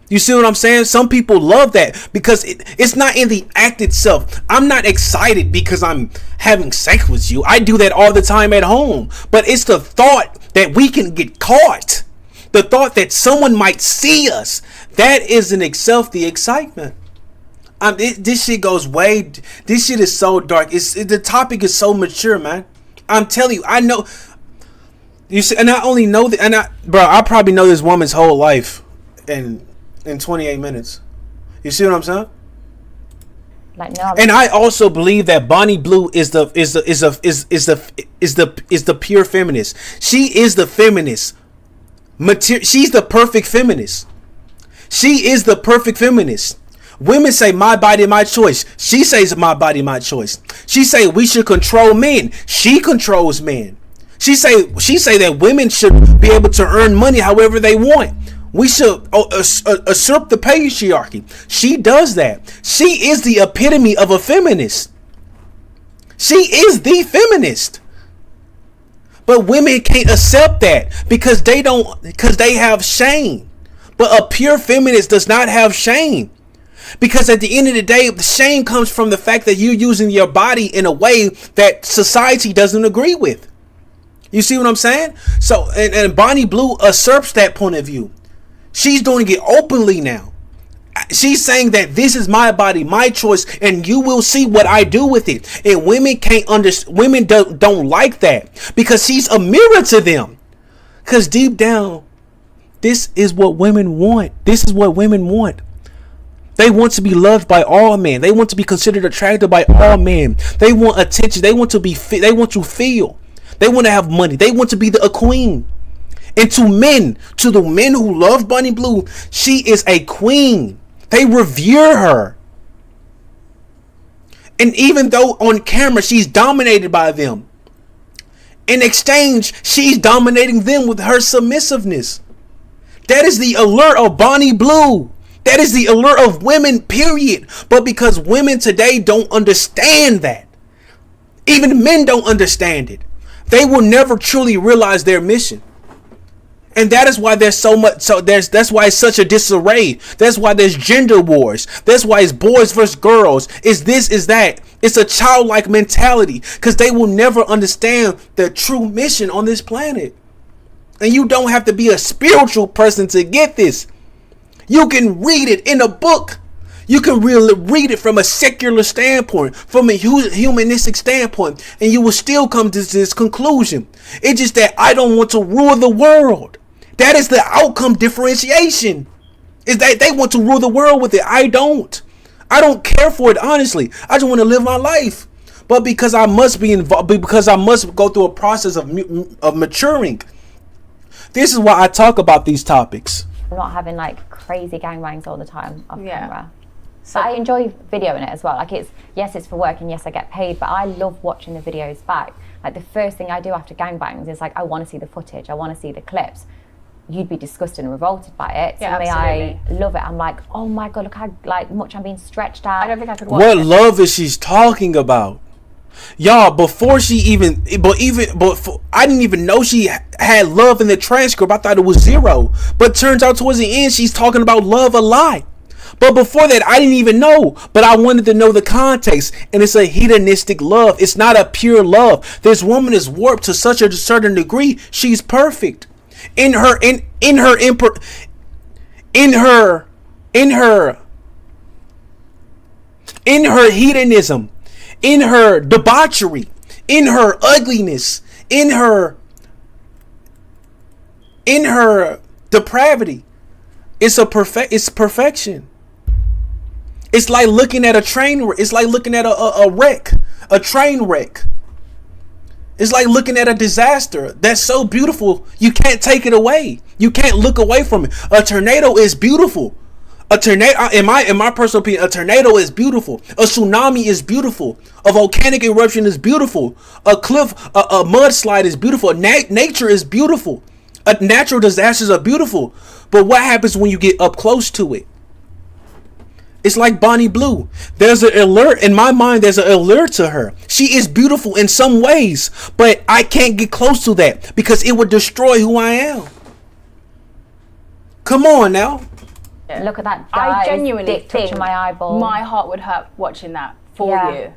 You see what I'm saying? Some people love that because it's not in the act itself. I'm not excited because I'm having sex with you. I do that all the time at home. But it's the thought that we can get caught. The thought that someone might see us. That is in itself the excitement. This shit goes way. This shit is so dark. The topic is so mature, man. I'm telling you, I know. You see, and I only know that. I probably know this woman's whole life, in 28 minutes. You see what I'm saying? Like, no. And I also believe that Bonnie Blue is the pure feminist. She is the feminist. She's the perfect feminist. She is the perfect feminist. Women say my body, my choice. She says my body, my choice. She say we should control men. She controls men. She say that women should be able to earn money however they want. We should usurp the patriarchy. She does that. She is the epitome of a feminist. She is the feminist. But women can't accept that because they have shame. But a pure feminist does not have shame. Because at the end of the day, the shame comes from the fact that you're using your body in a way that society doesn't agree with. You see what I'm saying? So, and Bonnie Blue usurps that point of view. She's doing it openly now. She's saying that this is my body, my choice, and you will see what I do with it. And women can't understand. Women don't like that because she's a mirror to them. Because deep down, this is what women want. This is what women want. They want to be loved by all men. They want to be considered attractive by all men. They want attention. They want to be. They want to feel. They want to have money. They want to be a queen. And to the men who love Bonnie Blue, she is a queen. They revere her. And even though on camera she's dominated by them, in exchange, she's dominating them with her submissiveness. That is the allure of Bonnie Blue. That is the allure of women, period. But because women today don't understand that, even men don't understand it, they will never truly realize their mission. And that is why there's so much. That's why it's such a disarray. That's why there's gender wars. That's why it's boys versus girls. It's this, is that. It's a childlike mentality because they will never understand the true mission on this planet. And you don't have to be a spiritual person to get this. You can read it in a book. You can really read it from a secular standpoint, from a humanistic standpoint, and you will still come to this conclusion. It's just that I don't want to rule the world. That is the outcome differentiation. Is that they want to rule the world with it. I don't. I don't care for it, honestly. I just want to live my life. But because I must be involved, because I must go through a process of maturing. This is why I talk about these topics. Not having like crazy gangbangs all the time off camera. So I enjoy videoing it as well. Like it's for work and yes, I get paid, but I love watching the videos back. Like the first thing I do after gangbangs is like, I want to see the footage. I want to see the clips. You'd be disgusted and revolted by it. Yeah, to me, absolutely. I love it. I'm like, oh my God, look how much I'm being stretched out. I don't think I could watch What it. love is she's talking about? Y'all, before she even, I didn't even know she had love in the transcript. I thought it was 0. But turns out towards the end, she's talking about love a lot. But before that, I didn't even know. But I wanted to know the context. And it's a hedonistic love. It's not a pure love. This woman is warped to such a certain degree. She's perfect. In her hedonism, in her debauchery, in her ugliness, in her depravity. It's perfection. It's like looking at a train. It's like looking at a train wreck. It's like looking at a disaster that's so beautiful you can't take it away. You can't look away from it. A tornado is beautiful. A tornado, in my personal opinion, a tornado is beautiful. A tsunami is beautiful. A volcanic eruption is beautiful. A mudslide is beautiful. Nature is beautiful. Natural disasters are beautiful. But what happens when you get up close to it? It's like Bonnie Blue. There's an allure in my mind. There's an allure to her. She is beautiful in some ways, but I can't get close to that because it would destroy who I am. Come on now. Look at that. I genuinely dick touching think my eyeball. my heart would hurt watching that for you.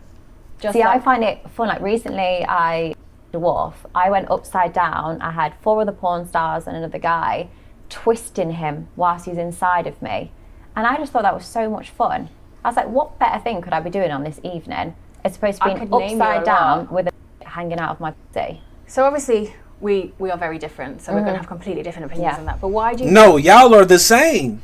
See, I find it fun. Like recently, I went upside down. I had 4 other porn stars and another guy twisting him whilst he's inside of me. And I just thought that was so much fun. I was like, what better thing could I be doing on this evening as opposed to being upside down with a hanging out of my pussy? So obviously, we are very different. So we're going to have completely different opinions on that. But why do you... No, y'all are the same.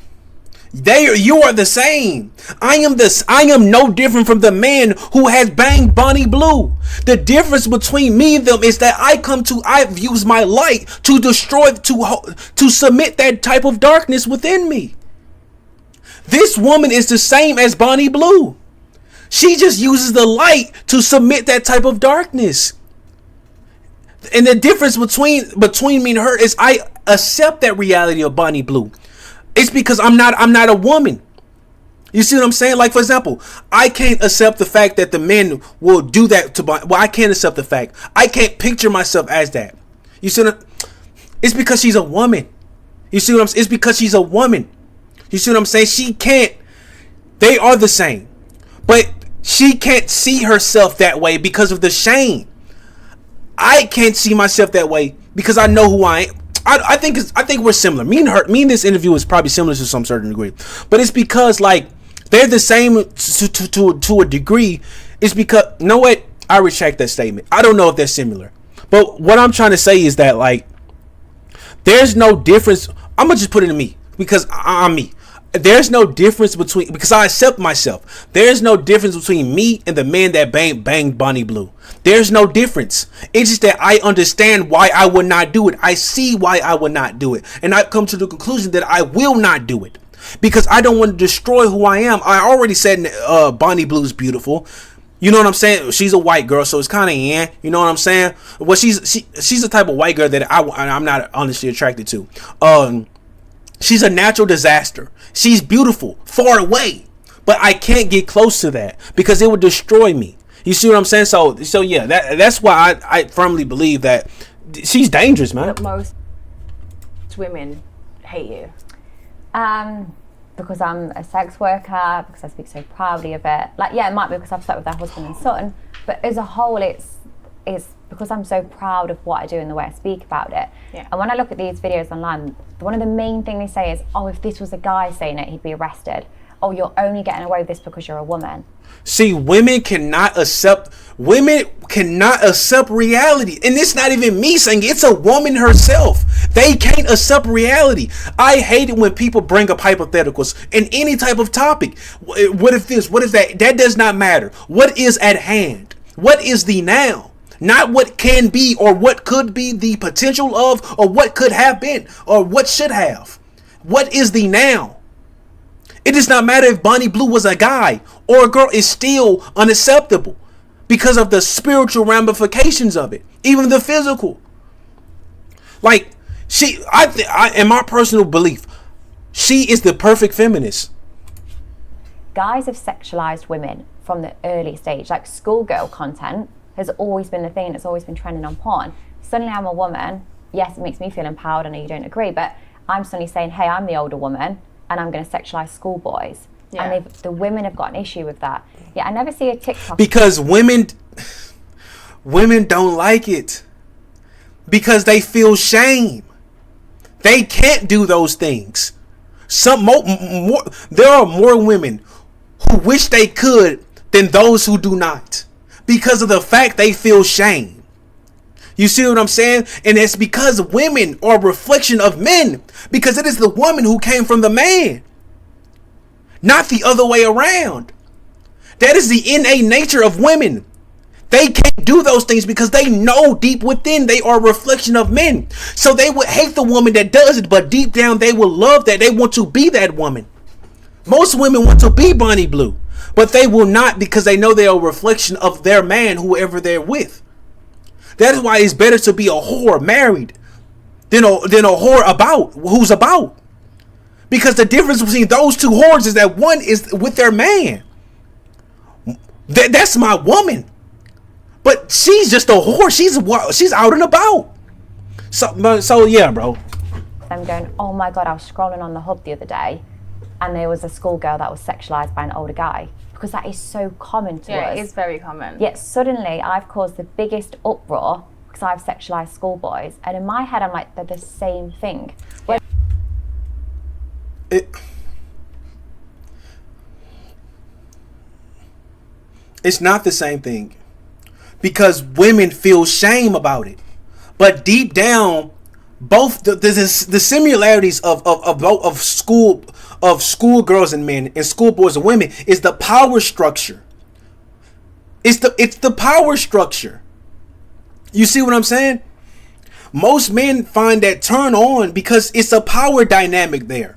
You are the same. I am no different from the man who has banged Bonnie Blue. The difference between me and them is that I've used my light to destroy, to submit that type of darkness within me. This woman is the same as Bonnie Blue. She just uses the light to submit that type of darkness. And the difference between me and her is I accept that reality of Bonnie Blue. It's because I'm not a woman. You see what I'm saying? Like, for example, I can't accept the fact that the men will do that to Bonnie. Well, I can't accept the fact. I can't picture myself as that. You see what it's because she's a woman. You see what I'm saying? It's because she's a woman. You see what I'm saying? She can't. They are the same. But she can't see herself that way because of the shame. I can't see myself that way because I know who I am. I think we're similar. Me and this interview is probably similar to some certain degree, but it's because like they're the same to a degree. It's because, you know what? I retract that statement. I don't know if they're similar, but what I'm trying to say is that like there's no difference. I'm gonna just put it in me because I'm me. There's no difference between, because I accept myself. There's no difference between me and the man that banged Bonnie Blue. There's no difference. It's just that I understand why I would not do it. I see why I would not do it. And I've come to the conclusion that I will not do it. Because I don't want to destroy who I am. I already said Bonnie Blue's beautiful. You know what I'm saying? She's a white girl, so it's kind of you know what I'm saying? Well, she's the type of white girl that I'm not honestly attracted to. She's a natural disaster. She's beautiful, far away, but I can't get close to that because it would destroy me. You see what I'm saying? So yeah, that's why I firmly believe that she's dangerous, man. Most women hate you. Because I'm a sex worker, because I speak so proudly of it. Like, yeah, it might be because I've slept with their husband and son, but as a whole, it's because I'm so proud of what I do and the way I speak about it. Yeah. And when I look at these videos online, one of the main things they say is, oh, if this was a guy saying it, he'd be arrested. Oh, you're only getting away with this because you're a woman. See, women cannot accept reality. And it's not even me saying it, it's a woman herself. They can't accept reality. I hate it when people bring up hypotheticals in any type of topic. What if this? What if that? That does not matter. What is at hand? What is the now? Not what can be or what could be the potential of or what could have been or what should have. What is the now? It does not matter if Bonnie Blue was a guy or a girl. Is still unacceptable because of the spiritual ramifications of it, even the physical. Like in my personal belief, she is the perfect feminist. Guys have sexualized women from the early stage. Like schoolgirl content has always been the thing that's always been trending on porn. Suddenly I'm a woman. Yes, it makes me feel empowered. I know you don't agree, but I'm suddenly saying, hey, I'm the older woman and I'm going to sexualize schoolboys. Yeah. And the women have got an issue with that. Yeah, I never see a TikTok. Because women don't like it. Because they feel shame. They can't do those things. There are more women who wish they could than those who do not. Because of the fact they feel shame. You see what I'm saying? And it's because women are a reflection of men. Because it is the woman who came from the man. Not the other way around. That is the innate nature of women. They can't do those things because they know deep within they are a reflection of men. So they would hate the woman that does it, but deep down they will love that. They want to be that woman. Most women want to be Bonnie Blue, but they will not because they know they are a reflection of their man, whoever they're with. That is why it's better to be a whore married than a whore who's about. Because the difference between those two whores is that one is with their man. That's my woman. But she's just a whore. She's out and about. So yeah, bro. I'm going, oh my God, I was scrolling on the hub the other day and there was a schoolgirl that was sexualized by an older guy. Because that is so common to us. Yeah, it is very common. Yet suddenly I've caused the biggest uproar because I've sexualized schoolboys. And in my head, I'm like, they're the same thing. It's not the same thing. Because women feel shame about it. But deep down, both the similarities of schoolgirls and men and schoolboys and women is the power structure. It's the power structure. You see what I'm saying? Most men find that turn on because it's a power dynamic there.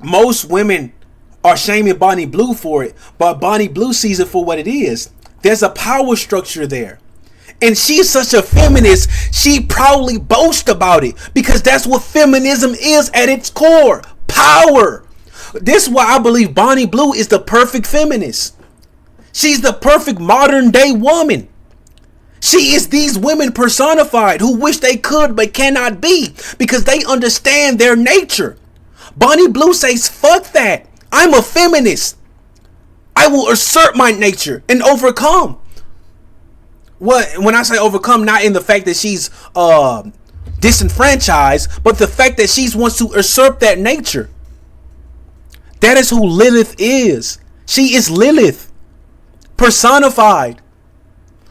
Most women are shaming Bonnie Blue for it, but Bonnie Blue sees it for what it is. There's a power structure there. And she's such a feminist, she proudly boasts about it because that's what feminism is at its core. Power. This is why I believe Bonnie Blue is the perfect feminist. She's the perfect modern day woman. She is these women personified who wish they could but cannot be because they understand their nature. Bonnie Blue says, fuck that. I'm a feminist. I will assert my nature and overcome. when I say overcome, not in the fact that she's disenfranchised, but the fact that she wants to usurp that nature. That is who Lilith is. She is Lilith personified.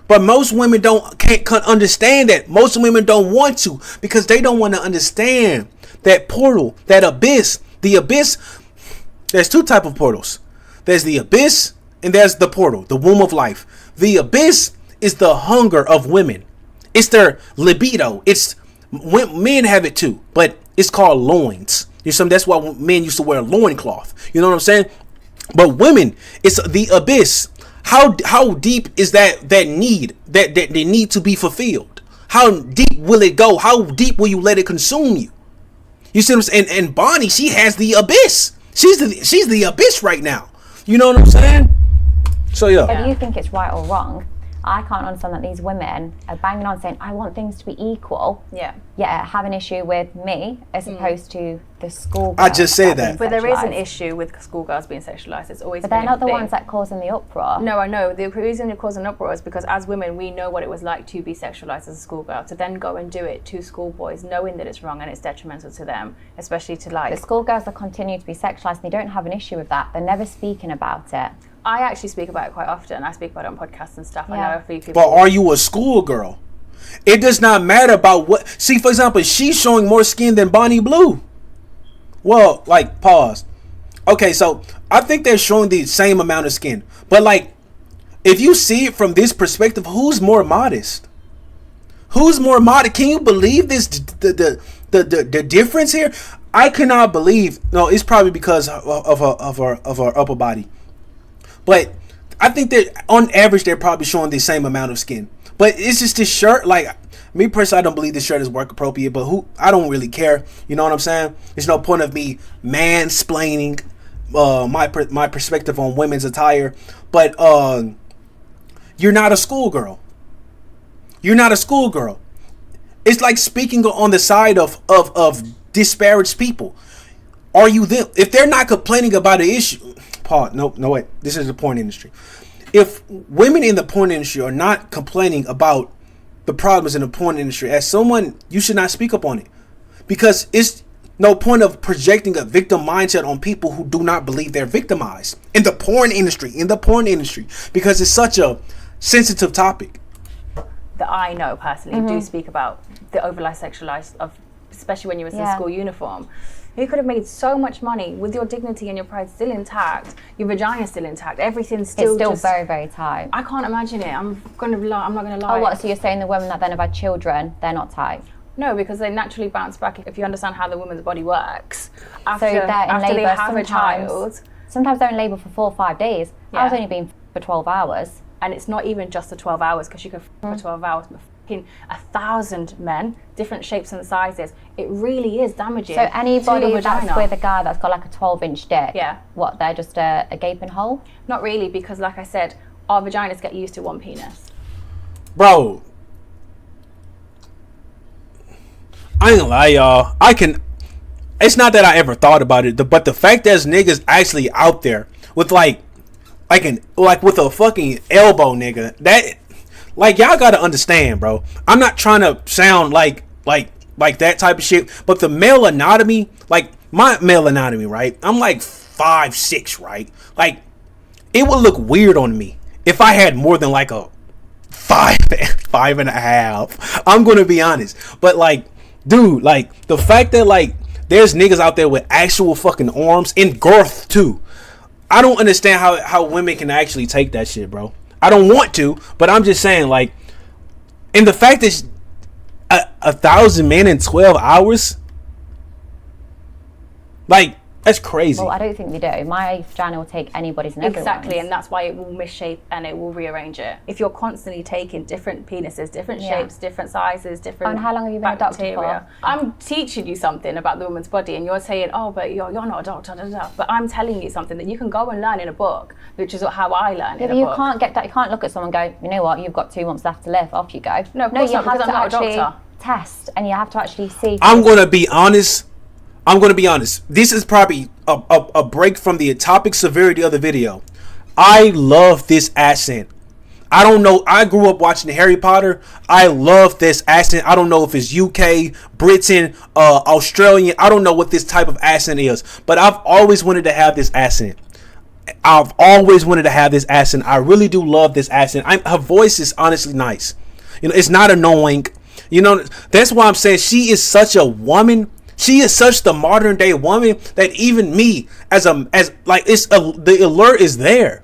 But most women can't understand that. Most women don't want to, because they don't want to understand that portal, that abyss. The abyss, there's two types of portals. There's the abyss and there's the portal, the womb of life. The abyss is the hunger of women. It's their libido. It's men have it too, but it's called loins. That's why men used to wear a loincloth. You know what I'm saying? But women, it's the abyss. How deep is that need that they need to be fulfilled? How deep will it go? How deep will you let it consume you? You see what I'm saying? And Bonnie, she has the abyss. She's the abyss right now. You know what I'm saying? So yeah. Whether you think it's right or wrong, I can't understand that these women are banging on saying, I want things to be equal. Yeah. Yet have an issue with me as opposed to the school. I just said that. But there is an issue with schoolgirls being sexualized. It's always. But they're not the ones that causing the uproar. No, I know. The reason you're causing uproar is because as women, we know what it was like to be sexualized as a schoolgirl. To then go and do it to schoolboys, knowing that it's wrong and it's detrimental to them, especially to like. The schoolgirls that continue to be sexualized, they don't have an issue with that. They're never speaking about it. I actually speak about it quite often. I speak about it on podcasts and stuff. Yeah. I know a few people. But are you a schoolgirl? It does not matter about what. See, for example, she's showing more skin than Bonnie Blue. Well, like, pause. Okay, so I think they're showing the same amount of skin. But like, if you see it from this perspective, who's more modest? Who's more modest? Can you believe this? The difference here? I cannot believe. No, it's probably because of her upper body. But I think that on average they're probably showing the same amount of skin. But it's just this shirt. Like, me personally, I don't believe this shirt is work appropriate. But I don't really care. You know what I'm saying? There's no point of me mansplaining my perspective on women's attire. But you're not a schoolgirl. You're not a schoolgirl. It's like speaking on the side of disparaged people. Are you them? If they're not complaining about an issue, Paul, no, wait. This is the porn industry. If women in the porn industry are not complaining about the problems in the porn industry, as someone, you should not speak up on it, because it's no point of projecting a victim mindset on people who do not believe they're victimized in the porn industry. Because it's such a sensitive topic. That I know personally do speak about the overly sexualized of, especially when you were in school uniform. You could have made so much money with your dignity and your pride still intact, your vagina still intact, everything's still. It's still very, very tight. I can't imagine it. I'm not gonna lie. Oh, what? So you're saying the women that then have had children, they're not tight? No, because they naturally bounce back if you understand how the woman's body works. After So they're in after they labour have a child. Sometimes they're in labour for 4 or 5 days. Yeah. I was only been for 12 hours. And it's not even just the 12 hours, because you can for 12 hours with 1,000 men, different shapes and sizes. It really is damaging. So anybody to that's with a guy that's got like a 12-inch dick, Yeah. what, they're just a gaping hole? Not really, because like I said, our vaginas get used to one penis. Bro, I ain't gonna lie, y'all. It's not that I ever thought about it, but the fact there's niggas actually out there with with a fucking elbow, nigga. That, like, y'all gotta understand, bro. I'm not trying to sound like that type of shit, but the male anatomy, like my male anatomy, right? I'm like 5'6", right? Like, it would look weird on me if I had more than like a 5.5. I'm gonna be honest, but like, dude, like the fact that like there's niggas out there with actual fucking arms and girth too. I don't understand how women can actually take that shit, bro. I don't want to, but I'm just saying, like, and the fact that 1,000 men in 12 hours, like, that's crazy. Well, I don't think they do. My vagina will take anybody's and everyone's. Exactly, and that's why it will misshape and it will rearrange it. If you're constantly taking different penises, different shapes, different sizes, different And how long have you been a doctor for? I'm teaching you something about the woman's body, and you're saying, oh, but you're not a doctor, da, da, da. But I'm telling you something that you can go and learn in a book, which is how I learned in a book. Can't get that. You can't look at someone and go, you know what, you've got 2 months left to live, off you go. No, of course you not, have because to I'm not a actually doctor. test, and you have to actually see. I'm gonna be honest. This is probably a break from the topic severity of the video. I love this accent. I don't know. I grew up watching Harry Potter. I love this accent. I don't know if it's UK, Britain, Australian. I don't know what this type of accent is, but I've always wanted to have this accent. I really do love this accent. Her voice is honestly nice. You know, it's not annoying. You know, that's why I'm saying she is such a woman. She is such the modern day woman that even me the alert is there.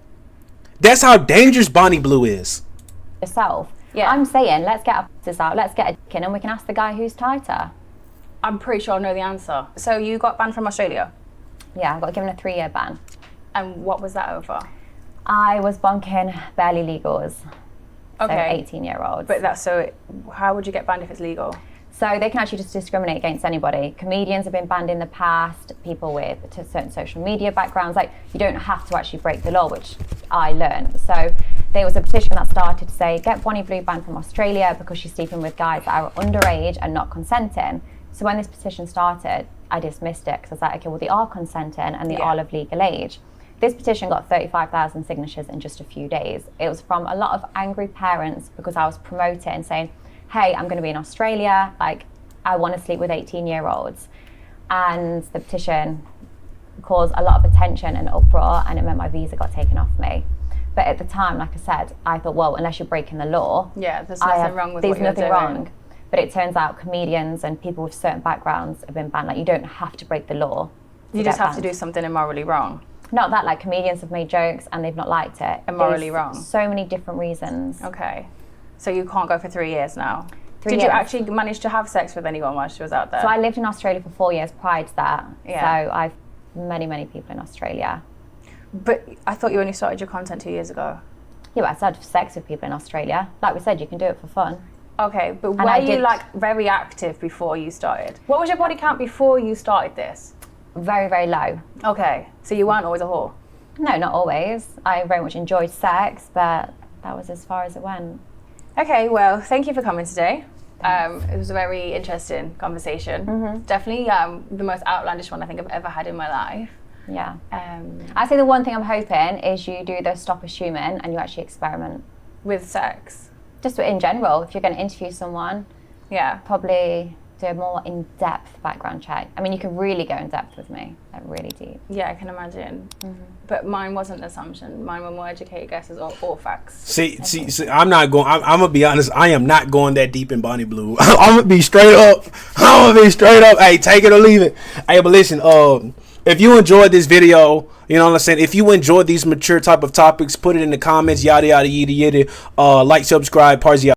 That's how dangerous Bonnie Blue is. Yourself. Yeah. I'm saying, let's get this out. Let's get a dick in and we can ask the guy who's tighter. I'm pretty sure I know the answer. So you got banned from Australia? Yeah, I got given a 3-year ban. And what was that over? I was bonking barely legals. Okay. So 18-year-olds. But how would you get banned if it's legal? So they can actually just discriminate against anybody. Comedians have been banned in the past, people with certain social media backgrounds. Like, you don't have to actually break the law, which I learned. So there was a petition that started to say, get Bonnie Blue banned from Australia because she's sleeping with guys that are underage and not consenting. So when this petition started, I dismissed it because I was like, okay, well, they are consenting and they are of legal age. This petition got 35,000 signatures in just a few days. It was from a lot of angry parents because I was promoting, saying, hey, I'm going to be in Australia, like, I want to sleep with 18-year-olds. And the petition caused a lot of attention and uproar, and it meant my visa got taken off me. But at the time, like I said, I thought, well, unless you're breaking the law, there's nothing wrong with what you're doing. There's nothing wrong. But it turns out comedians and people with certain backgrounds have been banned. Like, you don't have to break the law. You just have to do something immorally wrong. Not that, like, comedians have made jokes and they've not liked it. Immorally wrong. So many different reasons. Okay. So you can't go for 3 years now? 3 Did years. you actually manage to have sex with anyone while she was out there? So I lived in Australia for 4 years prior to that. Yeah. So I've many people in Australia. But I thought you only started your content 2 years ago. Yeah, but I started sex with people in Australia. Like we said, you can do it for fun. Okay, but And were you like very active before you started? What was your body count before you started this? Very, very low. Okay, so you weren't always a whore? No, not always. I very much enjoyed sex, but that was as far as it went. Okay, well, thank you for coming today. It was a very interesting conversation. Definitely the most outlandish one I think I've ever had in my life. Yeah. I say the one thing I'm hoping is you do the stop assuming and you actually experiment. With sex? Just in general, if you're going to interview someone, probably do a more in-depth background check. I mean, you can really go in-depth with me, like really deep. Yeah, I can imagine. But mine wasn't an assumption. Mine were more educated guesses or facts. See, I'm not going. I'm gonna be honest. I am not going that deep in Bonnie Blue. I'm gonna be straight up. Hey, take it or leave it. Hey, but listen. If you enjoyed this video, you know what I'm saying. If you enjoyed these mature type of topics, put it in the comments. Yada yada yada yada. Like, subscribe, party.